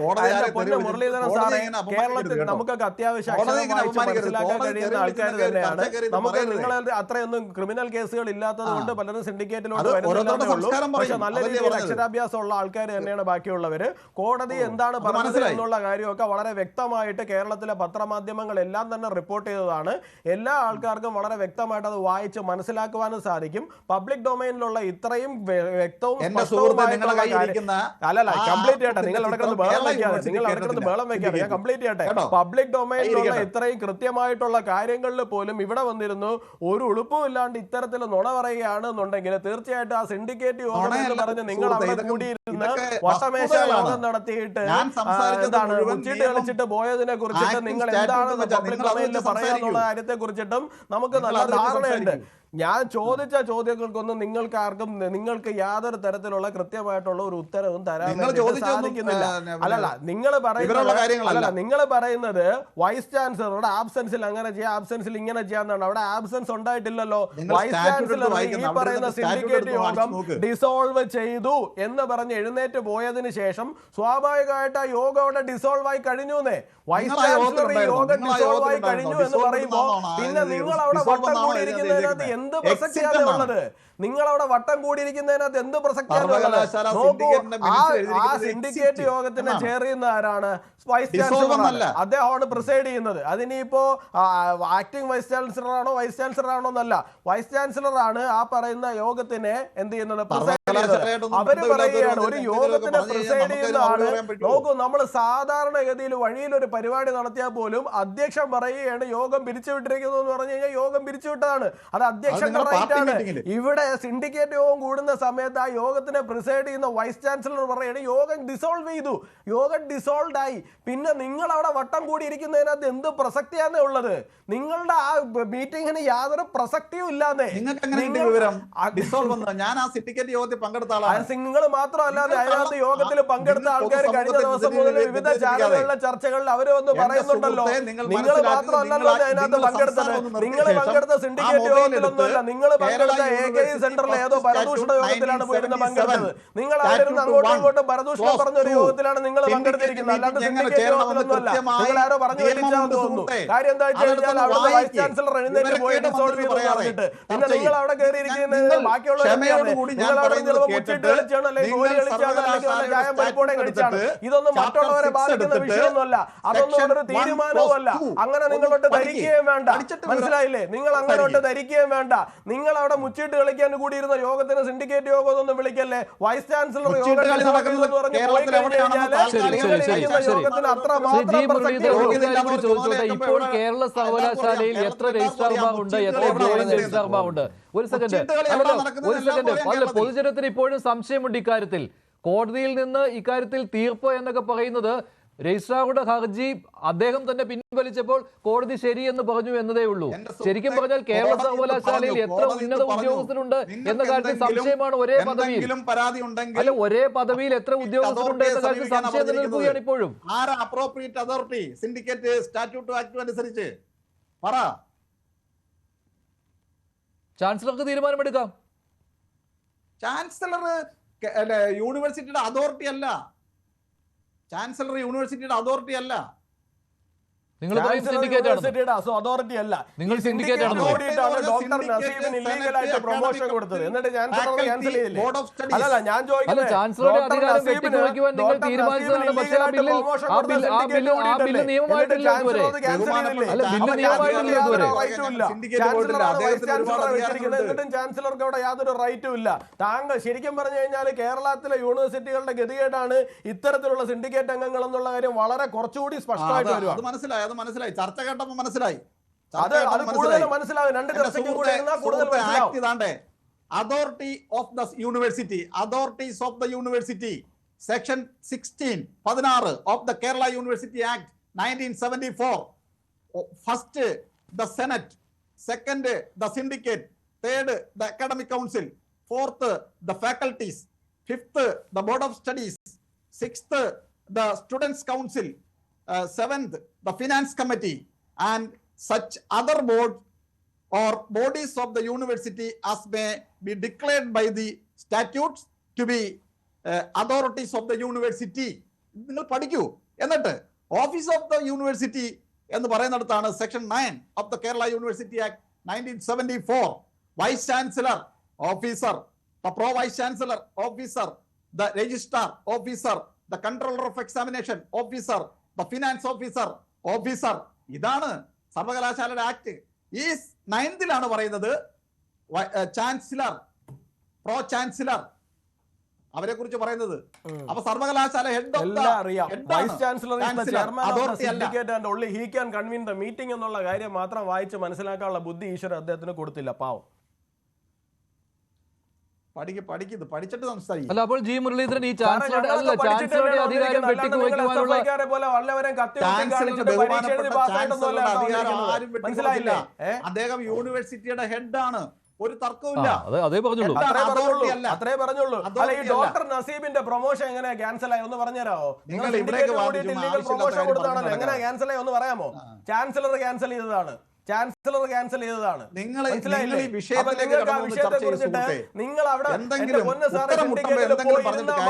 മുരളീധരൻ സാറേ, കേരളത്തിൽ നമുക്കൊക്കെ അത്യാവശ്യം അക്ഷരം മനസ്സിലാക്കാൻ കഴിയുന്ന ആൾക്കാർ തന്നെയാണ്. നമുക്ക് നിങ്ങളെ അത്രയൊന്നും ക്രിമിനൽ കേസുകൾ ഇല്ലാത്തത് കൊണ്ട് പലരും സിൻഡിക്കേറ്റിലോട്ട് വരുന്നില്ലെന്നേ ഉള്ളൂ. പക്ഷെ നല്ല രീതിയിൽ അക്ഷരാഭ്യാസമുള്ള ആൾക്കാർ തന്നെയാണ് ബാക്കിയുള്ളവര്. കോടതി എന്താണ് പറഞ്ഞത് എന്നുള്ള കാര്യമൊക്കെ വളരെ വ്യക്തമായിട്ട് കേരളത്തിലെ പത്രമാധ്യമങ്ങളെല്ലാം തന്നെ റിപ്പോർട്ട് ചെയ്തതാണ്. എല്ലാ ആൾക്കാർക്കും വളരെ വ്യക്തമായിട്ട് അത് വായിച്ച് മനസ്സിലാക്കുവാനും സാധിക്കും. പബ്ലിക് ഡൊമൈനിലുള്ള ഇത്രയും വ്യക്തവും അല്ലല്ല, കംപ്ലീറ്റ് ചെയ്യട്ടെ. നിങ്ങൾ അവിടെ ബഹളം വെക്കാതെ ഞാൻ കംപ്ലീറ്റ് ചെയ്യട്ടെ. പബ്ലിക് ഡൊമൈനിലുള്ള ഇത്രയും കൃത്യമായിട്ടുള്ള കാര്യങ്ങളിൽ പോലും ഇവിടെ വന്നിരുന്നു ഒരു ഉളുപ്പും ഇല്ലാണ്ട് ഇത്തരത്തിൽ നുണ പറയുകയാണ് എന്നുണ്ടെങ്കിൽ തീർച്ചയായിട്ടും ആ സിൻഡിക്കേറ്റ് യോഗം എന്ന് പറഞ്ഞ് നിങ്ങൾ അവിടെ കൂടിയിരുന്ന് വട്ടമേശ യോഗം നടത്തിയിട്ട് എന്താണ് ഉച്ചിട്ട് കളിച്ചിട്ട് പോയതിനെ കുറിച്ചിട്ട് നിങ്ങൾ എന്താണെന്ന് പബ്ലിക് ഡൊമൈനിൽ പറയാനുള്ള കാര്യത്തെ കുറിച്ചിട്ടും നമുക്ക് നല്ല ധാരണയുണ്ട്. ഞാൻ ചോദിച്ച ചോദ്യങ്ങൾക്കൊന്നും നിങ്ങൾക്ക് യാതൊരു തരത്തിലുള്ള കൃത്യമായിട്ടുള്ള ഒരു ഉത്തരവും തരാൻ സാധിക്കുന്നില്ല. അല്ലല്ല, നിങ്ങൾ പറയുന്നത് വൈസ് ചാൻസലറുടെ ആബ്സെൻസിൽ അങ്ങനെ ചെയ്യാം, ആബ്സെൻസിൽ ഇങ്ങനെ ചെയ്യാന്നാണ്. അവിടെ ആബ്സെൻസ് ഉണ്ടായിട്ടില്ലല്ലോ. വൈസ് ചാൻസലർ ഈ പറയുന്ന സിൻഡിക്കേറ്റ് യോഗം ഡിസോൾവ് ചെയ്തു എന്ന് പറഞ്ഞ് എഴുന്നേറ്റ് പോയതിനു ശേഷം സ്വാഭാവികമായിട്ട് ആ യോഗം അവിടെ ഡിസോൾവ് ആയി കഴിഞ്ഞു. വൈസ് ചാൻസലർ ഈ യോഗം ഡിസോൾവ് ആയി കഴിഞ്ഞു എന്ന് പറയുമ്പോ പിന്നെ നിങ്ങൾ അവിടെ വട്ടം കൂടിയിരിക്കുന്നതിനകത്ത് എന്ത് പ്രസക്തിയാണ് ഉള്ളത്? നിങ്ങൾ അവിടെ വട്ടം കൂടിയിരിക്കുന്നതിനകത്ത് എന്ത് പ്രസക്തിയാണ് ഉള്ളത്? നോക്കൂ, ആ സിൻഡിക്കേറ്റ് യോഗത്തിന് ചെയർ ചെയ്യുന്ന ആരാണ്? Vice chancellor. അദ്ദേഹമാണ് പ്രിസൈഡ് ചെയ്യുന്നത്. അതിനിപ്പോ ആക്ടിംഗ് വൈസ് ചാൻസലർ ആണോ വൈസ് ചാൻസലർ ആണോ എന്നല്ല, വൈസ് ചാൻസലർ ആണ് ആ പറയുന്ന യോഗത്തിനെ എന്ത് ചെയ്യുന്നത്? പ്രിസൈഡ് ചെയ്യുന്നത്. അവര് പറയുകയാണ് ഒരു യോഗത്തിനെ പ്രിസൈഡ് ചെയ്യുന്ന ആള്. നോക്കൂ, നമ്മൾ സാധാരണഗതിയിൽ വഴിയിൽ ഒരു പരിപാടി നടത്തിയാൽ പോലും അധ്യക്ഷൻ പറയുകയാണ് യോഗം പിരിച്ചുവിട്ടിരിക്കുന്നു എന്ന് പറഞ്ഞു കഴിഞ്ഞാൽ യോഗം പിരിച്ചുവിട്ടതാണ്. അത് അധ്യക്ഷന്റെ റൈറ്റ് ആണ്. ഇവിടെ സിൻഡിക്കേറ്റ് യോഗം കൂടുന്ന സമയത്ത് ആ യോഗത്തിനെ പ്രിസൈഡ് ചെയ്യുന്ന വൈസ് ചാൻസലർ പറയുകയാണ് യോഗം ഡിസോൾവ് ചെയ്തു, യോഗം ഡിസോൾവ് ആയി. പിന്നെ നിങ്ങൾ അവിടെ വട്ടം കൂടിയിരിക്കുന്നതിനകത്ത് എന്ത് പ്രസക്തിയാണ് ഉള്ളത്? നിങ്ങളുടെ ആ മീറ്റിംഗിന് യാതൊരു പ്രസക്തിയും ഇല്ലാതെ നിങ്ങൾ മാത്രമല്ലാതെ അതിനകത്ത് യോഗത്തിൽ പങ്കെടുത്ത ആൾക്കാർ കഴിഞ്ഞ ദിവസം മുതൽ വിവിധ ചാനലുകളിലെ ചർച്ചകളിൽ അവർ വന്ന് പറയുന്നുണ്ടല്ലോ. നിങ്ങൾ മാത്രമല്ലല്ലോ അതിനകത്ത് പങ്കെടുത്തത്. നിങ്ങൾ പങ്കെടുത്ത സിൻഡിക്കേറ്റ് യോഗത്തിലൊന്നുമല്ല. നിങ്ങൾ പങ്കെടുത്ത AKI സെന്ററിലെ ഏതോ പരദൂഷണ യോഗത്തിലാണ് പോയിരുന്ന പങ്കെടുത്തത്. നിങ്ങൾ ആയിരുന്നു അങ്ങോട്ടും ഇങ്ങോട്ടും പരദൂഷണം പറഞ്ഞൊരു യോഗത്തിലാണ് നിങ്ങൾ പങ്കെടുത്തിരിക്കുന്നത്. അല്ലാണ്ട് സിൻഡിക്കേറ്റ് യോഗത്തിലൊന്നുമല്ല. നിങ്ങൾ ആരോ പറഞ്ഞു വെച്ചാന്ന് തോന്നുന്നു. കാര്യം എന്താ വെച്ച് കഴിഞ്ഞാൽ അവിടുത്തെ വൈസ് ചാൻസലർ എഴുന്നേറ്റ് പോയി ഡിസോൾവ് ചെയ്തു പറഞ്ഞിട്ട് പിന്നെ നിങ്ങൾ അവിടെ കയറിയിരിക്കുന്നത് ബാക്കിയുള്ളവർ നിങ്ങൾ അവിടെ ചിലപ്പോൾ മുച്ചിട്ട് കളിച്ചാണ്, അല്ലെങ്കിൽ ഗോലി കളിച്ചാണ്, അല്ലെങ്കിൽ വല്ല ചായം പരിപ്പോടെ കളിച്ചാണ്. ഇതൊന്നും മറ്റുള്ളവരെ ബാധിക്കുന്ന വിഷയമൊന്നുമല്ല. അതൊന്നും ഒരു തീരുമാനവുമല്ല. അങ്ങനെ നിങ്ങളോട്ട് ധരിക്കുകയും വേണ്ട. മനസ്സിലായില്ലേ? നിങ്ങൾ അങ്ങനോട്ട് ധരിക്കുകയും വേണ്ട. നിങ്ങൾ അവിടെ മുച്ചിട്ട് കളിക്കാൻ കൂടിയിരുന്ന യോഗത്തിന് സിൻഡിക്കേറ്റ് യോഗം ഒന്നും വിളിക്കല്ലേ. വൈസ് ചാൻസലർ യോഗത്തിന് അത്ര ഇപ്പോൾ കേരള സർവകലാശാലയിൽ എത്ര രജിസ്ട്രാർമാരുണ്ട്, എത്ര ജോയിന്റ് രജിസ്ട്രാർമാരുണ്ട്? ഒരു സെക്കൻഡ് അല്ല, പൊതുജനത്തിന് ഇപ്പോഴും സംശയമുണ്ട് ഇക്കാര്യത്തിൽ. കോടതിയിൽ നിന്ന് ഇക്കാര്യത്തിൽ തീർപ്പ് എന്നൊക്കെ പറയുന്നത് രജിസ്ട്രാറുടെ ഹർജി അദ്ദേഹം തന്നെ പിൻവലിച്ചപ്പോൾ കോടതി ശരിയെന്ന് പറഞ്ഞു എന്നതേ ഉള്ളൂ. ശരിക്കും പറഞ്ഞാൽ കേരള സർവകലാശാലയിൽ എത്ര ഉന്നത ഉദ്യോഗസ്ഥരുണ്ട് എന്ന കാര്യത്തിൽ സംശയമാണ്. ഒരേ പദവിയിൽ അല്ല, ഒരേ പദവിയിൽ എത്ര ഉദ്യോഗസ്ഥരുണ്ട് എന്ന കാര്യത്തിൽ സംശയം നിലനിൽക്കുകയാണ് ഇപ്പോഴും. Appropriate authority syndicate statute act അനുസരിച്ച് പറ. ചാൻസലർക്ക് തീരുമാനമെടുക്കാം. ചാൻസലർ യൂണിവേഴ്സിറ്റിയുടെ അതോറിറ്റി അല്ല. ചാൻസലർ യൂണിവേഴ്സിറ്റിയുടെ അതോറിറ്റി അല്ല. നിങ്ങൾ പറയും syndicate ആണെന്ന്. അതോറിറ്റി അല്ല. നിങ്ങൾ syndicate ആണെന്ന് കൂടിയിട്ടാണ് ഡോക്ടർ നസീബിന് ഇല്ലീഗലായിട്ട് പ്രൊമോഷൻ കൊടുത്തത്. എന്നിട്ട് ചാൻസലർ ക്യാൻസൽ ചെയ്തില്ലേ? അല്ലല്ല, ഞാൻ ചോദിക്കുന്നത് ചാൻസലറുടെ അധികാരം വെട്ടിക്കുറയ്ക്കുവാൻ നിങ്ങൾ തീരുമാനിച്ചതാണ്. പക്ഷേ ആ ബില്ല് നിയമമായിട്ടില്ല ഇതുവരെ. അല്ല, ബില്ല് നിയമമായിട്ടില്ല ഇതുവരെ. എന്നിട്ടും ചാൻസലർക്ക് അവിടെ യാതൊരു റൈറ്റും ഇല്ല. താങ്കൾ ശരിക്കും പറഞ്ഞു കഴിഞ്ഞാൽ കേരളത്തിലെ യൂണിവേഴ്സിറ്റികളുടെ ഗതികേടാണ് ഇത്തരത്തിലുള്ള സിൻഡിക്കേറ്റ് അംഗങ്ങൾ എന്നുള്ള കാര്യം വളരെ കുറച്ചുകൂടി സ്പഷ്ടമായിട്ട് വരും. അത് മനസ്സിലായി. ചർച്ച കേട്ടപ്പോൾ മനസ്സിലായി. അത് കൂടുതൽ മനസ്സിലാവും. രണ്ട് ചർച്ചയ്ക്കും കൂടെ ഇരുന്നാൽ കൂടുതൽ മനസ്സിലാവും. Authority of the university, authorities of the university, section 16 of the Kerala university act 1974. First the senate, second the syndicate, third the academic council, fourth the faculties, fifth the board of studies, sixth the students council, seventh the finance committee, and such other boards or bodies of the university as may be declared by the statutes to be authorities of the university. നിങ്ങൾ പഠിക്കൂ. എന്നിട്ട് office of the university എന്ന് പറയുന്നിടത്താണ് section 9 of the Kerala university act 1974. Vice chancellor officer, the pro vice chancellor officer, the registrar officer, the controller of examination officer, the finance officer. ഇതാണ് സർവകലാശാലയുടെ act. ഈ 9th പറയുന്നത് chancellor, pro chancellor, അവരെ കുറിച്ച് പറയുന്നത്. അപ്പൊ സർവകലാശാല head of vice chancellor only he can convene the meeting എന്നുള്ള കാര്യം മാത്രം വായിച്ച് മനസ്സിലാക്കാനുള്ള ബുദ്ധി ഈശ്വരൻ അദ്ദേഹത്തിന് കൊടുത്തില്ല. പാവം. പഠിച്ചിട്ട് സംസാരിക്കും. അല്ല, അപ്പോൾ ജി മുരളീധരൻ ഈ ചാൻസലറുടെ അധികാരം വെട്ടിക്കുറയ്ക്കുവാനുള്ള മനസ്സിലായില്ല. അദ്ദേഹം യൂണിവേഴ്സിറ്റിയുടെ ഹെഡാണ്, ഒരു തർക്കവുമില്ല. അതേ പറഞ്ഞുള്ളൂ. അത്രേ പറഞ്ഞുള്ളൂ. അല്ല, ഈ ഡോക്ടർ നസീബിന്റെ പ്രൊമോഷൻ എങ്ങനെയാ ക്യാൻസൽ ആയി ഒന്ന് പറഞ്ഞുതരാമോ? നിങ്ങൾ പ്രൊമോഷൻ കൊടുത്താണല്ലോ, എങ്ങനെയാ ക്യാൻസൽ ആയി ഒന്ന് പറയാമോ? ചാൻസലർ ക്യാൻസൽ ചെയ്തതാണ്. നിങ്ങൾ വിഷയത്തെ കുറിച്ചിട്ട് നിങ്ങൾ അവിടെ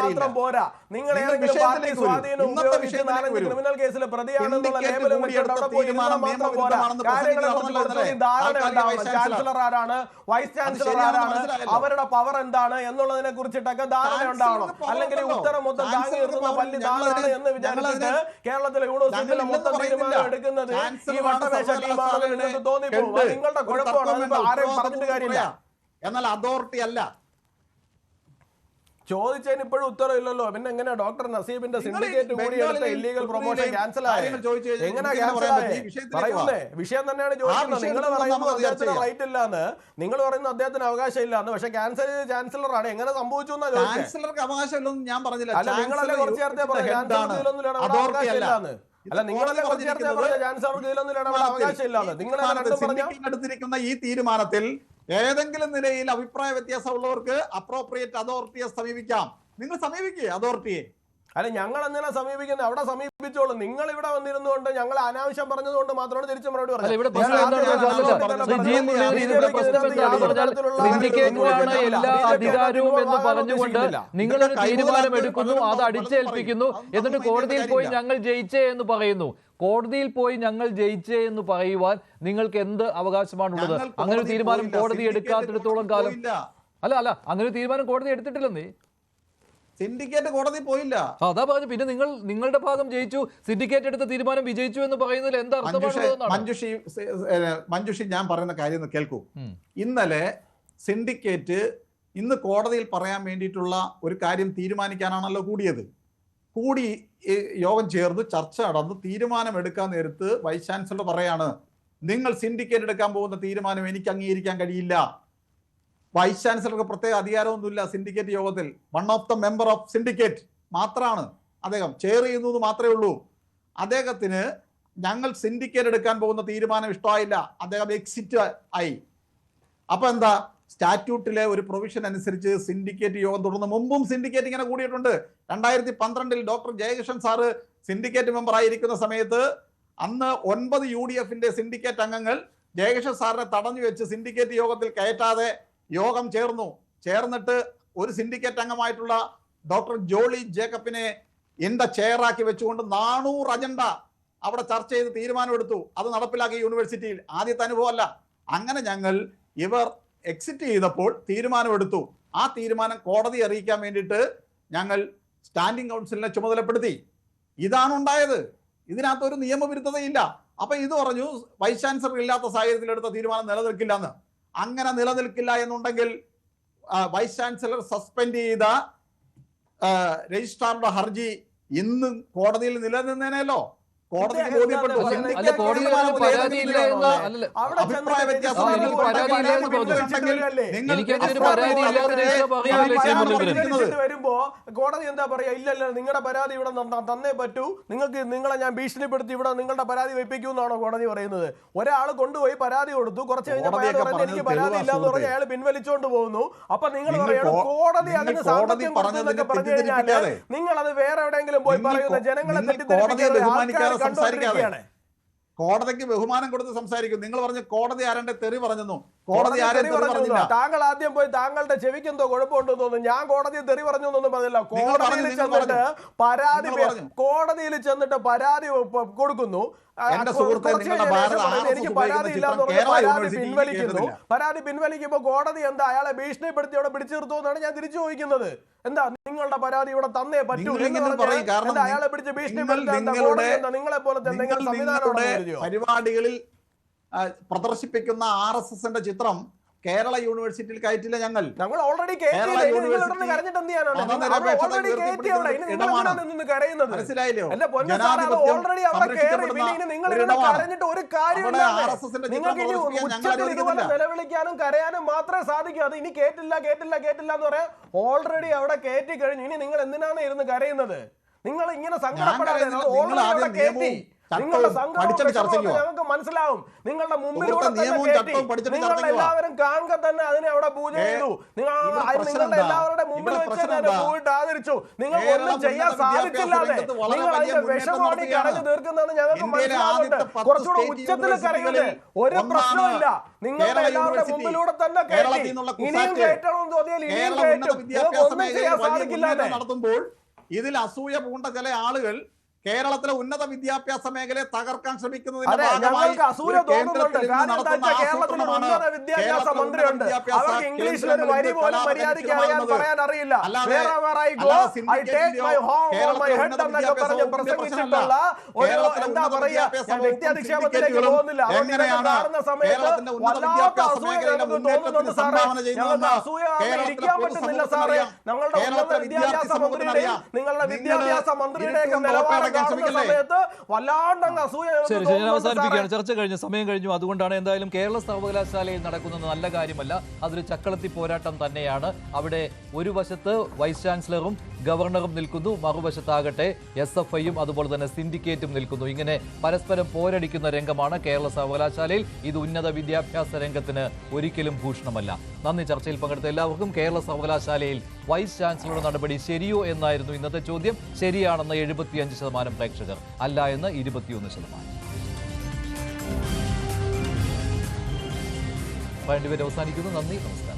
മാത്രം പോരാ, നിങ്ങൾ ഏതെങ്കിലും പാർട്ടി സ്വാധീനം ഉപയോഗിച്ച് 4 ക്രിമിനൽ കേസിൽ പ്രതിയാണെന്നുള്ള ലേബലും മാത്രം പോരാ. കാര്യങ്ങളെ കുറിച്ച് ധാരണ ഉണ്ടാവണം. ചാൻസലർ ആരാണ്, വൈസ് ചാൻസലർ ആരാണ്, അവരുടെ പവർ എന്താണ് എന്നുള്ളതിനെ കുറിച്ചിട്ടൊക്കെ ധാരണ ഉണ്ടാവണം. അല്ലെങ്കിൽ ഉത്തരം മൊത്തം താങ്ങി നിർത്തുന്ന പള്ളി താളാണ് എന്ന് വിചാരിച്ചിട്ട് കേരളത്തിലെ യൂണിവേഴ്സിറ്റിയിലെ മൊത്തം തീരുമാനം എടുക്കുന്നത് ഈ വട്ടമേശ ടീമാണെന്ന് തോന്നിപ്പോകും. നിങ്ങളുടെ കുഴപ്പമാണ്, ആരെയും പറഞ്ഞിട്ട് കാര്യമില്ല. എന്നാൽ അതോറിറ്റി അല്ല. ചോദിച്ചതിന് ഇപ്പോഴും ഉത്തരം ഇല്ലല്ലോ. പിന്നെ എങ്ങനെയാ ഡോക്ടർ നസീബിന്റെ സിൻഡിക്കേറ്റ് കൂടി എടുത്ത ഇല്ലീഗൽ പ്രൊമോഷൻ ക്യാൻസൽ ആയത്? എങ്ങനെ ക്യാൻസൽ ആയത് പറയുന്നേ? വിഷയം തന്നെയാണ് ചോദിക്കുന്നത്. നിങ്ങൾ പറയുന്നത് അദ്ദേഹത്തിന് റൈറ്റ് ഇല്ലാന്ന്, നിങ്ങൾ പറയുന്നത് അദ്ദേഹത്തിന് അവകാശം ഇല്ലാന്ന്. പക്ഷെ ചാൻസലറാണ്, എങ്ങനെ സംഭവിച്ചു എന്നാ ചോദിച്ചത്. അവകാശമില്ലെന്ന് ഞാൻ പറഞ്ഞില്ല. അല്ല, നിങ്ങളല്ലേ കുറച്ച് നേരത്തെ പറഞ്ഞു ചാൻസലർ അവകാശം ഇല്ലാന്ന്. അല്ല, നിങ്ങളല്ലേ കുറച്ച് നേരത്തെ പറഞ്ഞു ചാൻസലർക്ക് ഇതിലൊന്നും അവകാശം ഇല്ലാന്ന്. നിങ്ങൾ എടുത്തിരിക്കുന്ന ഈ തീരുമാനത്തിൽ ഏതെങ്കിലും നിലയിൽ അഭിപ്രായ വ്യത്യാസമുള്ളവർക്ക് അപ്രോപ്രിയേറ്റ് അതോറിറ്റിയെ സമീപിക്കാം. നിങ്ങൾ സമീപിക്കുക അതോറിറ്റിയെ. അല്ല, ഞങ്ങൾ എന്തിനാ സമീപിക്കുന്നത്? അവിടെ സമീപിച്ചോളൂ. നിങ്ങൾ ഇവിടെ വന്നിരുന്നുകൊണ്ട് ഞങ്ങൾ അനാവശ്യം പറഞ്ഞതുകൊണ്ട് മാത്രമാണ് തിരിച്ചു മറുപടി പറഞ്ഞത്. എല്ലാ അധികാരവും എന്ന് പറഞ്ഞുകൊണ്ട് നിങ്ങളൊരു തീരുമാനം എടുക്കുന്നു, അത് അടിച്ചേൽപ്പിക്കുന്നു, എന്നിട്ട് കോടതിയിൽ പോയി ഞങ്ങൾ ജയിച്ചേ എന്ന് പറയുന്നു. കോടതിയിൽ പോയി ഞങ്ങൾ ജയിച്ചേ എന്ന് പറയുവാൻ നിങ്ങൾക്ക് എന്ത് അവകാശമാണുള്ളത്? അങ്ങനെ ഒരു തീരുമാനം കോടതി എടുക്കാത്തിടത്തോളം കാലം അല്ല അങ്ങനെ ഒരു തീരുമാനം കോടതി എടുത്തിട്ടില്ലെന്നേ. സിൻഡിക്കേറ്റ് കോടതി പോയില്ല. അതാ പറഞ്ഞു. പിന്നെ നിങ്ങളുടെ ഭാഗം ജയിച്ചു, സിൻഡിക്കേറ്റ് എടുത്ത തീരുമാനം വിജയിച്ചു എന്ന് പറയുന്നതിൽ എന്താ അർത്ഥമാണ്? മഞ്ജുഷി, ഞാൻ പറയുന്ന കാര്യം ഒന്ന് കേൾക്കൂ. ഇന്നലെ സിൻഡിക്കേറ്റ് ഇന്ന് കോടതിയിൽ പറയാൻ വേണ്ടിയിട്ടുള്ള ഒരു കാര്യം തീരുമാനിക്കാനാണല്ലോ കൂടി യോഗം ചേർന്ന് ചർച്ച നടന്ന് തീരുമാനം എടുക്കാൻ നേരത്ത് വൈസ് ചാൻസലർ പറയാണ്, നിങ്ങൾ സിൻഡിക്കേറ്റ് എടുക്കാൻ പോകുന്ന തീരുമാനം എനിക്ക് അംഗീകരിക്കാൻ കഴിയില്ല. വൈസ് ചാൻസലർക്ക് പ്രത്യേക അധികാരമൊന്നുമില്ല സിൻഡിക്കേറ്റ് യോഗത്തിൽ. One of the member of syndicate മാത്രമാണ് അദ്ദേഹം, ചെയർ ചെയ്യുന്നത് മാത്രമേ ഉള്ളൂ. അദ്ദേഹത്തിന് ഞങ്ങൾ സിൻഡിക്കേറ്റ് എടുക്കാൻ പോകുന്ന തീരുമാനം ഇഷ്ടമായില്ല, അദ്ദേഹം എക്സിറ്റ് ആയി. അപ്പൊ എന്താ, സ്റ്റാറ്റ്യൂട്ടിലെ ഒരു പ്രൊവിഷൻ അനുസരിച്ച് സിൻഡിക്കേറ്റ് യോഗം തുടർന്ന് മുമ്പും സിൻഡിക്കേറ്റ് ഇങ്ങനെ കൂടിയിട്ടുണ്ട്. 2012 doctor Jayakrishnan sir syndicate member ആയിരിക്കുന്ന സമയത്ത് അന്ന് 9 UDF സിൻഡിക്കേറ്റ് അംഗങ്ങൾ ജയകൃഷ്ണൻ സാറിനെ തടഞ്ഞു വെച്ച് സിൻഡിക്കേറ്റ് യോഗത്തിൽ കയറ്റാതെ യോഗം ചേർന്നിട്ട് ഒരു സിൻഡിക്കേറ്റ് അംഗമായിട്ടുള്ള ഡോക്ടർ ജോളി ജേക്കബിനെ ചെയറാക്കി വെച്ചുകൊണ്ട് 400 അജണ്ട അവിടെ ചർച്ച ചെയ്ത് തീരുമാനമെടുത്തു. അത് നടപ്പിലാക്കി യൂണിവേഴ്സിറ്റിയിൽ. ആദ്യത്തെ അനുഭവമല്ല. അങ്ങനെ ഞങ്ങൾ ഇവർ എക്സിറ്റ് ചെയ്തപ്പോൾ തീരുമാനമെടുത്തു. ആ തീരുമാനം കോടതി അറിയിക്കാൻ വേണ്ടിയിട്ട് ഞങ്ങൾ സ്റ്റാൻഡിംഗ് കൗൺസിലിനെ ചുമതലപ്പെടുത്തി. ഇതാണ് ഉണ്ടായത്. ഇതിനകത്തൊരു നിയമവിരുദ്ധതയില്ല. അപ്പൊ ഇത് പറഞ്ഞു വൈസ് ചാൻസലർ ഇല്ലാത്ത സാഹചര്യത്തിൽ എടുത്ത തീരുമാനം നിലനിൽക്കില്ല എന്ന്. അങ്ങനെ നിലനിൽക്കില്ല എന്നുണ്ടെങ്കിൽ വൈസ് ചാൻസലർ സസ്പെൻഡ് ചെയ്ത രജിസ്ട്രാറുടെ ഹർജി ഇന്ന് കോടതിയിൽ നിലനിന്നേനല്ലോ. കോടതിക്ക് ബോധ്യപ്പെട്ടു. അല്ല, കോടതിയിൽ പരാതി ഇല്ല എന്ന് അല്ലല്ല. അഭിപ്രായ വ്യത്യാസം എനിക്ക് പരാതി ഇല്ല എന്ന് പറഞ്ഞു. എനിക്കങ്ങനെ പരാതി ഇല്ലാന്ന് രജിസ്ട്രാർ പറയുകയല്ലേ വരുമ്പോ കോടതി എന്താ പറയാ? ഇല്ലല്ല, നിങ്ങളുടെ പരാതി ഇവിടെ തന്നേ പറ്റൂ, നിങ്ങളെ ഞാൻ ഭീഷണിപ്പെടുത്തി ഇവിടെ നിങ്ങളുടെ പരാതി വെപ്പിക്കൂന്നാണോ കോടതി പറയുന്നത്? ഒരാൾ കൊണ്ടുപോയി പരാതി കൊടുത്തു, കുറച്ച് കഴിഞ്ഞ പരാതി പറഞ്ഞ് എനിക്ക് പരാതി ഇല്ലാന്ന് പറഞ്ഞ് അയാൾ പിൻവലിച്ചോണ്ട് പോകുന്നു. അപ്പൊ നിങ്ങൾ പറയണം കോടതി അതിന് സാമർത്ഥ്യം പറഞ്ഞതൊക്കെ പറഞ്ഞു കഴിഞ്ഞാല് നിങ്ങൾ അത് വേറെ എവിടെയെങ്കിലും പോയി പറയുന്ന ജനങ്ങളെ തെറ്റിദ്ധരിപ്പിക്കാൻ കോടതിക്ക് ബഹുമാനം കൊടുത്ത് സംസാരിക്കും. നിങ്ങൾ പറഞ്ഞു കോടതി ആരന്റെ തെറി പറഞ്ഞെന്നു. കോടതി ആരും തെറി പറഞ്ഞില്ല. താങ്കൾ ആദ്യം പോയി താങ്കളുടെ ചെവിക്ക് എന്തോ കുഴപ്പമുണ്ടെന്ന് തോന്നുന്നു. ഞാൻ കോടതിയെ തെറി പറഞ്ഞു എന്നൊന്നും പറഞ്ഞില്ല. കോടതിയിൽ ചെന്നിട്ട് പരാതി കൊടുക്കുന്നു. എനിക്ക് പരാതി ഇല്ലാന്ന് പറഞ്ഞ് പരാതി പിൻവലിക്കുമ്പോ കോടതി എന്താ അയാളെ ഭീഷണിപ്പെടുത്തി അവിടെ പിടിച്ചു നിർത്തുമെന്നാണ് ഞാൻ തിരിച്ചു ചോദിക്കുന്നത്. എന്താ നിങ്ങളുടെ പരാതി ഇവിടെ തന്നേ പറ്റൂ? അയാളെ പിടിച്ച് ഭീഷണിപ്പെടുത്താൻ നിങ്ങളെ പോലത്തെ എന്തെങ്കിലും സംവിധാനം പരിപാടികളിൽ പ്രദർശിപ്പിക്കുന്ന RSSന്റെ ചിത്രം കേരള യൂണിവേഴ്സിറ്റിയിൽ കയറ്റില്ല. ഞങ്ങൾ ഓൾറെഡി മനസ്സിലായില്ലോ. നിലവിളിക്കാനും കരയാനും മാത്രമേ സാധിക്കൂ. അത് ഇനി കേട്ടില്ല എന്ന് പറയാം. ഓൾറെഡി അവിടെ കയറ്റി കഴിഞ്ഞു. ഇനി നിങ്ങൾ എന്തിനാണ് ഇരുന്ന് കരയുന്നത്? നിങ്ങൾ ഇങ്ങനെ സങ്കടപ്പെടാതെ നിങ്ങളുടെ സങ്കടം ഞങ്ങൾക്ക് മനസ്സിലാവും. നിങ്ങളുടെ മുമ്പിലൂടെ നിങ്ങൾ എല്ലാവരും കാണുക തന്നെ അതിനെ അവിടെ പൂജ ചെയ്തു. നിങ്ങളുടെ എല്ലാവരുടെ മുമ്പിൽ വെച്ച് തന്നെ പോയിട്ട് ആദരിച്ചു. നിങ്ങൾക്ക് ഒന്നും ചെയ്യാൻ സാധിച്ചില്ലാതെ നിങ്ങൾ അതിന്റെ വിഷമാണ് കരഞ്ഞു തീർക്കുന്നതെന്ന് ഞങ്ങൾക്ക് മനസ്സിലാവുന്നുണ്ട്. കുറച്ചുകൂടെ ഉച്ചത്തിൽ കരയുന്നത് ഒരു പ്രശ്നമില്ല. നിങ്ങളുടെ എല്ലാവരുടെ മുമ്പിലൂടെ തന്നെ കയറ്റി ഇനിയും കയറ്റണമെന്ന് തോന്നിയാൽ ഇനിയും കയറ്റും. ഒന്നും ചെയ്യാൻ സാധിക്കില്ലാതെ നടത്തുമ്പോൾ ഇതിൽ അസൂയ പൂണ്ട ചില ആളുകൾ കേരളത്തിലെ ഉന്നത വിദ്യാഭ്യാസ മേഖലയെ തകർക്കാൻ ശ്രമിക്കുന്നതിന്റെ ഭാഗമായി കേരളത്തിൽ ഉന്നത വിദ്യാഭ്യാസ മന്ത്രിയുണ്ട്. അവർക്ക് ഇംഗ്ലീഷിൽ ഒരു വരി പോലും മര്യാദയ്ക്ക് പറയാൻ അറിയില്ല. പ്രസംഗിച്ചിട്ടുള്ള ഒരു എന്താ പറയാ, വ്യക്തി അധിക്ഷേപത്തിലേക്ക് പോകുന്നില്ല. കാണുന്ന സമയത്ത് വല്ലാത്ത അസൂയ ഞങ്ങൾക്ക് തോന്നുന്നുണ്ട് സാറേ. ഞങ്ങൾക്ക് അസൂയ ഇരിക്കാൻ പറ്റുന്നില്ല സാറേ. ഞങ്ങളുടെ ഉന്നത വിദ്യാഭ്യാസ മന്ത്രിയുടെയും നിങ്ങളുടെ വിദ്യാഭ്യാസ മന്ത്രിയുടെയൊക്കെ നിലപാട് ശരി, ഞാൻ അവസാനിപ്പിക്കുകയാണ്. ചർച്ച കഴിഞ്ഞു, സമയം കഴിഞ്ഞു. അതുകൊണ്ടാണ് എന്തായാലും കേരള സർവകലാശാലയിൽ നടക്കുന്നത് നല്ല കാര്യമല്ല. അതൊരു ചക്കളത്തി പോരാട്ടം തന്നെയാണ്. അവിടെ ഒരു വശത്ത് വൈസ് ചാൻസലറും ഗവർണറും നിൽക്കുന്നു, മറുവശത്താകട്ടെ SFIയും അതുപോലെ തന്നെ സിൻഡിക്കേറ്റും നിൽക്കുന്നു. ഇങ്ങനെ പരസ്പരം പോരടിക്കുന്ന രംഗമാണ് കേരള സർവകലാശാലയിൽ. ഇത് ഉന്നത വിദ്യാഭ്യാസ രംഗത്തിന് ഒരിക്കലും ഭൂഷണമല്ല. നന്ദി. ചർച്ചയിൽ പങ്കെടുത്ത എല്ലാവർക്കും. കേരള സർവകലാശാലയിൽ വൈസ് ചാൻസലറുടെ നടപടി ശരിയോ എന്നായിരുന്നു ഇന്നത്തെ ചോദ്യം. ശരിയാണെന്ന് 75% പ്രേക്ഷകർ, അല്ല എന്ന് 21%. അവസാനിക്കുന്നു. നന്ദി, നമസ്കാരം.